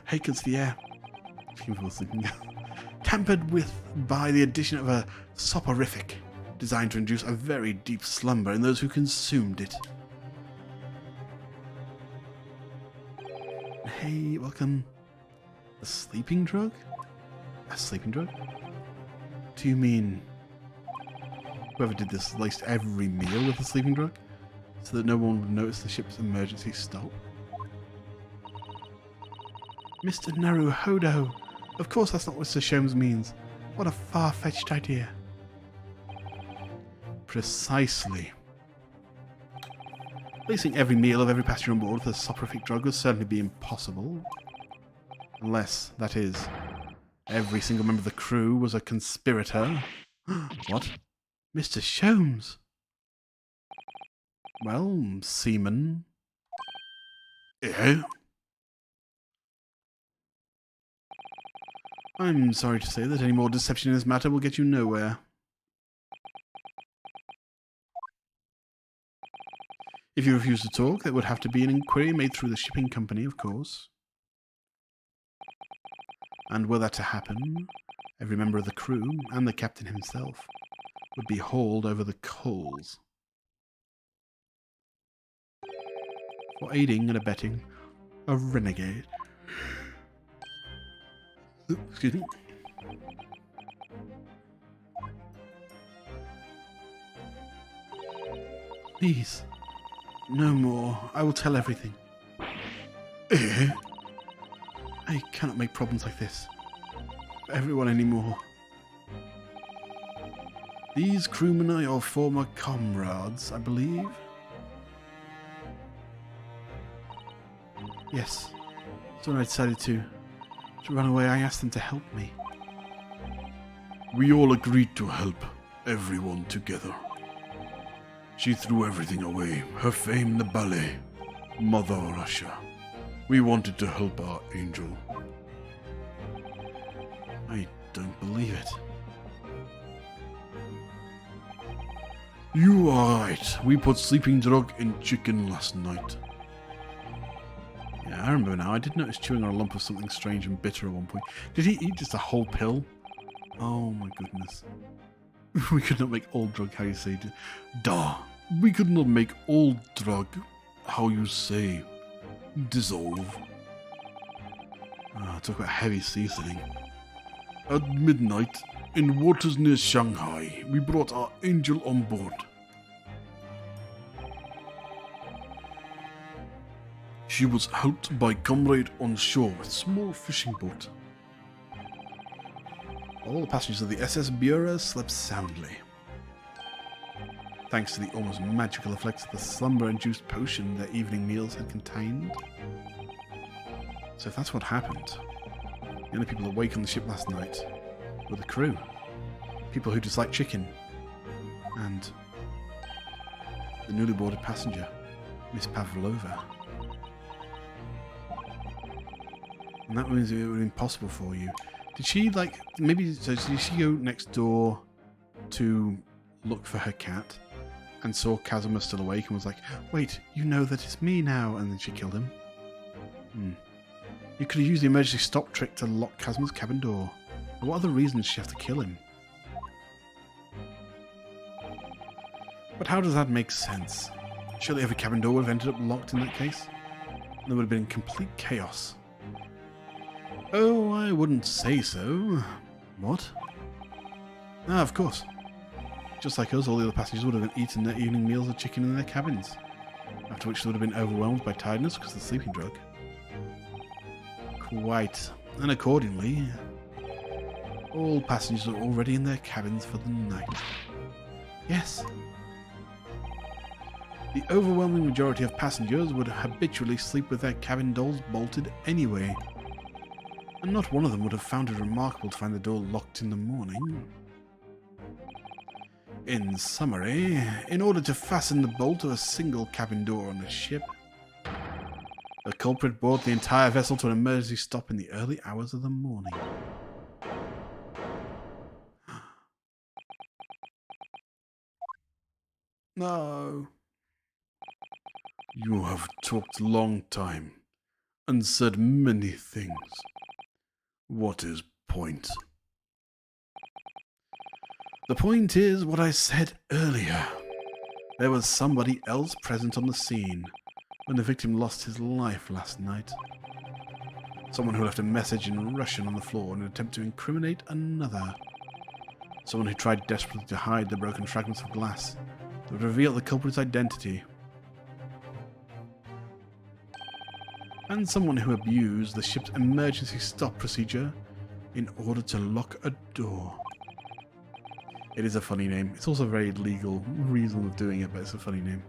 Speaker 1: Hakens the air. Tampered with by the addition of a soporific. designed to induce a very deep slumber in those who consumed it. Hey, welcome. A sleeping drug? A sleeping drug? Do you mean whoever did this laced every meal with a sleeping drug so that no one would notice the ship's emergency stop? Mr. Naruhodo! Of course that's not what Sir Sholmes means. What a far-fetched idea. Precisely. Lacing every meal of every passenger on board with a soporific drug would certainly be impossible. Unless, that is, every single member of the crew was a conspirator. What? Mr. Sholmes? Well, seaman.
Speaker 2: Eh?
Speaker 1: I'm sorry to say that any more deception in this matter will get you nowhere. If you refuse to talk, there would have to be an inquiry made through the shipping company, of course. And were that to happen, every member of the crew, and the captain himself, would be hauled over the coals. For aiding and abetting a renegade. Excuse me. Please, no more. I will tell everything.
Speaker 2: Eh?
Speaker 1: I cannot make problems like this for everyone anymore. These crewmen are your former comrades, I believe. Yes. So when I decided to run away, I asked them to help me.
Speaker 2: We all agreed to help everyone together. She threw everything away, her fame, the ballet, Mother Russia. We wanted to help our angel.
Speaker 1: I don't believe it.
Speaker 2: You are right. We put sleeping drug in chicken last night.
Speaker 1: Yeah, I remember now. I did notice chewing on a lump of something strange and bitter at one point. Did he eat just a whole pill? Oh my goodness. We could not make all drug, how you say.
Speaker 2: Da. We could not make all drug, how you say, dissolve.
Speaker 1: Talk about heavy seasoning.
Speaker 2: At midnight, in waters near Shanghai, we brought our angel on board. She was helped by comrade on shore with small fishing boat.
Speaker 1: All the passengers of the SS Bureau slept soundly, thanks to the almost magical effects of the slumber-induced potion their evening meals had contained. So if that's what happened, the only people awake on the ship last night were the crew. People who dislike chicken. And the newly boarded passenger, Miss Pavlova. And that means it would have been possible for you. Did she, like, maybe, so did she go next door to look for her cat and saw Kazuma still awake and was like, wait, you know that it's me now, and then she killed him? You could have used the emergency stop trick to lock Kazuma's cabin door. But what other reasons did she have to kill him? But how does that make sense? Surely every cabin door would have ended up locked in that case. There would have been complete chaos. Oh, I wouldn't say so. What? Ah, of course. Just like us, all the other passengers would have eaten their evening meals of chicken in their cabins, after which they would have been overwhelmed by tiredness because of the sleeping drug. Quite. And accordingly, all passengers are already in their cabins for the night. Yes. The overwhelming majority of passengers would habitually sleep with their cabin doors bolted anyway. And not one of them would have found it remarkable to find the door locked in the morning. In summary, in order to fasten the bolt of a single cabin door on a ship, the culprit brought the entire vessel to an emergency stop in the early hours of the morning. No.
Speaker 2: You have talked long time and said many things. What is point?
Speaker 1: The point is what I said earlier. There was somebody else present on the scene when the victim lost his life last night. Someone who left a message in Russian on the floor in an attempt to incriminate another. Someone who tried desperately to hide the broken fragments of glass that would reveal the culprit's identity. And someone who abused the ship's emergency stop procedure in order to lock a door. It is a funny name. It's also a very legal reason of doing it, but it's a funny name.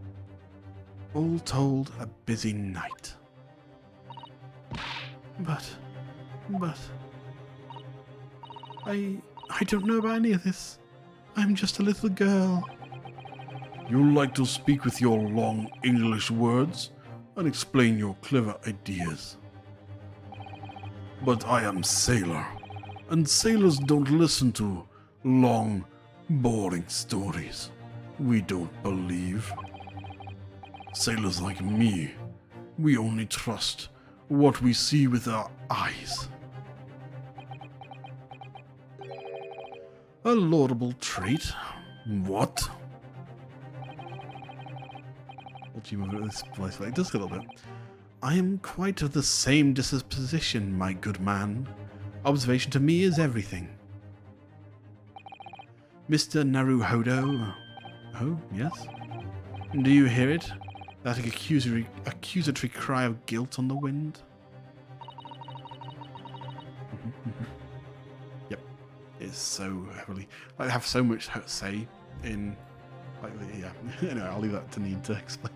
Speaker 1: All told, a busy night. But... I don't know about any of this. I'm just a little girl.
Speaker 2: You like to speak with your long English words and explain your clever ideas. But I am sailor, and sailors don't listen to long, boring stories we don't believe. Sailors like me, we only trust what we see with our eyes.
Speaker 1: A laudable trait.
Speaker 2: What?
Speaker 1: What do you move this place? It does a little bit. I am quite of the same disposition, my good man. Observation to me is everything. Mr. Naruhodo. Oh, yes? Do you hear it? That accusatory cry of guilt on the wind? Yep. It's so heavily... I have so much to say in... Like, yeah. Anyway, I'll leave that to Need to explain.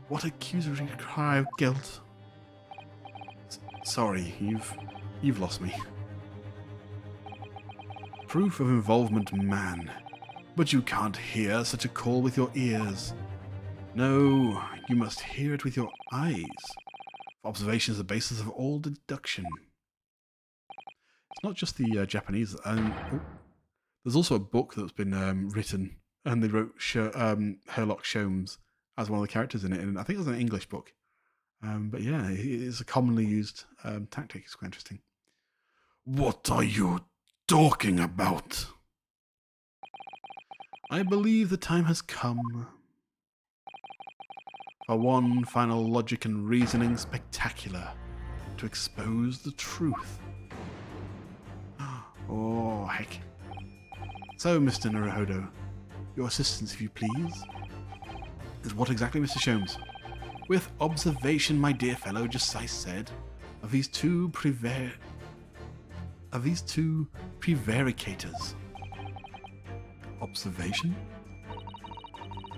Speaker 1: What accusatory cry of guilt? Sorry, you've lost me. Proof of involvement, man. But you can't hear such a call with your ears. No, you must hear it with your eyes. Observation is the basis of all deduction. It's not just the Japanese. There's also a book that's been written, and they wrote Sherlock Sholmes as one of the characters in it, and I think it was an English book. But yeah, it's a commonly used tactic. It's quite interesting.
Speaker 2: What are you talking about?
Speaker 1: I believe the time has come for one final logic and reasoning spectacular to expose the truth. Oh, heck. So, Mr. Naruhodo, your assistance, if you please. Is what exactly, Mr. Sholmes? With observation, my dear fellow, just as I said, of these two prevaricators. Observation?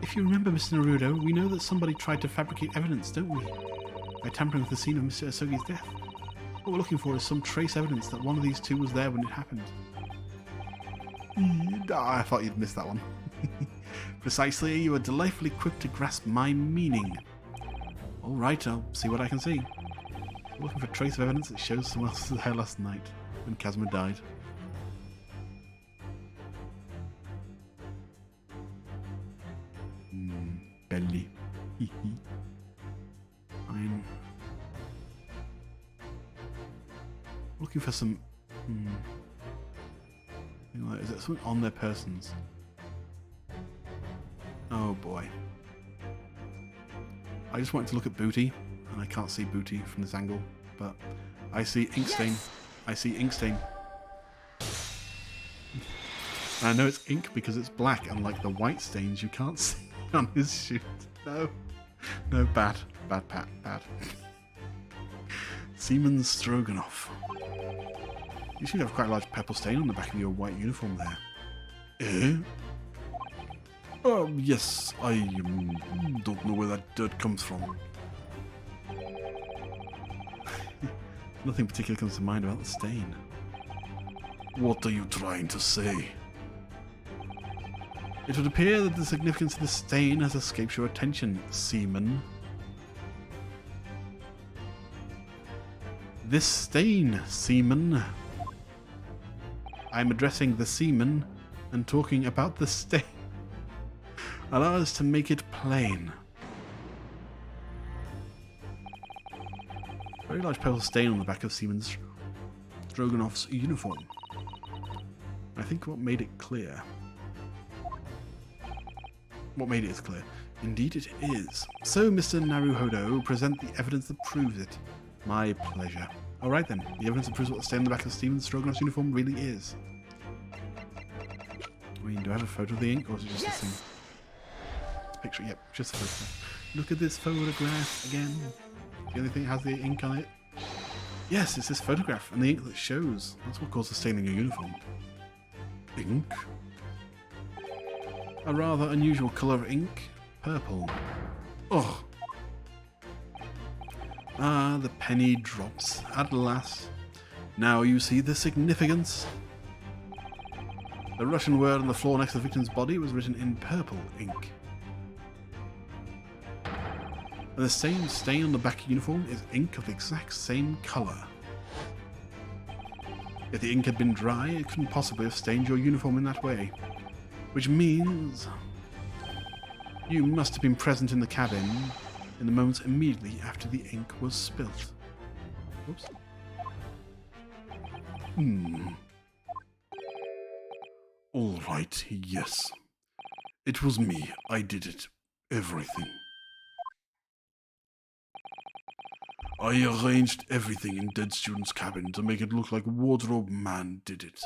Speaker 1: If you remember, Mr. Naruto, we know that somebody tried to fabricate evidence, don't we? By tampering with the scene of Mr. Asogi's death. What we're looking for is some trace evidence that one of these two was there when it happened. I thought you'd missed that one. Precisely, you are delightfully quick to grasp my meaning. Alright, I'll see what I can see. We're looking for trace of evidence that shows someone else was there last night when Kazuma died. Belly. I'm looking for some... Is there something on their persons? Oh boy. I just wanted to look at Booty, and I can't see Booty from this angle, but I see ink stain. Yes! I see ink stain. And I know it's ink because it's black, unlike the white stains you can't see on his shoes. No. No, bad. Bad, Pat. Bad. Seaman Stroganoff. You seem to have quite a large purple stain on the back of your white uniform there.
Speaker 2: Eh? Yes, I don't know where that dirt comes from.
Speaker 1: Nothing particular comes to mind about the stain.
Speaker 2: What are you trying to say?
Speaker 1: It would appear that the significance of the stain has escaped your attention, Seaman. This stain, Seaman. I'm addressing the Seaman and talking about the stain. Allow us to make it plain. Very large purple stain on the back of Seaman Stroganoff's uniform. I think what made it clear What made it is clear. Indeed it is. So, Mr. Naruhodo, present the evidence that proves it. My pleasure. Alright then, the evidence that proves what the stain on the back of Steven Stroganoff's uniform really is. I mean, do I have a photo of the ink, or is it just a thing? It's a picture, yep, just a photograph. Look at this photograph again. The only thing that has the ink on it. Yes, it's this photograph, and the ink that shows. That's what caused the stain in your uniform. Ink? A rather unusual colour of ink. Purple. Ugh. Ah, the penny drops. At last. Now you see the significance. The Russian word on the floor next to the victim's body was written in purple ink. And the same stain on the back of the uniform is ink of the exact same colour. If the ink had been dry, it couldn't possibly have stained your uniform in that way. Which means you must have been present in the cabin in the moments immediately after the ink was spilt. Oops.
Speaker 2: All right, yes. It was me. I did it. Everything. I arranged everything in Dead Student's cabin to make it look like Wardrobe Man did it.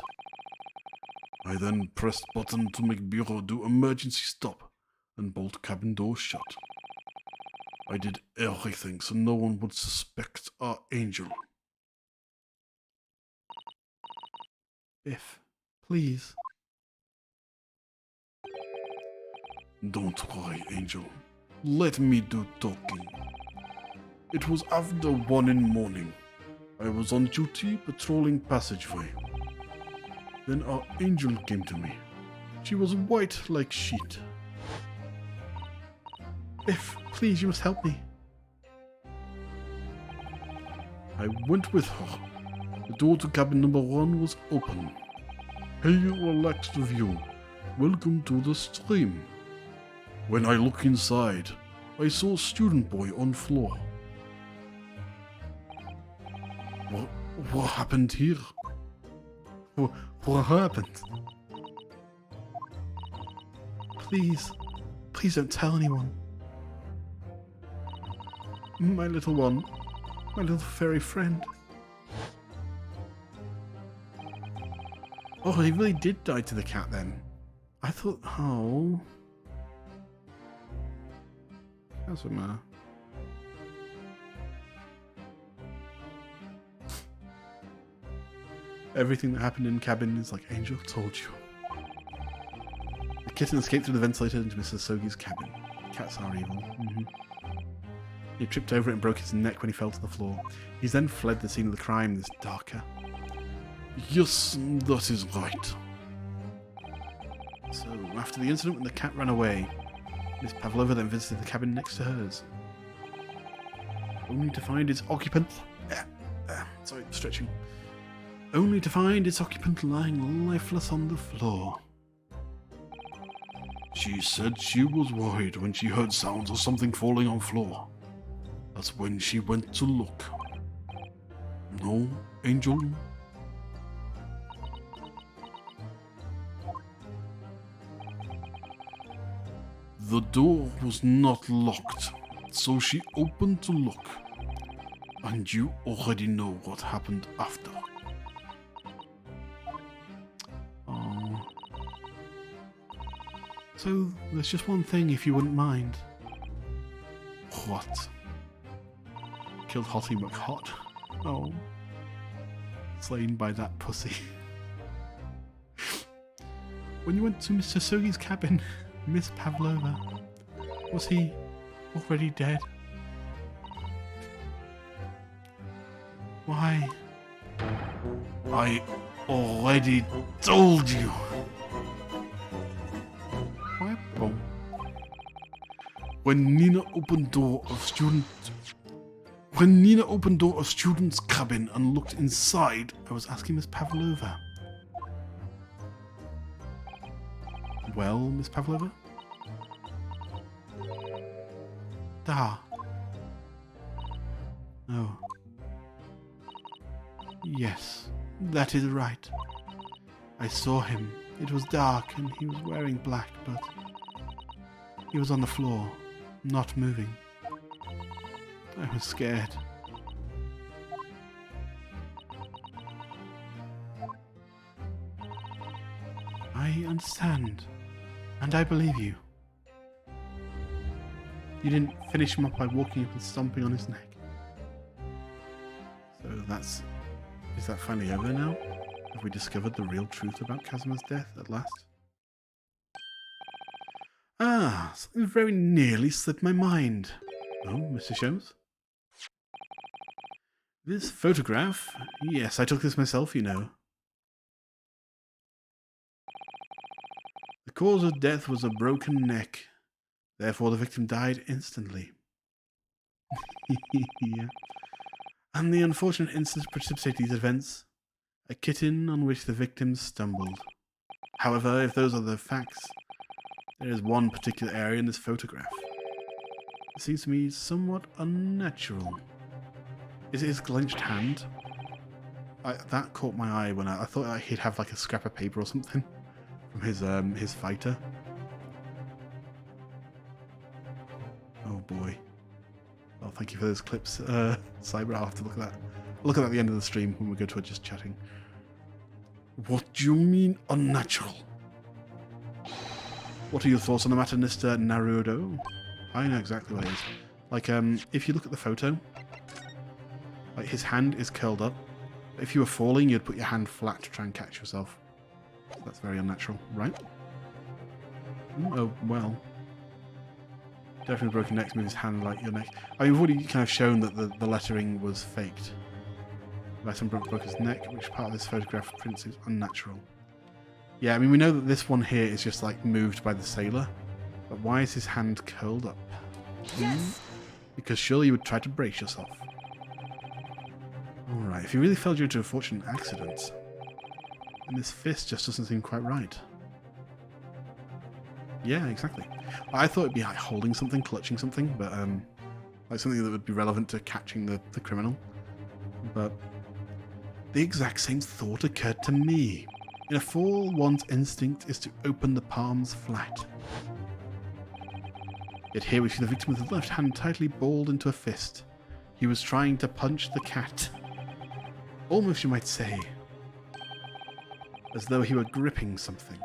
Speaker 2: I then pressed button to make Bureau do emergency stop and bolt cabin door shut. I did everything so no one would suspect our angel.
Speaker 1: Biff, please.
Speaker 2: Don't worry, Angel. Let me do talking. It was after 1 in the morning. I was on duty patrolling passageway. Then our angel came to me. She was white like sheet.
Speaker 1: Biff, please, you must help me.
Speaker 2: I went with her. The door to cabin number 1 was open. Hey, relaxed view. Welcome to the stream. When I look inside, I saw student boy on floor. What happened here?
Speaker 1: What happened? Please, please don't tell anyone. My little one, my little fairy friend. Oh, he really did die to the cat then. I thought, oh. That's what matter. Everything that happened in cabin is like Angel told you. The kitten escaped through the ventilator into Mr. Sogi's cabin. Cats are evil. He tripped over it and broke his neck when he fell to the floor. He's then fled the scene of the crime this darker.
Speaker 2: Yes, that is right.
Speaker 1: So, after the incident when the cat ran away, Miss Pavlova then visited the cabin next to hers. Only to find its occupant... sorry, stretching. Only to find its occupant lying lifeless on the floor.
Speaker 2: She said she was worried when she heard sounds of something falling on floor. That's when she went to look. No, Angel? The door was not locked, so she opened to look. And you already know what happened after.
Speaker 1: Oh. So, there's just one thing if you wouldn't mind.
Speaker 2: What?
Speaker 1: Killed Hottie McHot. Oh. Slain by that pussy. When you went to Mr. Sogi's cabin, Miss Pavlova, was he already dead? Why?
Speaker 2: I already told you.
Speaker 1: Why? Oh.
Speaker 2: When Nina opened door of student's cabin and looked inside,
Speaker 1: I was asking Miss Pavlova. Well, Miss Pavlova? Da. Oh. Yes, that is right. I saw him. It was dark and he was wearing black, but He was on the floor, not moving. I was scared. I understand, and I believe you. You didn't finish him up by walking up and stomping on his neck. So that's... Is that finally over now? Have we discovered the real truth about Kazuma's death at last? Ah, something very nearly slipped my mind. Oh, Mr. Sholmes? This photograph? Yes, I took this myself, you know. The cause of death was a broken neck. Therefore, the victim died instantly. Yeah. And the unfortunate incident precipitated these events. A kitten on which the victim stumbled. However, if those are the facts, there is one particular area in this photograph. It seems to me somewhat unnatural. Is it his clenched hand? That caught my eye when I thought he'd have like a scrap of paper or something from his fighter. Oh boy. Oh, thank you for those clips, Cyber. I'll have to look at that. Look at that at the end of the stream when we go to it just chatting. What do you mean unnatural? What are your thoughts on the matter, Mr. Naruto? I know exactly what it is. Like, if you look at the photo, like his hand is curled up. If you were falling, you'd put your hand flat to try and catch yourself. That's very unnatural, right? Oh, well. Definitely broken necks move his hand like your neck. I mean, we've already kind of shown that the lettering was faked. Lettering broke his neck, which part of this photograph prints is unnatural. Yeah, I mean, we know that this one here is just like moved by the sailor. But why is his hand curled up?
Speaker 4: Yes!
Speaker 1: Because surely you would try to brace yourself. Alright, if you really fell due to a fortunate accident, then this fist just doesn't seem quite right. Yeah, exactly. I thought it'd be like holding something, clutching something, but like something that would be relevant to catching the criminal. But the exact same thought occurred to me. In a fall, one's instinct is to open the palms flat. Yet here we see the victim with the left hand tightly balled into a fist. He was trying to punch the cat. Almost, you might say, as though he were gripping something.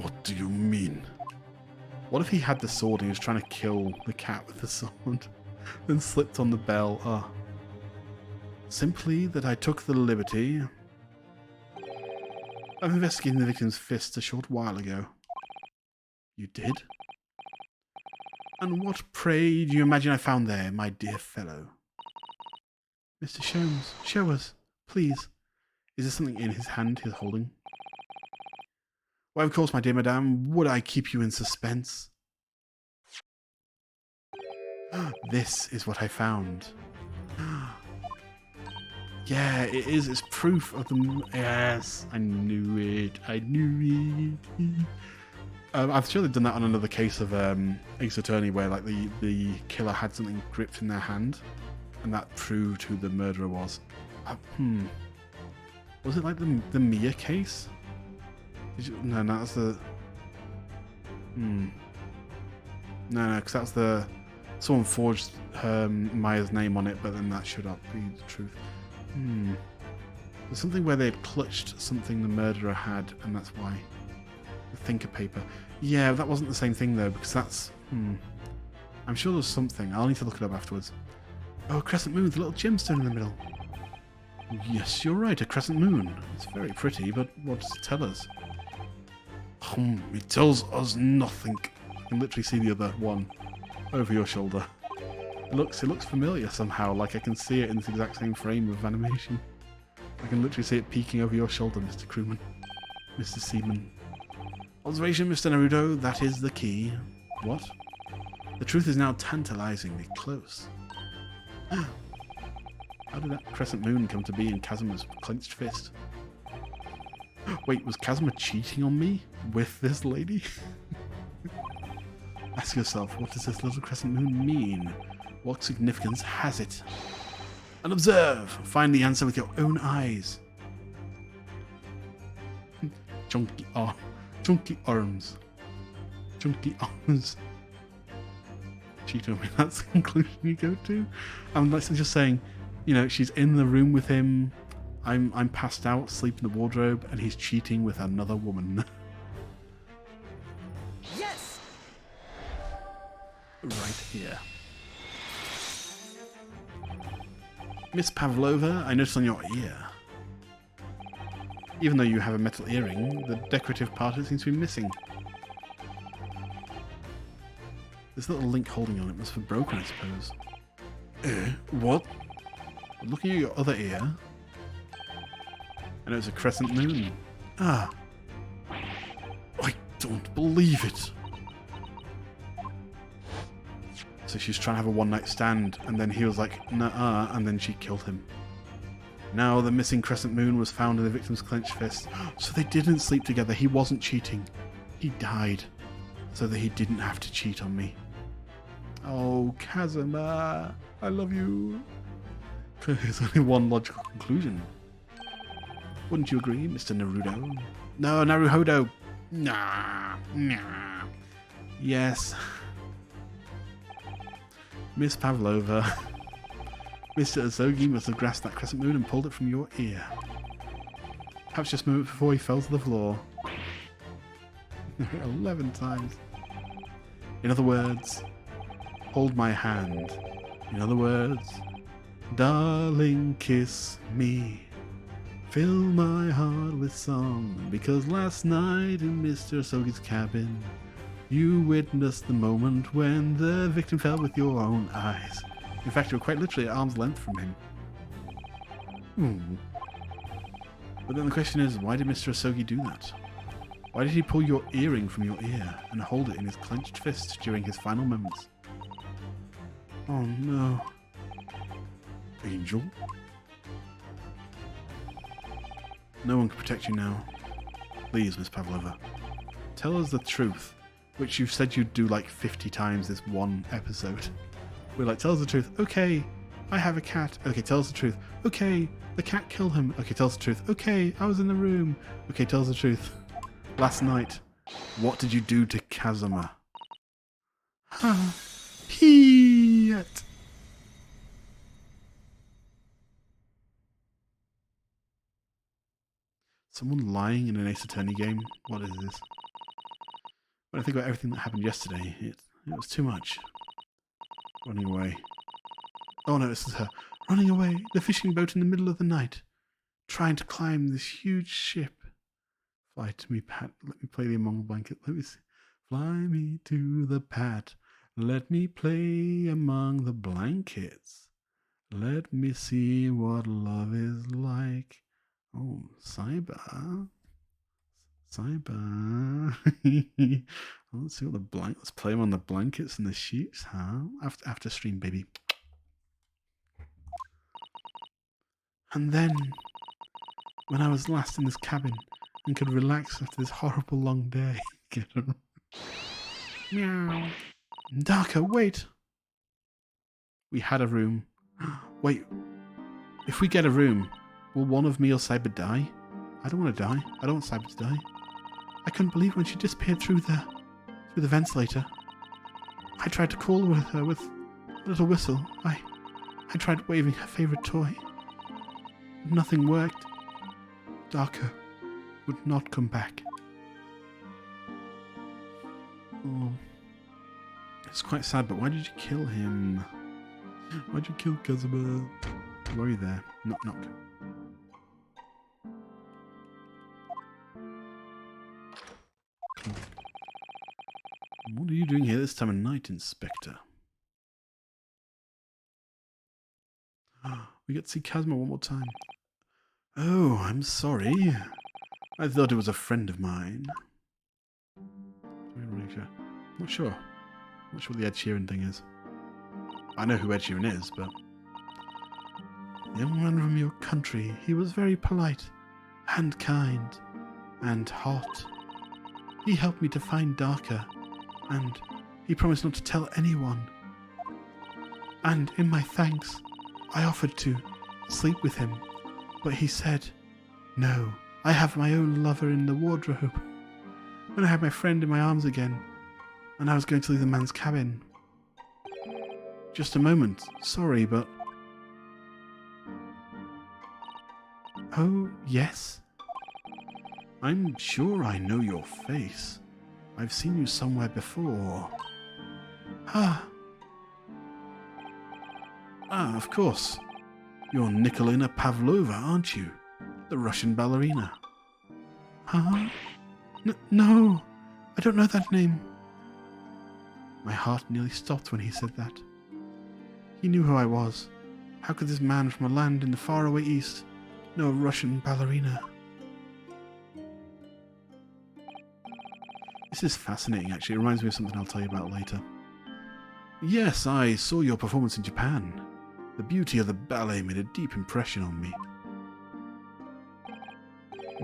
Speaker 2: What do you mean?
Speaker 1: What if he had the sword and he was trying to kill the cat with the sword, then slipped on the bell? Oh. Simply that I took the liberty of investigating the victim's fist a short while ago. You did? And what, pray, do you imagine I found there, my dear fellow? Mr. Sholmes, show us, please. Is there something in his hand he's holding? Why, of course, my dear madame, would I keep you in suspense? This is what I found. Yeah, it is. It's proof of the... Yes, I knew it. I knew it. I've surely done that on another case of Ace Attorney where like the killer had something gripped in their hand and that proved who the murderer was. Was it like the Mia case? No, that's the... No, because that's the... Someone forged Maya's name on it, but then that should not be the truth. There's something where they clutched something the murderer had, and that's why. The thinker paper. Yeah, that wasn't the same thing though, because that's... I'm sure there's something. I'll need to look it up afterwards. Oh, a crescent moon with a little gemstone in the middle. Yes, you're right, a crescent moon. It's very pretty, but what does it tell us?
Speaker 2: It tells us nothing.
Speaker 1: I can literally see the other one over your shoulder. It looks familiar somehow, like I can see it in this exact same frame of animation. I can literally see it peeking over your shoulder, Mr. Crewman. Mr. Seaman. Observation, Mr. Naruto, that is the key. What? The truth is now tantalizingly close. How did that crescent moon come to be in Kazuma's clenched fist? Wait, was Kazuma cheating on me with this lady? Ask yourself, what does this little crescent moon mean? What significance has it? And observe! Find the answer with your own eyes. Chunky. Oh, Chunky arms. Chunky arms. She told me that's the conclusion you go to. I'm just saying, you know, she's in the room with him. I'm passed out, asleep in the wardrobe, and he's cheating with another woman.
Speaker 4: Yes!
Speaker 1: Right here. Miss Pavlova, I noticed on your ear. Even though you have a metal earring, the decorative part of it seems to be missing. This little link holding on it must have broken, I suppose. What? Looking at your other ear, and it was a crescent moon. Ah. I don't believe it. So she's trying to have a one-night stand, and then he was like, nah, and then she killed him. Now the missing crescent moon was found in the victim's clenched fist. So they didn't sleep together. He wasn't cheating. He died so that he didn't have to cheat on me. Oh, Kazuma, I love you. There's only one logical conclusion. Wouldn't you agree, Mr. Naruto? No, Naruhodo. Nah. Yes. Miss Pavlova. Mr. Asogi must have grasped that crescent moon and pulled it from your ear. Perhaps just a moment before he fell to the floor. 11 times. In other words, hold my hand. In other words, darling, kiss me. Fill my heart with song, because last night in Mr. Asogi's cabin, you witnessed the moment when the victim fell with your own eyes. In fact, you were quite literally at arm's length from him. But then the question is, why did Mr. Asogi do that? Why did he pull your earring from your ear and hold it in his clenched fist during his final moments? Oh no. Angel? No one can protect you now. Please, Miss Pavlova. Tell us the truth, which you've said you'd do like 50 times this one episode. We're like, tell us the truth. Okay, I have a cat. Okay, tell us the truth. Okay, the cat killed him. Okay, tell us the truth. Okay, I was in the room. Okay, tell us the truth. Last night, what did you do to Kazuma? Yet. Someone lying in an Ace Attorney game? What is this? When I think about everything that happened yesterday, it was too much. Running away. Oh no, this is her. Running away, the fishing boat in the middle of the night. Trying to climb this huge ship. Fly to me, Pat. Let me play the Among the Blanket. Let me see. Fly me to the Pat. Let me play among the blankets. Let me see what love is like. Oh, cyber. Let's see what let's play them on the blankets and the sheets, huh? After stream, baby. And then, when I was last in this cabin and could relax after this horrible long day, get her. Meow. Darker, wait. We had a room. Wait. If we get a room, will one of me or Cyber die? I don't want to die. I don't want Cyber to die. I couldn't believe when she disappeared through the ventilator. I tried to call with her with a little whistle. I tried waving her favorite toy. Nothing worked. Darko would not come back. Oh. It's quite sad, but why did you kill him? Why'd you kill Kazuma? Why are you there? Knock knock. What are you doing here this time of night, Inspector? We get to see Kazuma one more time. Oh, I'm sorry. I thought it was a friend of mine. Not sure. Not sure what the Ed Sheeran thing is. I know who Ed Sheeran is, but... The young man from your country, he was very polite, and kind, and hot. He helped me to find Darker, and he promised not to tell anyone. And in my thanks, I offered to sleep with him, but he said, "No, I have my own lover in the wardrobe." when I had my friend in my arms again, and I was going to leave the man's cabin. Just a moment. Sorry, but... Oh, yes? I'm sure I know your face. I've seen you somewhere before. Ah, of course. You're Nikolina Pavlova, aren't you? The Russian ballerina. Huh? No, I don't know that name. My heart nearly stopped when he said that. He knew who I was. How could this man from a land in the faraway east know a Russian ballerina? This is fascinating, actually. It reminds me of something I'll tell you about later. Yes, I saw your performance in Japan. The beauty of the ballet made a deep impression on me.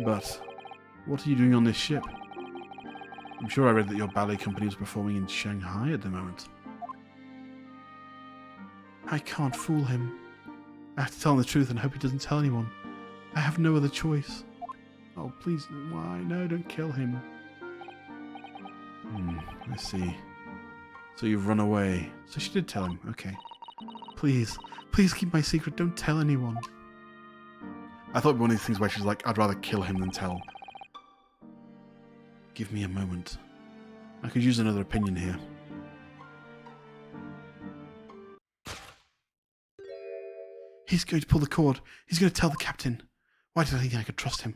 Speaker 1: But what are you doing on this ship? I'm sure I read that your ballet company was performing in Shanghai at the moment. I can't fool him. I have to tell him the truth and hope he doesn't tell anyone. I have no other choice. Oh, please, why? No, don't kill him. I see. So you've run away. So she did tell him. Okay. Please keep my secret. Don't tell anyone. I thought one of these things where she's like, I'd rather kill him than tell. Give me a moment. I could use another opinion here. He's going to pull the cord. He's going to tell the captain. Why did I think I could trust him?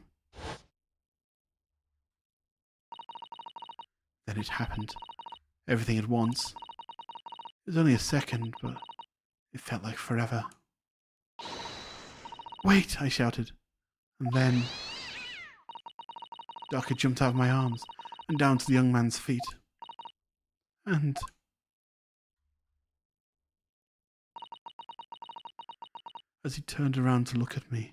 Speaker 1: Then it happened. Everything at once. It was only a second, but it felt like forever. Wait, I shouted. And then... Daka jumped out of my arms and down to the young man's feet. And... as he turned around to look at me...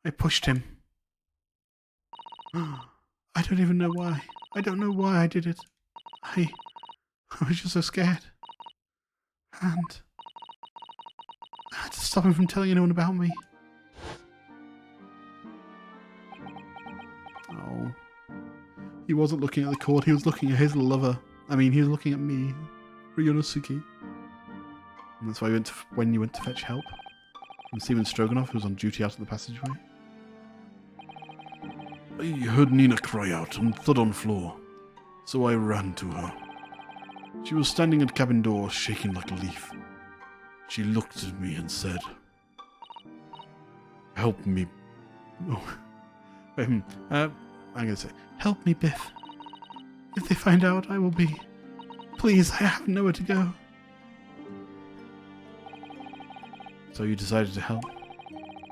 Speaker 1: I pushed him. I don't even know why. I don't know why I did it. I was just so scared. And I had to stop him from telling anyone about me. Oh. He wasn't looking at the cord, he was looking at his lover. I mean, he was looking at me, Ryunosuke. And that's why when you went to fetch help. From Steven Stroganoff, who was on duty out of the passageway.
Speaker 2: I heard Nina cry out and thud on floor, so I ran to her. She was standing at cabin door, shaking like a leaf. She looked at me and said, "Help me."
Speaker 1: Oh. I'm going to say, help me, Biff. If they find out, I will be... Please, I have nowhere to go. So you decided to help,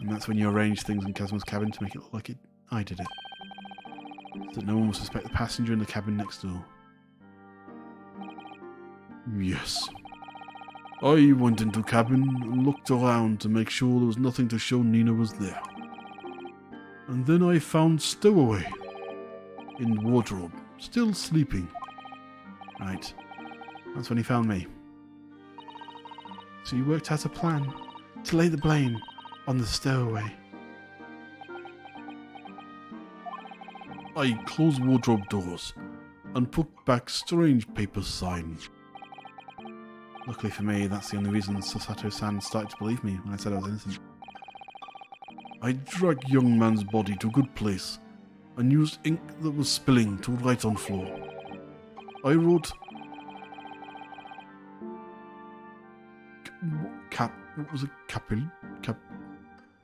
Speaker 1: and that's when you arranged things in Kazma's cabin to make it look like I did it. So that no one will suspect the passenger in the cabin next door.
Speaker 2: Yes. I went into cabin and looked around to make sure there was nothing to show Nina was there. And then I found Stowaway in wardrobe, still sleeping.
Speaker 1: Right. That's when he found me. So you worked out a plan to lay the blame on the stowaway.
Speaker 2: I closed wardrobe doors and put back strange paper signs.
Speaker 1: Luckily for me, that's the only reason Sasato-san started to believe me when I said I was innocent.
Speaker 2: I dragged young man's body to a good place and used ink that was spilling to write on floor. I wrote what was it?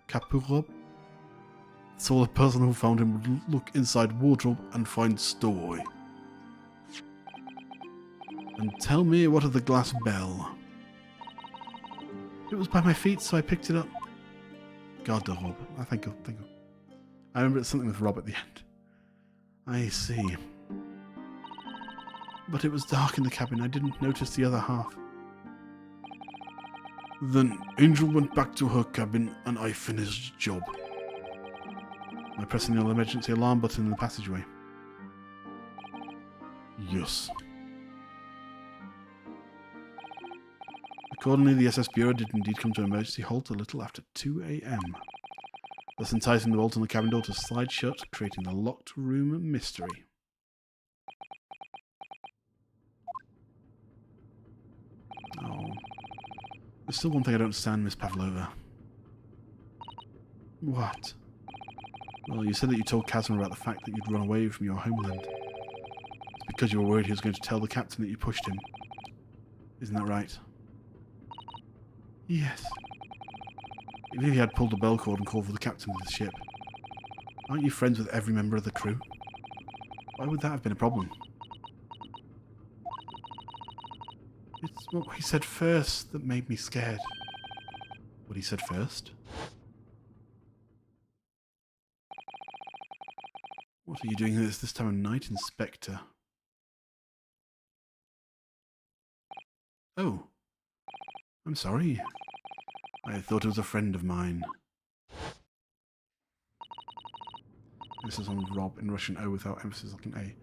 Speaker 2: Kapurov? So the person who found him would look inside wardrobe and find Stowaway. And tell me what of the glass bell.
Speaker 1: It was by my feet, so I picked it up.
Speaker 2: Garderobe.
Speaker 1: Thank you. I remember it's something with Rob at the end. I see. But it was dark in the cabin. I didn't notice the other half.
Speaker 2: Then Angel went back to her cabin and I finished the job.
Speaker 1: By pressing the emergency alarm button in the passageway.
Speaker 2: Yes.
Speaker 1: The
Speaker 2: Accordingly, the SS Bureau did indeed come to an emergency halt a little after 2 a.m., thus enticing the bolt on the cabin door to slide shut, creating the locked room mystery. Oh. There's still one thing I don't understand, Miss Pavlova. What? Well, you said that you told Casimir about the fact that you'd run away from your homeland. It's because you were worried he was going to tell the captain that you pushed him. Isn't that right? Yes. Even if you had pulled the bell cord and called for the captain of the ship, aren't you friends with every member of the crew? Why would that have been a problem? It's what he said first that made me scared. What he said first? What are you doing this time of night, Inspector? Oh. I'm sorry. I thought it was a friend of mine. This is on Rob in Russian O without emphasis like an A.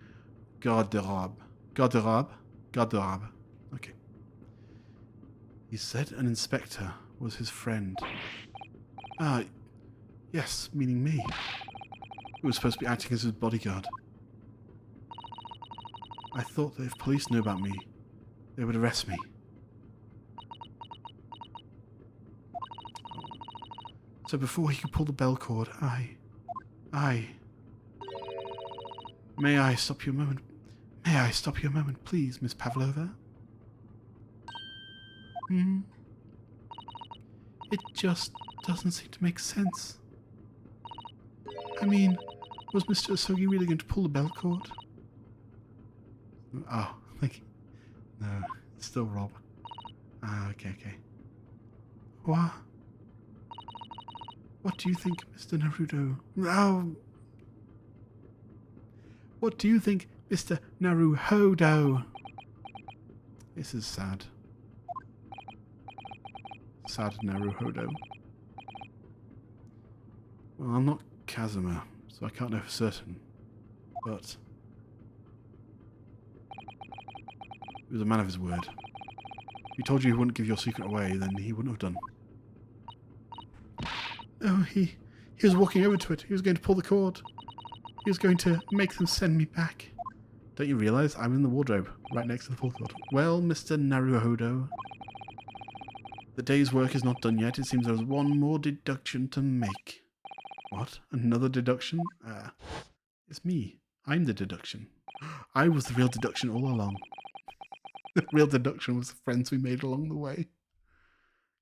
Speaker 2: Garderobe. Garderobe? Garderobe. Okay. He said an inspector was his friend. Ah, yes, meaning me. Who was supposed to be acting as his bodyguard. I thought that if police knew about me, they would arrest me. So before he could pull the bell cord, May I stop you a moment? May I stop you a moment, please, Miss Pavlova? It just doesn't seem to make sense. I mean, was Mr. Asogi really going to pull the bell cord? Oh, thank you. No, it's still Rob. Ah, okay. What? What do you think, Mr. Naruto? Oh. What do you think, Mr. Naruhodo? This is sad. Sad Naruhodo. Well, I'm not Kazuma, so I can't know for certain. But he was a man of his word. If he told you he wouldn't give your secret away, then he wouldn't have done. Oh, he was walking over to it. He was going to pull the cord. He was going to make them send me back. Don't you realise I'm in the wardrobe, right next to the pull cord? Well, Mr. Naruhodo, the day's work is not done yet. It seems there was one more deduction to make. What? Another deduction? It's me. I'm the deduction. I was the real deduction all along. The real deduction was the friends we made along the way.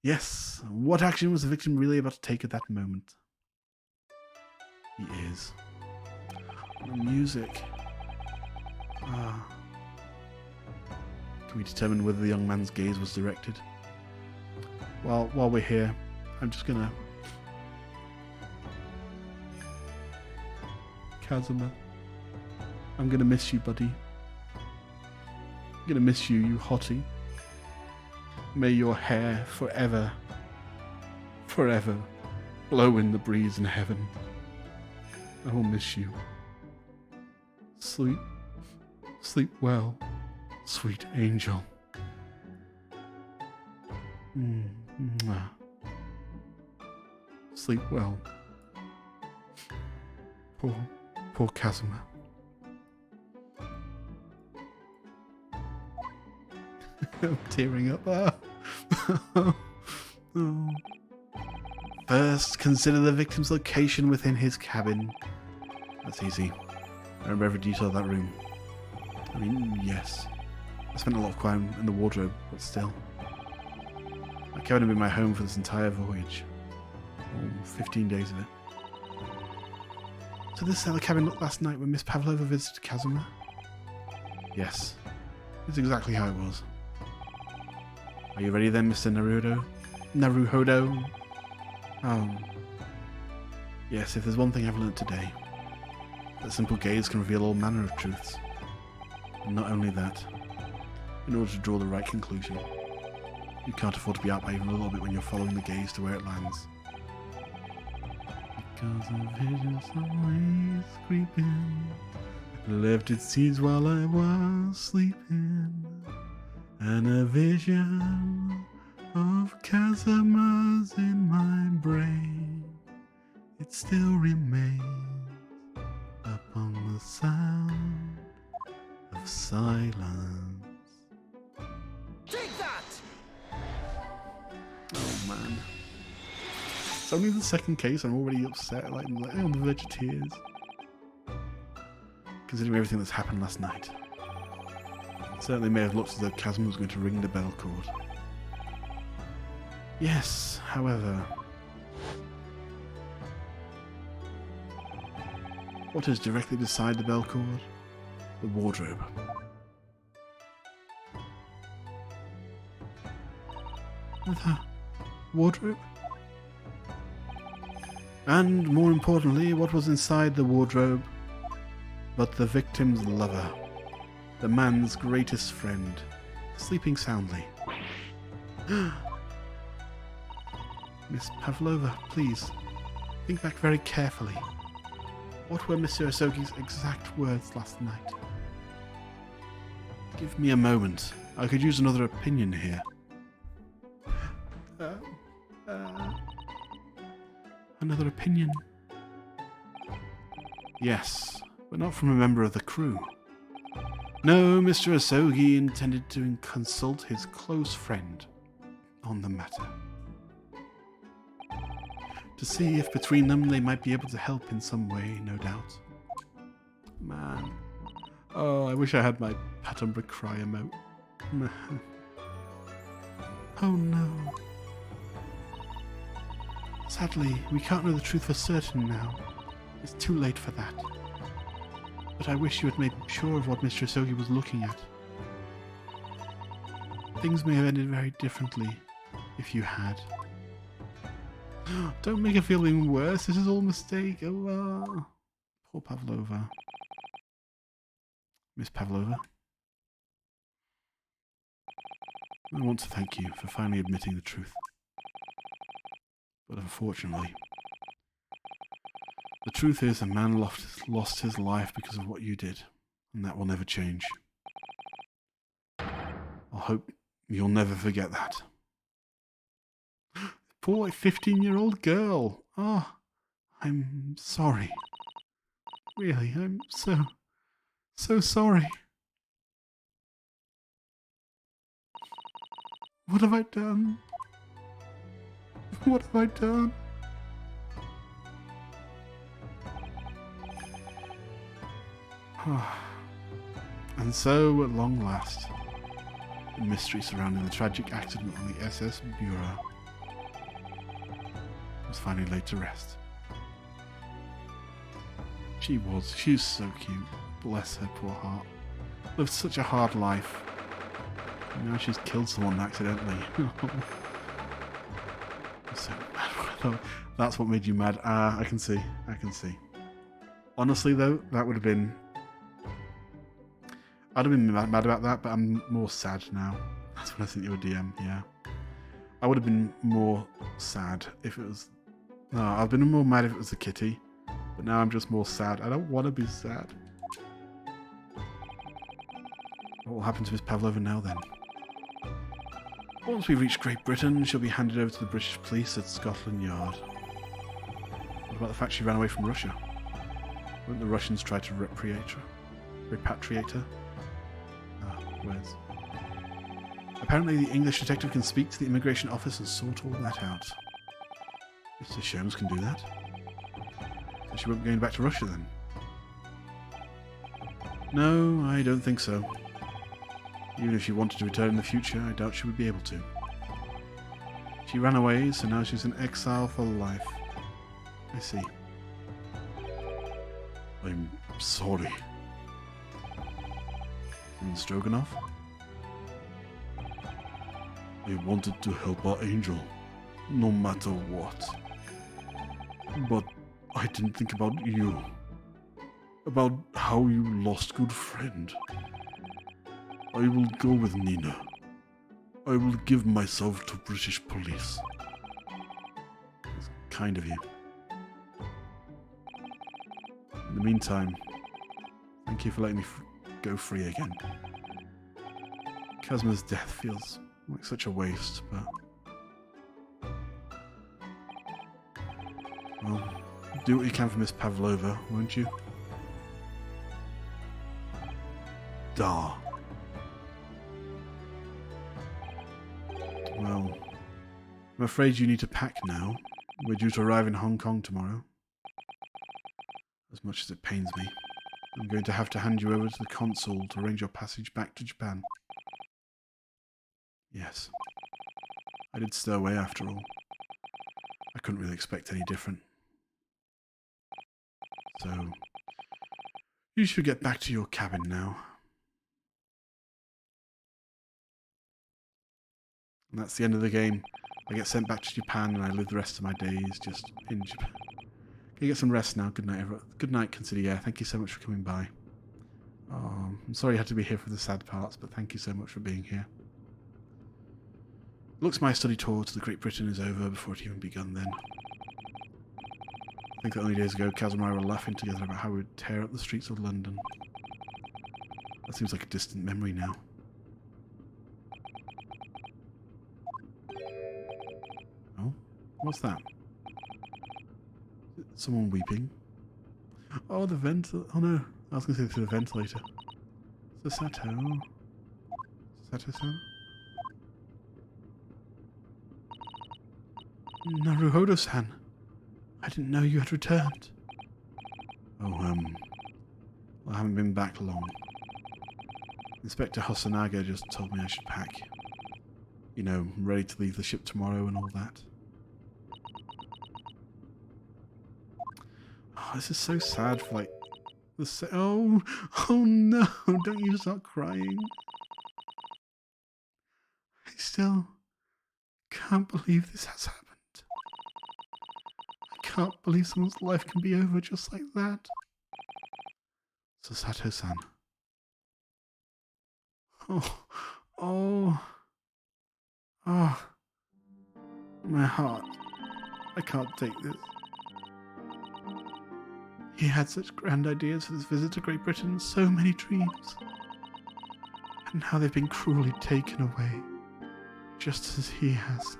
Speaker 2: Yes. What action was the victim really about to take at that moment? He is. The music. Can we determine whether the young man's gaze was directed? Well, while we're here, I'm just gonna... Kazuma. I'm gonna miss you, buddy. I'm gonna miss you, you hottie. May your hair forever blow in the breeze in heaven. I will miss you. Sleep well, sweet angel. Mwah. Sleep well. Poor Kazuma. I'm tearing up. Oh. First, consider the victim's location within his cabin. That's easy. I remember every detail of that room. I mean, yes. I spent a lot of time in the wardrobe, but still. That cabin had been my home for this entire voyage. 15 days of it. So this is how the cabin looked last night when Miss Pavlova visited Kazuma? Yes. It's exactly how it was. Are you ready then, Mr. Naruhodo? Yes, if there's one thing I've learned today, that simple gaze can reveal all manner of truths. And not only that, in order to draw the right conclusion, you can't afford to be out by even a little bit when you're following the gaze to where it lands. Because a vision always creeping, left its seeds while I was sleeping, and a vision
Speaker 1: of chasms in my brain, it still remains upon the sound of silence.
Speaker 4: Take that!
Speaker 1: Oh man. It's only the second case, I'm already upset, like I'm on the verge of tears. Considering everything that's happened last night. It certainly may have looked as though Chasm was going to ring the bell cord. Yes, however... what is directly beside the bell cord? The wardrobe. The wardrobe? And more importantly, what was inside the wardrobe but the victim's lover, the man's greatest friend, sleeping soundly. Miss Pavlova, please, think back very carefully. What were Mr. Asogi's exact words last night? Give me a moment. I could use another opinion here. Another opinion? Yes, but not from a member of the crew. No, Mr. Asogi intended to consult his close friend on the matter. To see if between them they might be able to help in some way, no doubt. Man. Oh, I wish I had my Patumbra cry emote. Oh no. Sadly, we can't know the truth for certain now. It's too late for that. But I wish you had made sure of what Mr. Asogi was looking at. Things may have ended very differently if you had. Don't make her feel even worse. This is all a mistake. Oh, poor Pavlova. Miss Pavlova. I want to thank you for finally admitting the truth. But unfortunately, the truth is a man lost his life because of what you did, and that will never change. I hope you'll never forget that. Poor, like, 15-year-old girl. Oh, I'm sorry. Really, I'm so sorry. What have I done? What have I done? And so, at long last, the mystery surrounding the tragic accident on the SS Bureau was finally laid to rest. She was so cute. Bless her poor heart. Lived such a hard life. And now she's killed someone accidentally. So mad. That's what made you mad. I can see. Honestly though, that would have been... I'd have been mad about that, but I'm more sad now. That's when I sent you a DM, yeah. I would have been more sad if it was... No, I've been more mad if it was the kitty. But now I'm just more sad. I don't want to be sad. What will happen to Miss Pavlova now then? Once we reach Great Britain, she'll be handed over to the British police at Scotland Yard. What about the fact she ran away from Russia? Won't the Russians try to repatriate her? Words. Apparently the English detective can speak to the immigration office and sort all that out. Mr. Sholmes can do that. So she won't be going back to Russia then? No, I don't think so. Even if she wanted to return in the future, I doubt she would be able to. She ran away, so now she's in exile for life. I see. I'm sorry. And Stroganoff? I wanted to help our angel, no matter what. But I didn't think about you. About how you lost good friend. I will go with Nina. I will give myself to British police. It's kind of you. In the meantime, thank you for letting me go free again. Kazma's death feels like such a waste, but
Speaker 2: Well, do what you can for Miss Pavlova, won't you? Da. Well, I'm afraid you need to pack now. We're due to arrive in Hong Kong tomorrow. As much as it pains me, I'm going to have to hand you over to the consul to arrange your passage back to Japan. Yes. I did stow away after all. I couldn't really expect any different. So, you should get back to your cabin now. And that's the end of the game. I get sent back to Japan and I live the rest of my days just in Japan. Can you get some rest now? Good night, everyone. Good night, Consider. Thank you so much for coming by. I'm sorry you had to be here for the sad parts, but thank you so much for being here. Looks my study tour to the Great Britain is over before it even begun then. I think that only days ago, Kaz and I were laughing together about how we'd tear up the streets of London. That seems like a distant memory now. Oh, what's that? Someone weeping? Oh, the ventilator. Oh no, I was going to say through the ventilator. Sasato. Sasato-san? Naruhodo-san. I didn't know you had returned. Oh, well, I haven't been back long. Inspector Hosonaga just told me I should pack. You know, ready to leave the ship tomorrow and all that. Oh, this is so sad for, like, oh no, don't you start crying. I still can't believe this has happened. I can't believe someone's life can be over just like that. Sasato-san. Oh. My heart. I can't take this. He had such grand ideas for this visit to Great Britain, so many dreams. And now they've been cruelly taken away, just as he has.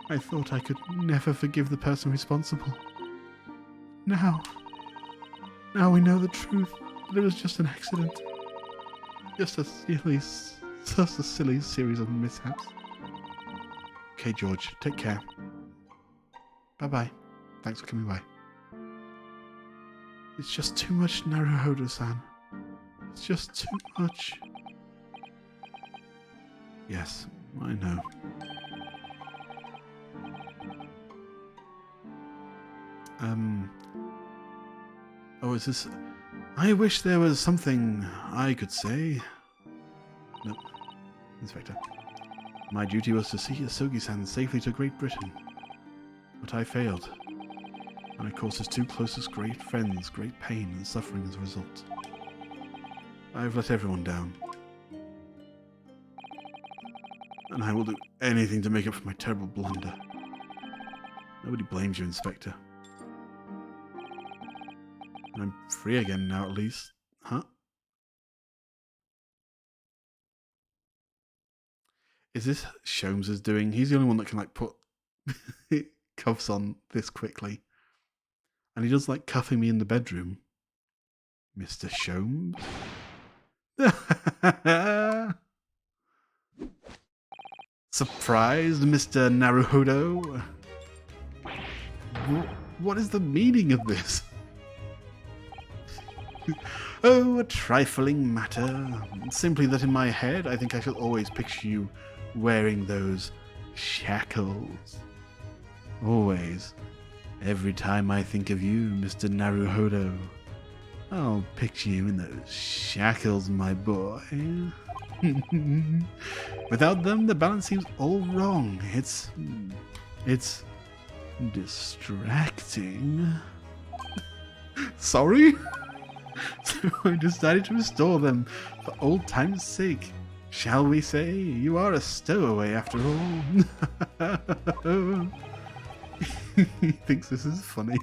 Speaker 2: I thought I could never forgive the person responsible. Now we know the truth, that it was just an accident. Just a silly series of mishaps. Okay, George, take care. Bye-bye. Thanks for coming by. It's just too much, Naruhodo-san. It's just too much. Yes, I know. Oh, is this... I wish there was something I could say. Nope. Inspector. My duty was to see Asogi-san safely to Great Britain. But I failed. And I caused his two closest great friends great pain and suffering as a result. I've let everyone down. And I will do anything to make up for my terrible blunder. Nobody blames you, Inspector. And I'm free again now, at least. Huh? Is this Sholmes' doing? He's the only one that can, like, put cuffs on this quickly. And he does, like, cuffing me in the bedroom. Mr. Sholmes? Surprised, Mr. Naruhodo? What is the meaning of this? Oh, a trifling matter. Simply that in my head, I think I shall always picture you wearing those shackles. Always. Every time I think of you, Mr. Naruhodo, I'll picture you in those shackles, my boy. Without them, the balance seems all wrong. It's distracting. Sorry? So I decided to restore them for old time's sake. Shall we say you are a stowaway after all? He thinks this is funny.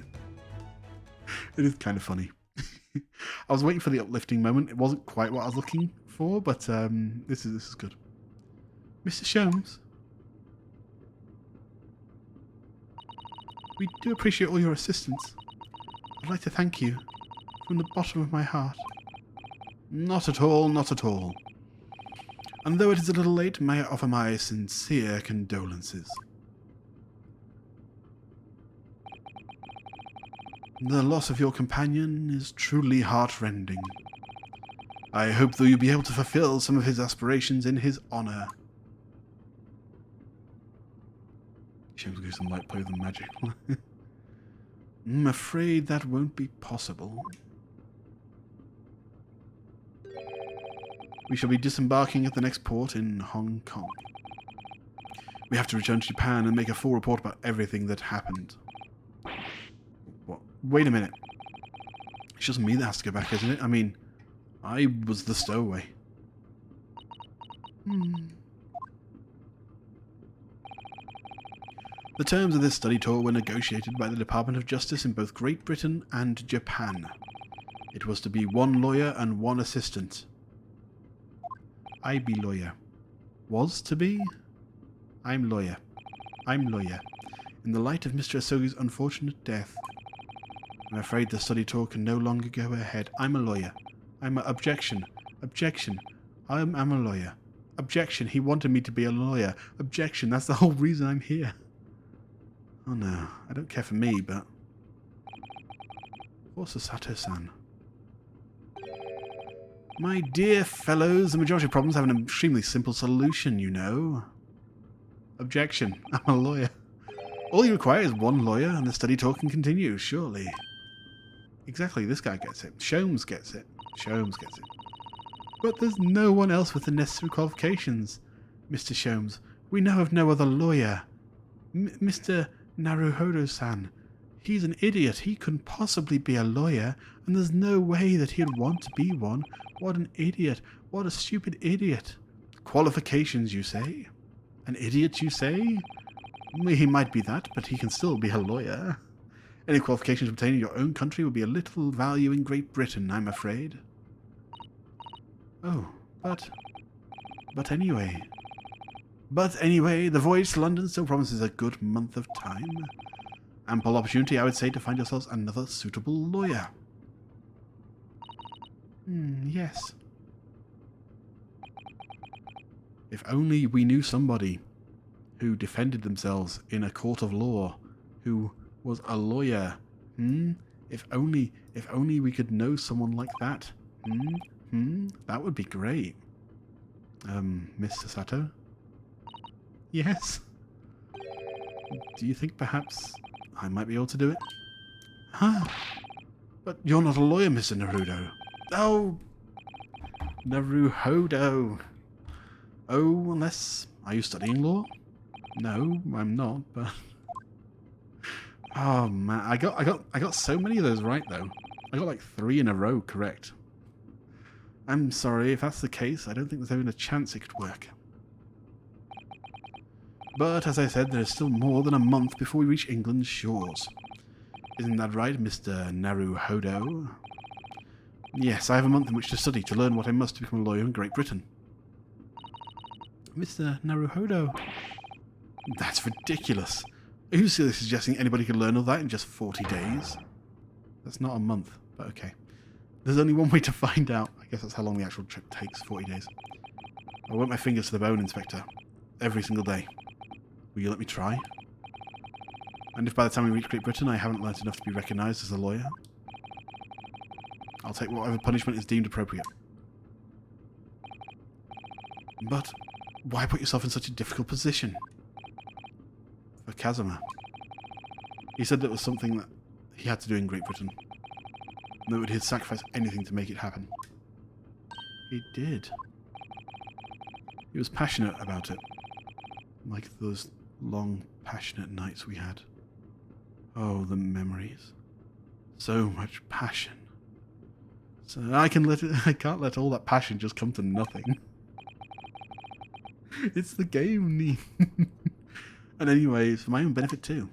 Speaker 2: It is kind of funny. I was waiting for the uplifting moment. It wasn't quite what I was looking for, but this is good. Mr. Sholmes?
Speaker 1: We do appreciate all your assistance. I'd like to thank you from the bottom of my heart. Not at all, not at all. And though it is a little late, may I offer my sincere condolences. The loss of your companion is truly heartrending. I hope that you'll be able to fulfill some of his aspirations in his honor. Shames will give some light play with the magic. I'm afraid that won't be possible. We shall be disembarking at the next port in Hong Kong. We have to return to Japan and make a full report about everything that happened. What? Wait a minute. It's just me that has to go back, isn't it? I mean, I was the stowaway. The terms of this study tour were negotiated by the Department of Justice in both Great Britain and Japan. It was to be 1 lawyer and 1 assistant. I be lawyer. Was to be? I'm lawyer. I'm lawyer. In the light of Mr. Asogi's unfortunate death, I'm afraid the study tour can no longer go ahead. I'm a lawyer. I'm a objection. Objection. I'm a lawyer. Objection. He wanted me to be a lawyer. Objection. That's the whole reason I'm here. Oh no. I don't care for me, but... Poor Sasato-san. My dear fellows, the majority of problems have an extremely simple solution, you know. Objection. I'm a lawyer. All you require is 1 lawyer, and the study tour can continue, surely. Exactly, this guy gets it. Sholmes gets it. Sholmes gets it. But there's no one else with the necessary qualifications, Mr. Sholmes. We know of no other lawyer. Mr. Naruhodo-san. He's an idiot. He couldn't possibly be a lawyer, and there's no way that he'd want to be one. What an idiot. What a stupid idiot. Qualifications, you say? An idiot, you say? He might be that, but he can still be a lawyer. Any qualifications obtained in your own country will be of little value in Great Britain, I'm afraid. Oh, but anyway. But anyway, the voyage to London still promises a good month of time. Ample opportunity, I would say, to find yourselves another suitable lawyer. Yes. If only we knew somebody who defended themselves in a court of law, who was a lawyer. If only we could know someone like that. That would be great. Mr. Sato? Yes? Do you think perhaps I might be able to do it? Huh? But you're not a lawyer, Mr. Naruto. Oh! Naruhodo. Oh, unless... Are you studying law? No, I'm not, but... Oh man, I got so many of those right though. I got like 3 in a row correct. I'm sorry, if that's the case, I don't think there's even a chance it could work. But as I said, there's still more than a month before we reach England's shores. Isn't that right, Mr. Naruhodo? Yes, I have a month in which to study to learn what I must to become a lawyer in Great Britain. Mr. Naruhodo? That's ridiculous. Who's suggesting anybody could learn all that in just 40 days? That's not a month, but okay. There's only one way to find out. I guess that's how long the actual trip takes, 40 days. I want my fingers to the bone, Inspector. Every single day. Will you let me try? And if by the time we reach Great Britain I haven't learnt enough to be recognised as a lawyer, I'll take whatever punishment is deemed appropriate. But why put yourself in such a difficult position? For Kazuma. He said that was something that he had to do in Great Britain. And that he'd sacrifice anything to make it happen. He did. He was passionate about it. Like those long, passionate nights we had. Oh, the memories. So much passion. So I can't let all that passion just come to nothing. It's the game, Nee. And anyway, it's for my own benefit too.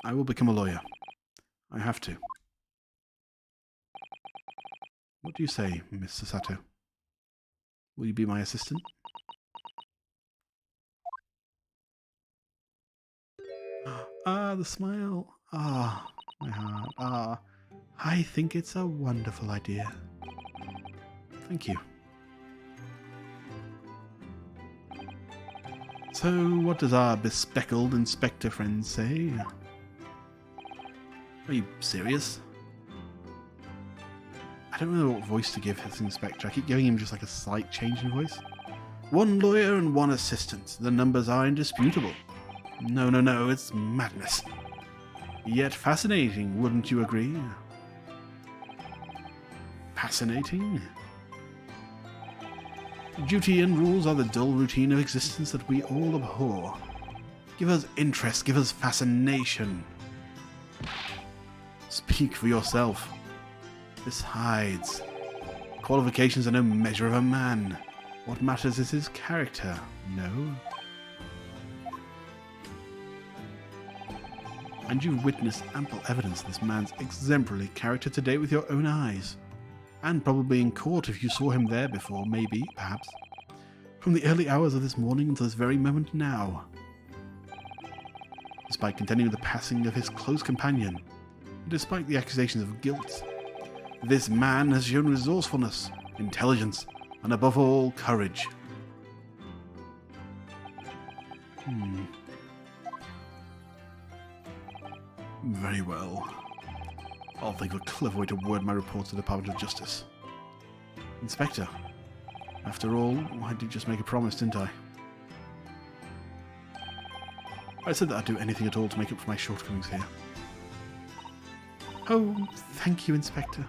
Speaker 1: I will become a lawyer. I have to. What do you say, Mr. Sato? Will you be my assistant? Ah, the smile. Ah, my heart. Ah, I think it's a wonderful idea. Thank you. So, what does our bespectacled inspector friend say? Are you serious? I don't know what voice to give this inspector. I keep giving him just like a slight change in voice. One lawyer and one assistant. The numbers are indisputable. No, it's madness. Yet fascinating, wouldn't you agree? Fascinating? Duty and rules are the dull routine of existence that we all abhor. Give us interest, give us fascination. Speak for yourself. Besides, qualifications are no measure of a man. What matters is his character, no? And you've witnessed ample evidence of this man's exemplary character today with your own eyes. And probably in court if you saw him there before, maybe, perhaps. From the early hours of this morning until this very moment now. Despite contending with the passing of his close companion, and despite the accusations of guilt, this man has shown resourcefulness, intelligence, and above all, courage. Very well. I'll think of a clever way to word my report to the Department of Justice. Inspector, after all, I did just make a promise, didn't I? I said that I'd do anything at all to make up for my shortcomings here. Oh, thank you, Inspector.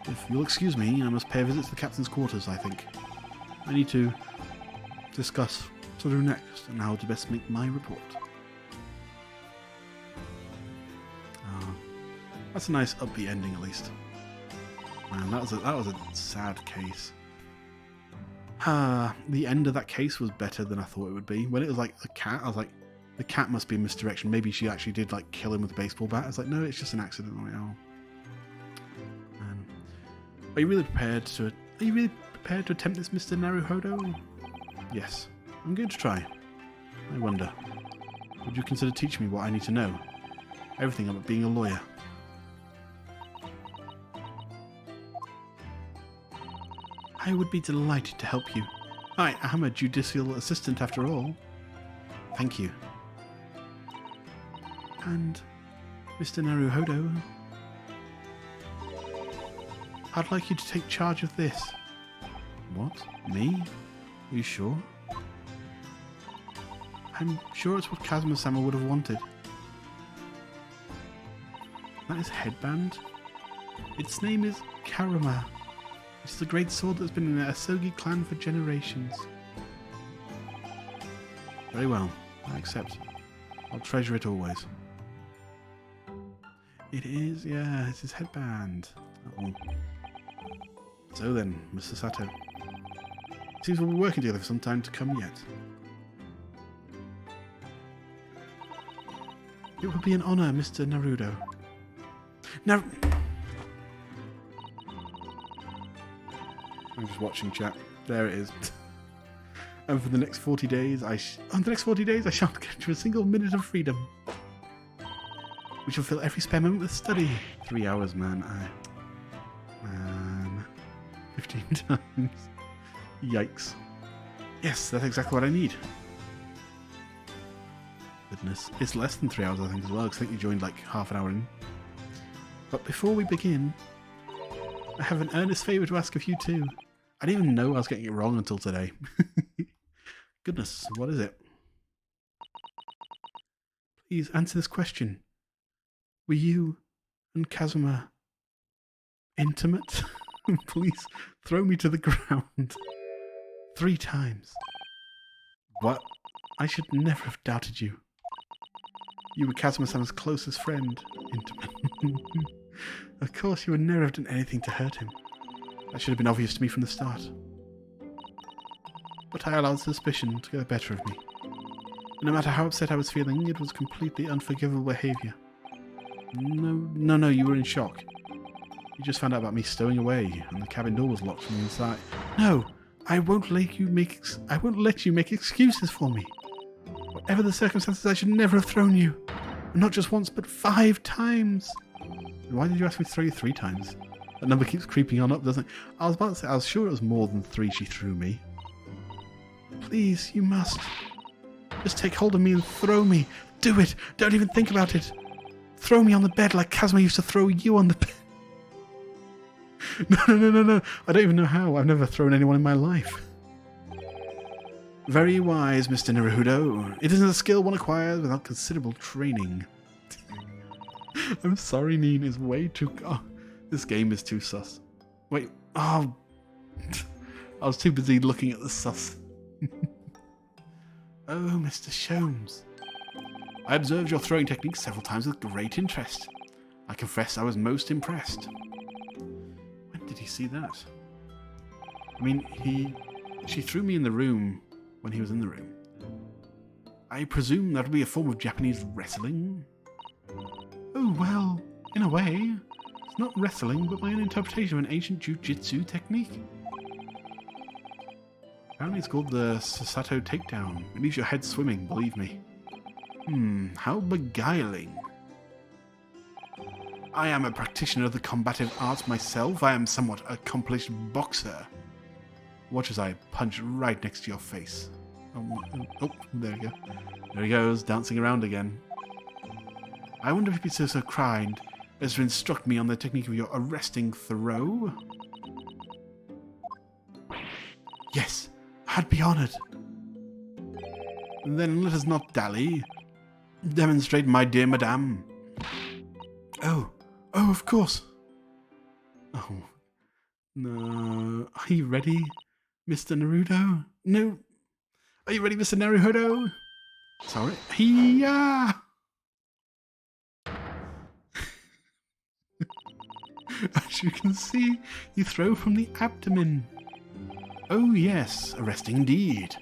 Speaker 1: If you'll excuse me, I must pay a visit to the captain's quarters, I think. I need to discuss what to do next and how to best make my report. That's a nice upbeat ending, at least. Man, that was a sad case. The end of that case was better than I thought it would be. When it was like the cat, I was like, the cat must be a misdirection. Maybe she actually did like kill him with a baseball bat. I was like, no, it's just an accident. I'm like, oh. Man. Are you really prepared to attempt this, Mr. Naruhodo? Yes, I'm going to try. I wonder, would you consider teaching me what I need to know? Everything about being a lawyer. I would be delighted to help you. I am a judicial assistant after all. Thank you. And, Mr. Naruhodo, I'd like you to take charge of this. What? Me? Are you sure? I'm sure it's what Kazuma-sama would have wanted. That is headband? Its name is Karuma. It's the great sword that's been in the Asogi clan for generations. Very well, I accept. I'll treasure it always. It is, yeah, it's his headband. Uh-oh. So then, Mr. Sato. Seems we'll be working together for some time to come yet. It would be an honor, Mr. Naruto. I'm just watching chat. There it is. And for the next 40 days, I shan't get to a single minute of freedom. We shall fill every spare moment with study. 3 hours, man. 15 times. Yikes. Yes, that's exactly what I need. Goodness. It's less than 3 hours, I think, as well, because I think you joined like half an hour in. But before we begin, I have an earnest favour to ask of you too. I didn't even know I was getting it wrong until today. Goodness, what is it? Please answer this question. Were you and Kazuma intimate? Please throw me to the ground. 3 times. What? I should never have doubted you. You were Kazuma-sama's closest friend. Intimate. Of course, you would never have done anything to hurt him. That should have been obvious to me from the start. But I allowed suspicion to get the better of me. And no matter how upset I was feeling, it was completely unforgivable behaviour. No, you were in shock. You just found out about me stowing away, and the cabin door was locked from the inside. No, I won't let you make excuses for me. Whatever the circumstances, I should never have thrown you. And not just once, but 5 times. Why did you ask me to throw you 3 times? That number keeps creeping on up, doesn't it? I was about to say, I was sure it was more than 3 she threw me. Please, you must. Just take hold of me and throw me. Do it. Don't even think about it. Throw me on the bed like Kazuma used to throw you on the bed. No. I don't even know how. I've never thrown anyone in my life. Very wise, Mr. Naruhodo. It isn't a skill one acquires without considerable training. I'm sorry, Neen. It's way too... Oh, this game is too sus. Wait. Oh. I was too busy looking at the sus. Oh, Mr. Sholmes. I observed your throwing technique several times with great interest. I confess I was most impressed. When did he see that? I mean, she threw me in the room when he was in the room. I presume that would be a form of Japanese wrestling? Oh, well, in a way. It's not wrestling, but my own interpretation of an ancient jujitsu technique. Apparently it's called the Sasato Takedown. It leaves your head swimming, believe me. How beguiling. I am a practitioner of the combative arts myself. I am somewhat accomplished boxer. Watch as I punch right next to your face. Oh, there we go. There he goes, dancing around again. I wonder if you'd be so kind as to instruct me on the technique of your arresting throw. Yes, I'd be honoured. Then let us not dally. Demonstrate, my dear madame. Oh, of course. Oh, no. Are you ready, Mr. Naruto? No. Are you ready, Mr. Naruhodo? Sorry. Hiya! As you can see, you throw from the abdomen. Oh yes, arresting indeed.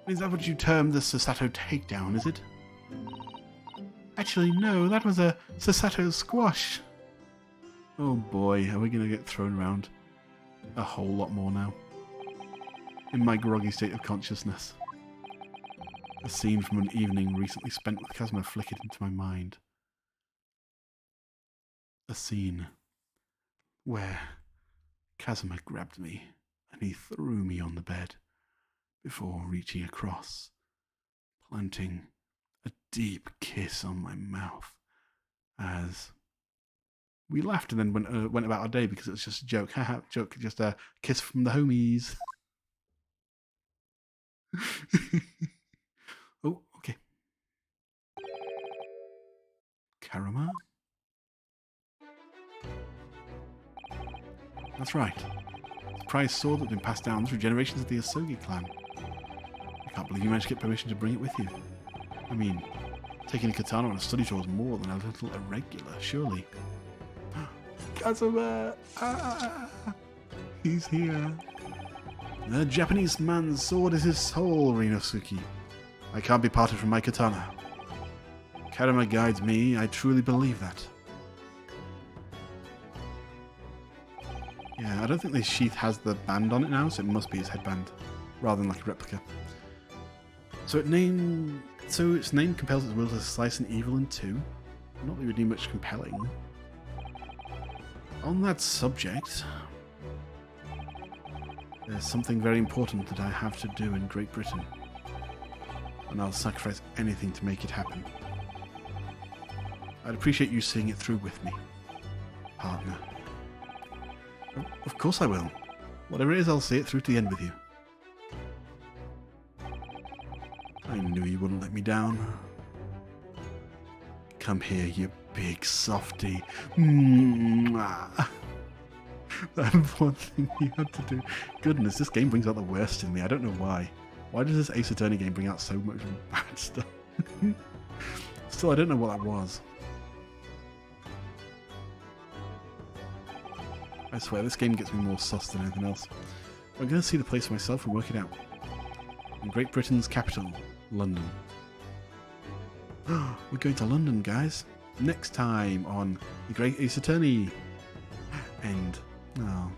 Speaker 1: Is that what you term the Sasato takedown, is it? Actually, no, that was a Sasato squash. Oh boy, are we going to get thrown around a whole lot more now. In my groggy state of consciousness. A scene from an evening recently spent with Kazuma flickered into my mind. A scene where Kazuma grabbed me and he threw me on the bed before reaching across, planting a deep kiss on my mouth as we laughed and then went about our day because it was just a joke. Haha, joke, just a kiss from the homies. Oh, okay. Karama? That's right. The prized sword that's been passed down through generations of the Asogi clan. I can't believe you managed to get permission to bring it with you. I mean, taking a katana on a study tour is more than a little irregular, surely. Kazuma! Ah, he's here. The Japanese man's sword is his soul, Rinosuke. I can't be parted from my katana. Karama guides me, I truly believe that. Yeah, I don't think this sheath has the band on it now, so it must be his headband, rather than like a replica. So its name compels its will to slice an evil in two. Not that it would need much compelling. On that subject, there's something very important that I have to do in Great Britain, and I'll sacrifice anything to make it happen. I'd appreciate you seeing it through with me, partner. Of course I will. Whatever it is, I'll see it through to the end with you. I knew you wouldn't let me down. Come here, you big softy. Mwah. That one thing you had to do. Goodness, this game brings out the worst in me. I don't know why. Why does this Ace Attorney game bring out so much bad stuff? Still, I don't know what that was. I swear, this game gets me more sus than anything else. I'm going to see the place for myself and work it out. In Great Britain's capital, London. We're going to London, guys. Next time on The Great Ace Attorney. And, oh.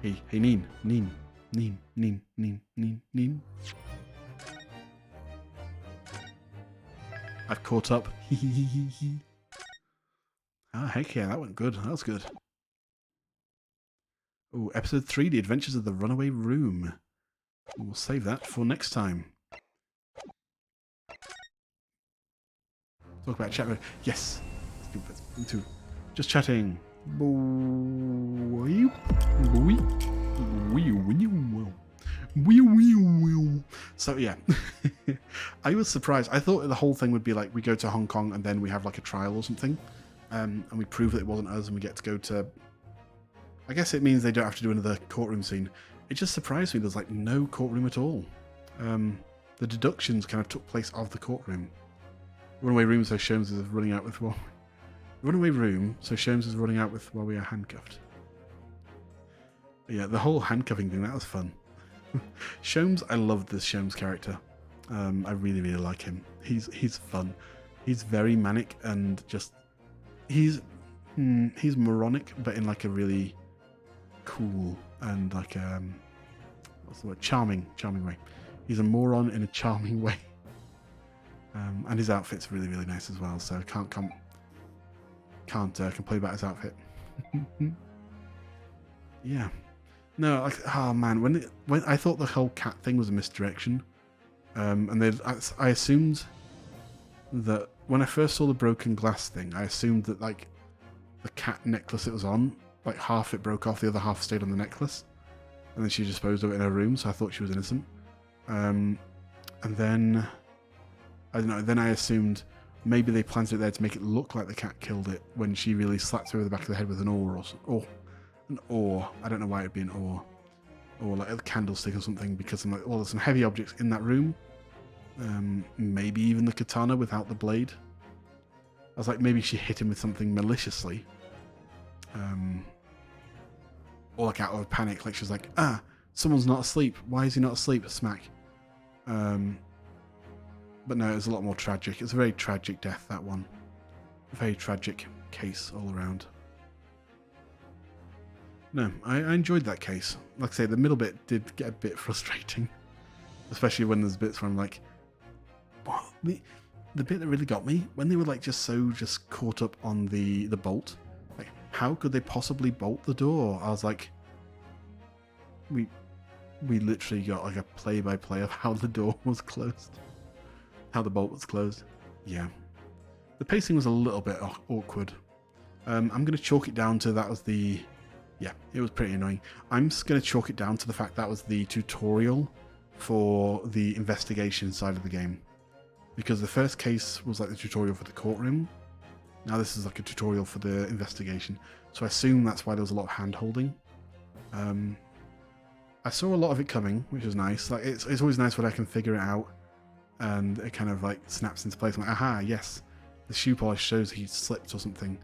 Speaker 1: Hey, Neen. I've caught up. Ah, heck yeah, that went good. That was good. Oh, episode 3, The Adventures of the Runaway Room. We'll save that for next time. Talk about chat mode. Yes. Let's do just chatting. So yeah, I was surprised. I thought the whole thing would be like we go to Hong Kong and then we have like a trial or something, and we prove that it wasn't us and we get to go to. I guess it means they don't have to do another courtroom scene. It just surprised me. There's like no courtroom at all. The deductions kind of took place of the courtroom. Runaway room, so Sholmes is running out with runaway room, so Sholmes is running out with while we are handcuffed. Yeah, the whole handcuffing thing, that was fun. Sholmes, I loved this Sholmes character. I really, really like him. He's fun. He's very manic and just he's moronic, but in like a really cool and like what's the word? Charming way. He's a moron in a charming way. And his outfit's really, really nice as well. So can't complain about his outfit. Yeah. No, like, oh man, when I thought the whole cat thing was a misdirection, and I assumed that when I first saw the broken glass thing, I assumed that like the cat necklace it was on, like half it broke off, the other half stayed on the necklace, and then she disposed of it in her room. So I thought she was innocent. And then I don't know. Then I assumed maybe they planted it there to make it look like the cat killed it when she really slapped her over the back of the head with an oar or an oar. I don't know why it'd be an oar. Or like a candlestick or something, because I'm like, well, there's some heavy objects in that room. Maybe even the katana without the blade. I was like, maybe she hit him with something maliciously. Or like out of panic, like she was like, someone's not asleep. Why is he not asleep? Smack. But no, it was a lot more tragic. It's a very tragic death, that one. A very tragic case all around. No, I enjoyed that case. Like I say, the middle bit did get a bit frustrating. Especially when there's bits where I'm like, what? The bit that really got me, when they were like just caught up on the bolt. Like, how could they possibly bolt the door? I was like, we literally got like a play-by-play of how the door was closed. How the bolt was closed. Yeah. The pacing was a little bit awkward. I'm going to chalk it down to that was the... Yeah, it was pretty annoying. I'm just going to chalk it down to the fact that was the tutorial for the investigation side of the game. Because the first case was like the tutorial for the courtroom. Now this is like a tutorial for the investigation. So I assume that's why there was a lot of hand-holding. I saw a lot of it coming, which was nice. Like it's always nice when I can figure it out. And it kind of like snaps into place. I'm like, aha, yes. The shoe polish shows he slipped or something.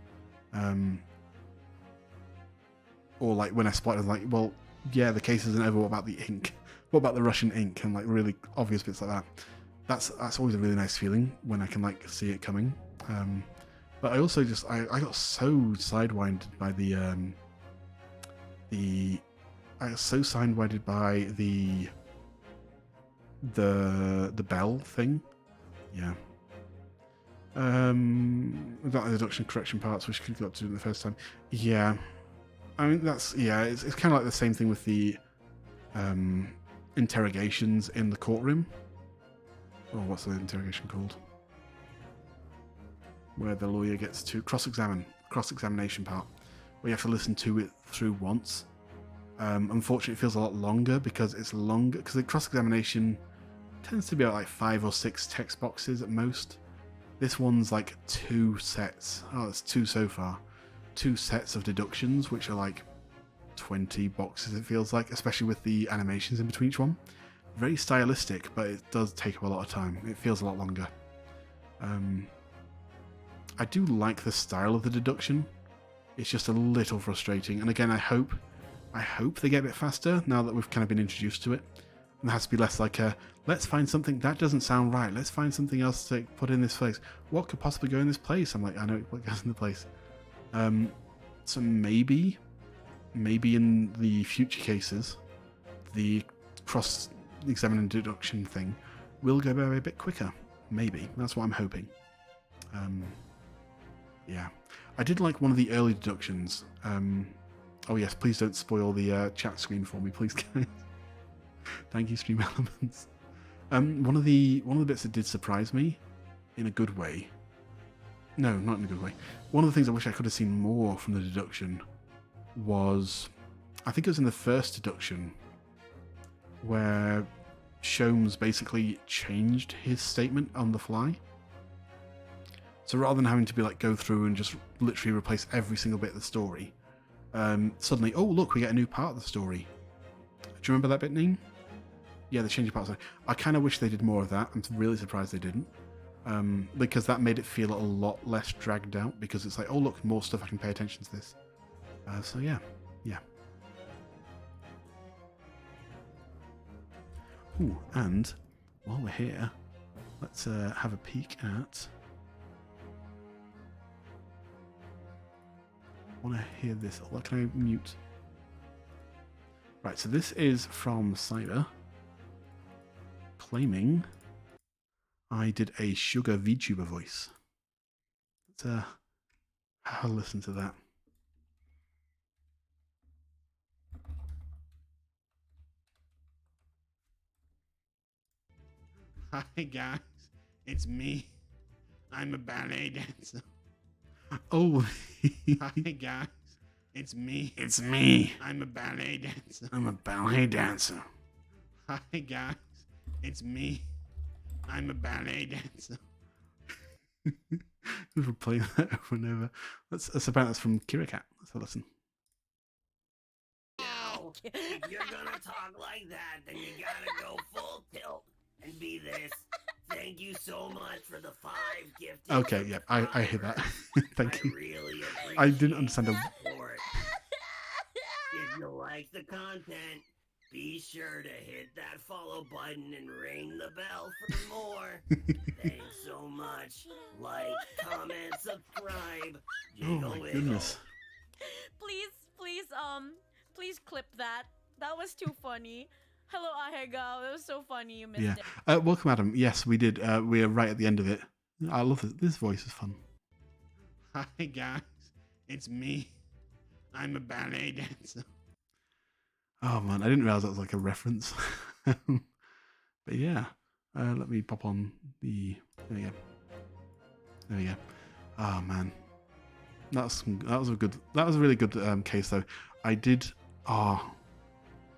Speaker 1: Or like when I spotted, I was like, well, yeah, the case isn't over. What about the ink? What about the Russian ink? And like really obvious bits like that. That's always a really nice feeling when I can like see it coming. But I also just I got so sidewinded by the bell thing. Yeah. That the deduction correction parts, which could got to the first time. Yeah. I mean, it's kind of like the same thing with the interrogations in the courtroom. Oh, what's the interrogation called? Where the lawyer gets to cross-examination part, where you have to listen to it through once. Unfortunately, it feels a lot longer because the cross-examination tends to be like 5 or 6 text boxes at most. This one's like 2 sets. Oh, it's 2 so far. 2 sets of deductions, which are like 20 boxes, it feels like, especially with the animations in between each one. Very stylistic, but it does take up a lot of time. It feels a lot longer. I do like the style of the deduction. It's just a little frustrating. And again, I hope they get a bit faster now that we've kind of been introduced to it. And there has to be less like let's find something that doesn't sound right. Let's find something else to put in this place. What could possibly go in this place? I'm like, I know what goes in the place. So maybe in the future cases, the cross-examining deduction thing will go by a bit quicker. Maybe. That's what I'm hoping.
Speaker 2: Yeah. I did like one of the early deductions. Oh yes, please don't spoil the chat screen for me, please, guys. Thank you, Stream Elements. One of the bits that did surprise me in a good way. No, not in a good way. One of the things I wish I could have seen more from the deduction was, I think it was in the first deduction, where Sholmes basically changed his statement on the fly. So rather than having to be like go through and just literally replace every single bit of the story, suddenly, oh look, we get a new part of the story. Do you remember that bit, Ning? Yeah, they changed parts. I kind of wish they did more of that. I'm really surprised they didn't. Because that made it feel a lot less dragged out, because it's like, oh look, more stuff I can pay attention to this. So yeah. Ooh, and while we're here, let's have a peek at... I want to hear this. Oh, can I mute? Right, so this is from Cyber, claiming I did a Sugar VTuber voice. Let's have a listen to that. Hi guys, it's me. I'm a ballet dancer. Oh, hi guys, it's me. It's me. I'm a ballet dancer. I'm a ballet dancer. Hi guys, it's me. I'm a ballet dancer. We're playing that over and over. That's apparently that's from Kira Cat. Let's have a listen.
Speaker 5: Now, if you're gonna talk like that, then you gotta go full tilt and be this. Thank you so much for the 5 gifts.
Speaker 2: Okay, yeah, I hear that. Thank you.
Speaker 5: Really
Speaker 2: I didn't understand
Speaker 5: appreciate the support. If you like the content, be sure to hit that follow button and ring the bell for more. Thanks so much. Like, comment, subscribe.
Speaker 2: Oh
Speaker 5: Jiggle
Speaker 2: my
Speaker 5: wiggle.
Speaker 2: goodness.
Speaker 6: Please clip that. That was too funny. Hello, Ahega. That was so funny. You missed
Speaker 2: Yeah.
Speaker 6: it.
Speaker 2: Welcome, Adam. Yes, we did. We are right at the end of it. I love it. This voice is fun. Hi, guys. It's me. I'm a ballet dancer. Oh, man. I didn't realize that was like a reference. But yeah. Let me pop on the... There we go. There we go. Oh, man. That was a really good case, though. I did...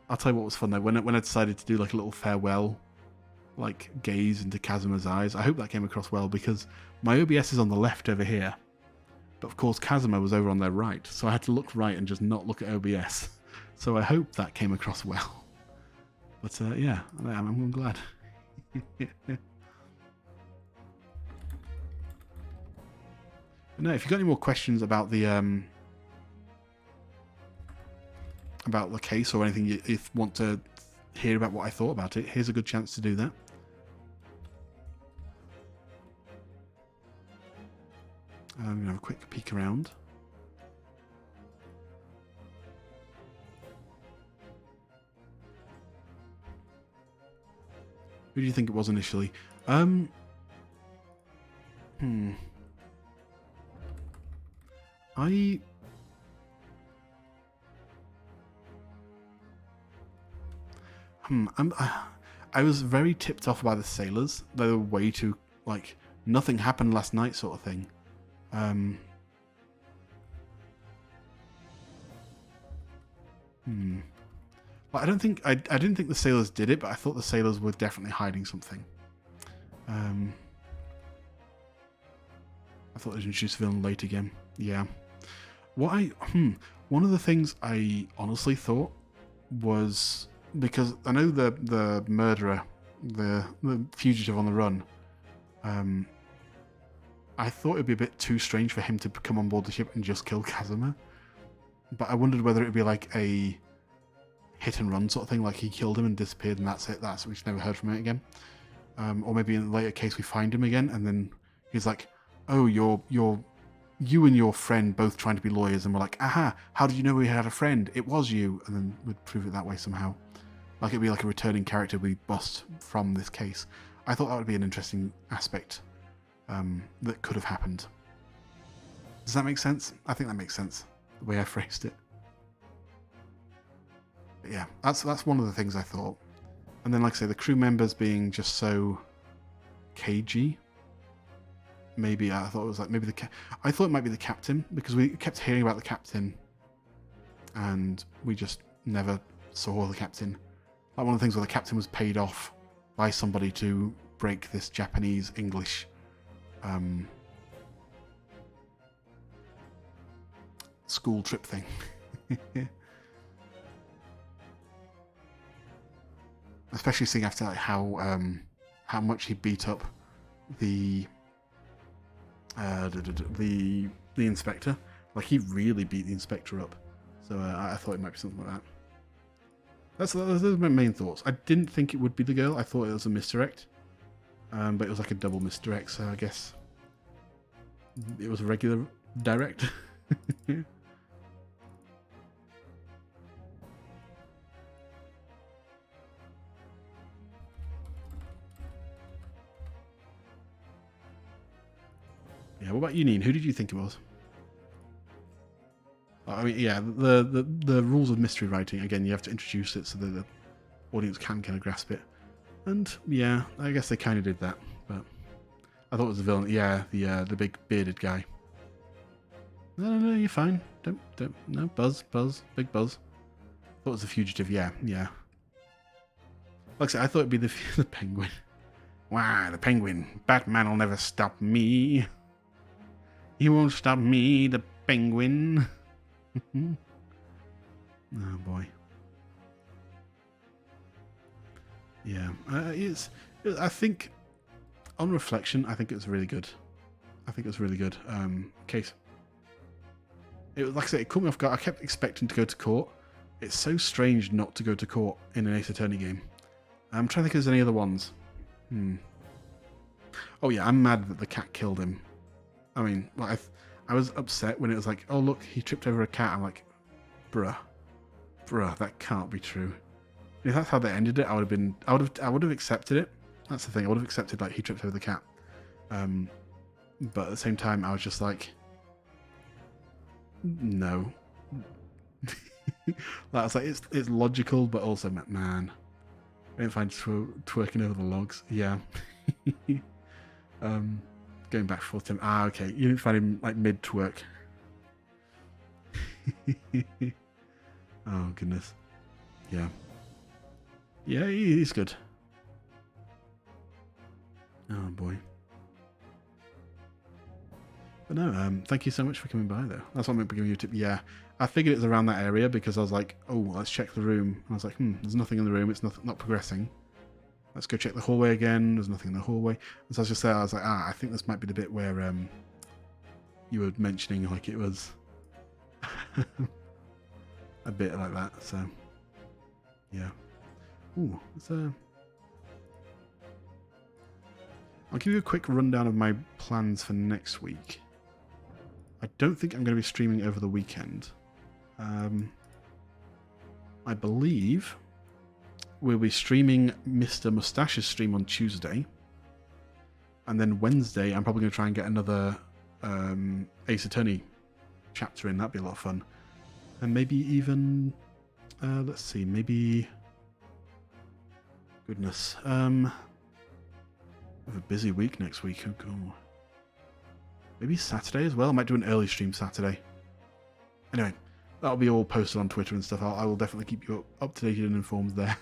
Speaker 2: I'll tell you what was fun though. When I decided to do like a little farewell, like gaze into Kazuma's eyes, I hope that came across well, because my OBS is on the left over here, but of course Kazuma was over on their right, so I had to look right and just not look at OBS. So I hope that came across well. But yeah, I'm glad. No, if you've got any more questions about the case or anything, if you want to hear about what I thought about it, here's a good chance to do that. I'm going to have a quick peek around. Who do you think it was initially? I was very tipped off by the sailors. They were way too, like, nothing happened last night sort of thing. But I didn't think the sailors did it, but I thought the sailors were definitely hiding something. I thought they introduced villain late again. Yeah. One of the things I honestly thought was, because I know the murderer, the fugitive on the run, I thought it'd be a bit too strange for him to come on board the ship and just kill Kazuma. But I wondered whether it'd be like a hit and run sort of thing, like he killed him and disappeared and that's it, we just never heard from it again. Or maybe in a later case we find him again and then he's like, oh, you and your friend both trying to be lawyers, and we're like, aha, how did you know we had a friend? It was you. And then we'd prove it that way somehow. Like it'd be like a returning character we bust from this case. I thought that would be an interesting aspect
Speaker 1: that could have happened. Does that make sense? I think that makes sense, the way I phrased it. But yeah, that's one of the things I thought. And then, like I say, the crew members being just so cagey. Maybe I thought it was like maybe I thought it might be the captain, because we kept hearing about the captain, and we just never saw the captain. Like one of the things where the captain was paid off by somebody to break this Japanese English school trip thing. Especially seeing after like, how much he beat up the inspector. Like he really beat the inspector up. So I thought it might be something like that. Those are my main thoughts. I didn't think it would be the girl. I thought it was a misdirect. But it was like a double misdirect, so I guess it was a regular direct. Yeah, what about you, Neen? Who did you think it was? I mean, yeah, the rules of mystery writing, again, you have to introduce it so that the audience can kind of grasp it. And, yeah, I guess they kind of did that, but I thought it was the villain. Yeah, the big bearded guy. No, you're fine. No, Buzz, big Buzz. Thought it was the fugitive, yeah. Like I said, I thought it'd be the penguin. Why, the penguin. Batman will never stop me. He won't stop me, the penguin. Oh boy. Yeah, I think, on reflection, I think it was really good. Case. It was, like I said, it caught me off guard. I kept expecting to go to court. It's so strange not to go to court in an Ace Attorney game. I'm trying to think if there's any other ones. Oh yeah, I'm mad that the cat killed him. I mean, like, I was upset when it was like, oh look, he tripped over a cat. I'm like, bruh, that can't be true. If that's how they ended it, I would have accepted it. That's the thing. I would have accepted like he tripped over the cat. But at the same time, I was just like, no. That's like it's logical, but also man, I didn't find twerking over the logs. Yeah. Going back and forth to him. Okay. You didn't find him like mid twerk. Oh goodness. Yeah. Yeah, he's good. Oh boy. But no, thank you so much for coming by though. That's what I'm giving you a tip. Yeah, I figured it was around that area because I was like, oh, let's check the room. And I was like, there's nothing in the room. It's not progressing. Let's go check the hallway again. There's nothing in the hallway. And so I was just there. I was like, I think this might be the bit where you were mentioning like it was a bit like that. So yeah. Ooh, I'll give you a quick rundown of my plans for next week. I don't think I'm going to be streaming over the weekend. I believe we'll be streaming Mr. Mustache's stream on Tuesday. And then Wednesday, I'm probably going to try and get another Ace Attorney chapter in. That'd be a lot of fun. And maybe even... let's see, maybe... Goodness. I have a busy week next week. Oh, God. Maybe Saturday as well. I might do an early stream Saturday. Anyway, that'll be all posted on Twitter and stuff. I will definitely keep you up to date and informed there.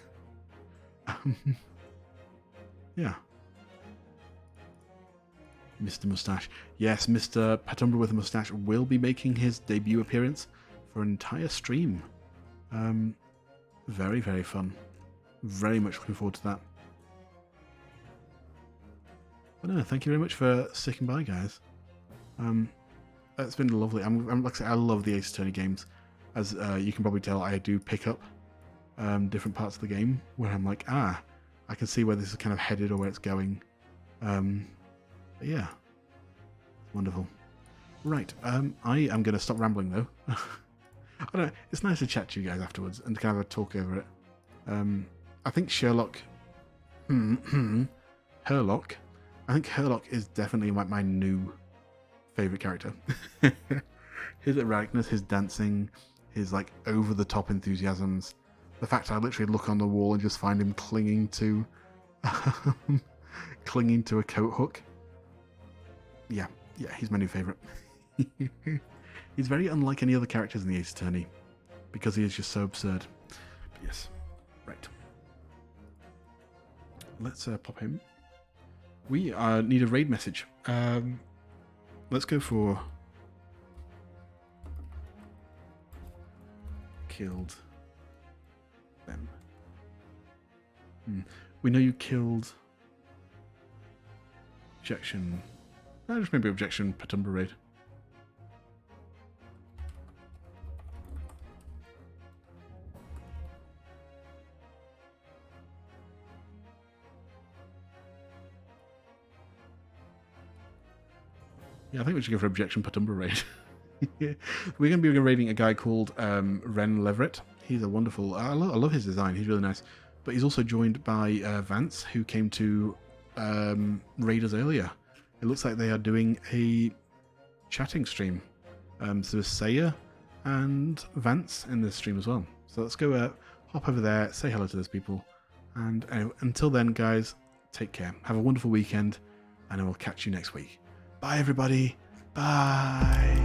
Speaker 1: Yeah. Mr. Mustache. Yes, Mr. Patumbra with a Mustache will be making his debut appearance for an entire stream. Very, very fun. Very much looking forward to that. But no, thank you very much for sticking by, guys. It's been lovely. I'm like I say, I love the Ace Attorney games. As you can probably tell, I do pick up different parts of the game where I'm like, I can see where this is kind of headed or where it's going. But yeah, it's wonderful. Right, I am going to stop rambling though. I don't know. It's nice to chat to you guys afterwards and kind of have a talk over it. I think Sherlock, Herlock, I think Herlock is definitely my new favorite character. His erraticness, his dancing, his like over the top enthusiasms. The fact I literally look on the wall and just find him clinging to a coat hook. Yeah, he's my new favorite. He's very unlike any other characters in the Ace Attorney because he is just so absurd. But yes, right. Let's pop him. We need a raid message. Let's go for killed them. We know you killed objection. Just maybe objection Patumba raid. Yeah, I think we should go for objection Patumba raid. We're going to be raiding a guy called Ren Leverett. He's a wonderful... I love his design. He's really nice. But he's also joined by Vance, who came to raid us earlier. It looks like they are doing a chatting stream. So there's Saya and Vance in this stream as well. So let's go hop over there, say hello to those people. And anyway, until then, guys, take care. Have a wonderful weekend, and I will catch you next week. Bye, everybody. Bye.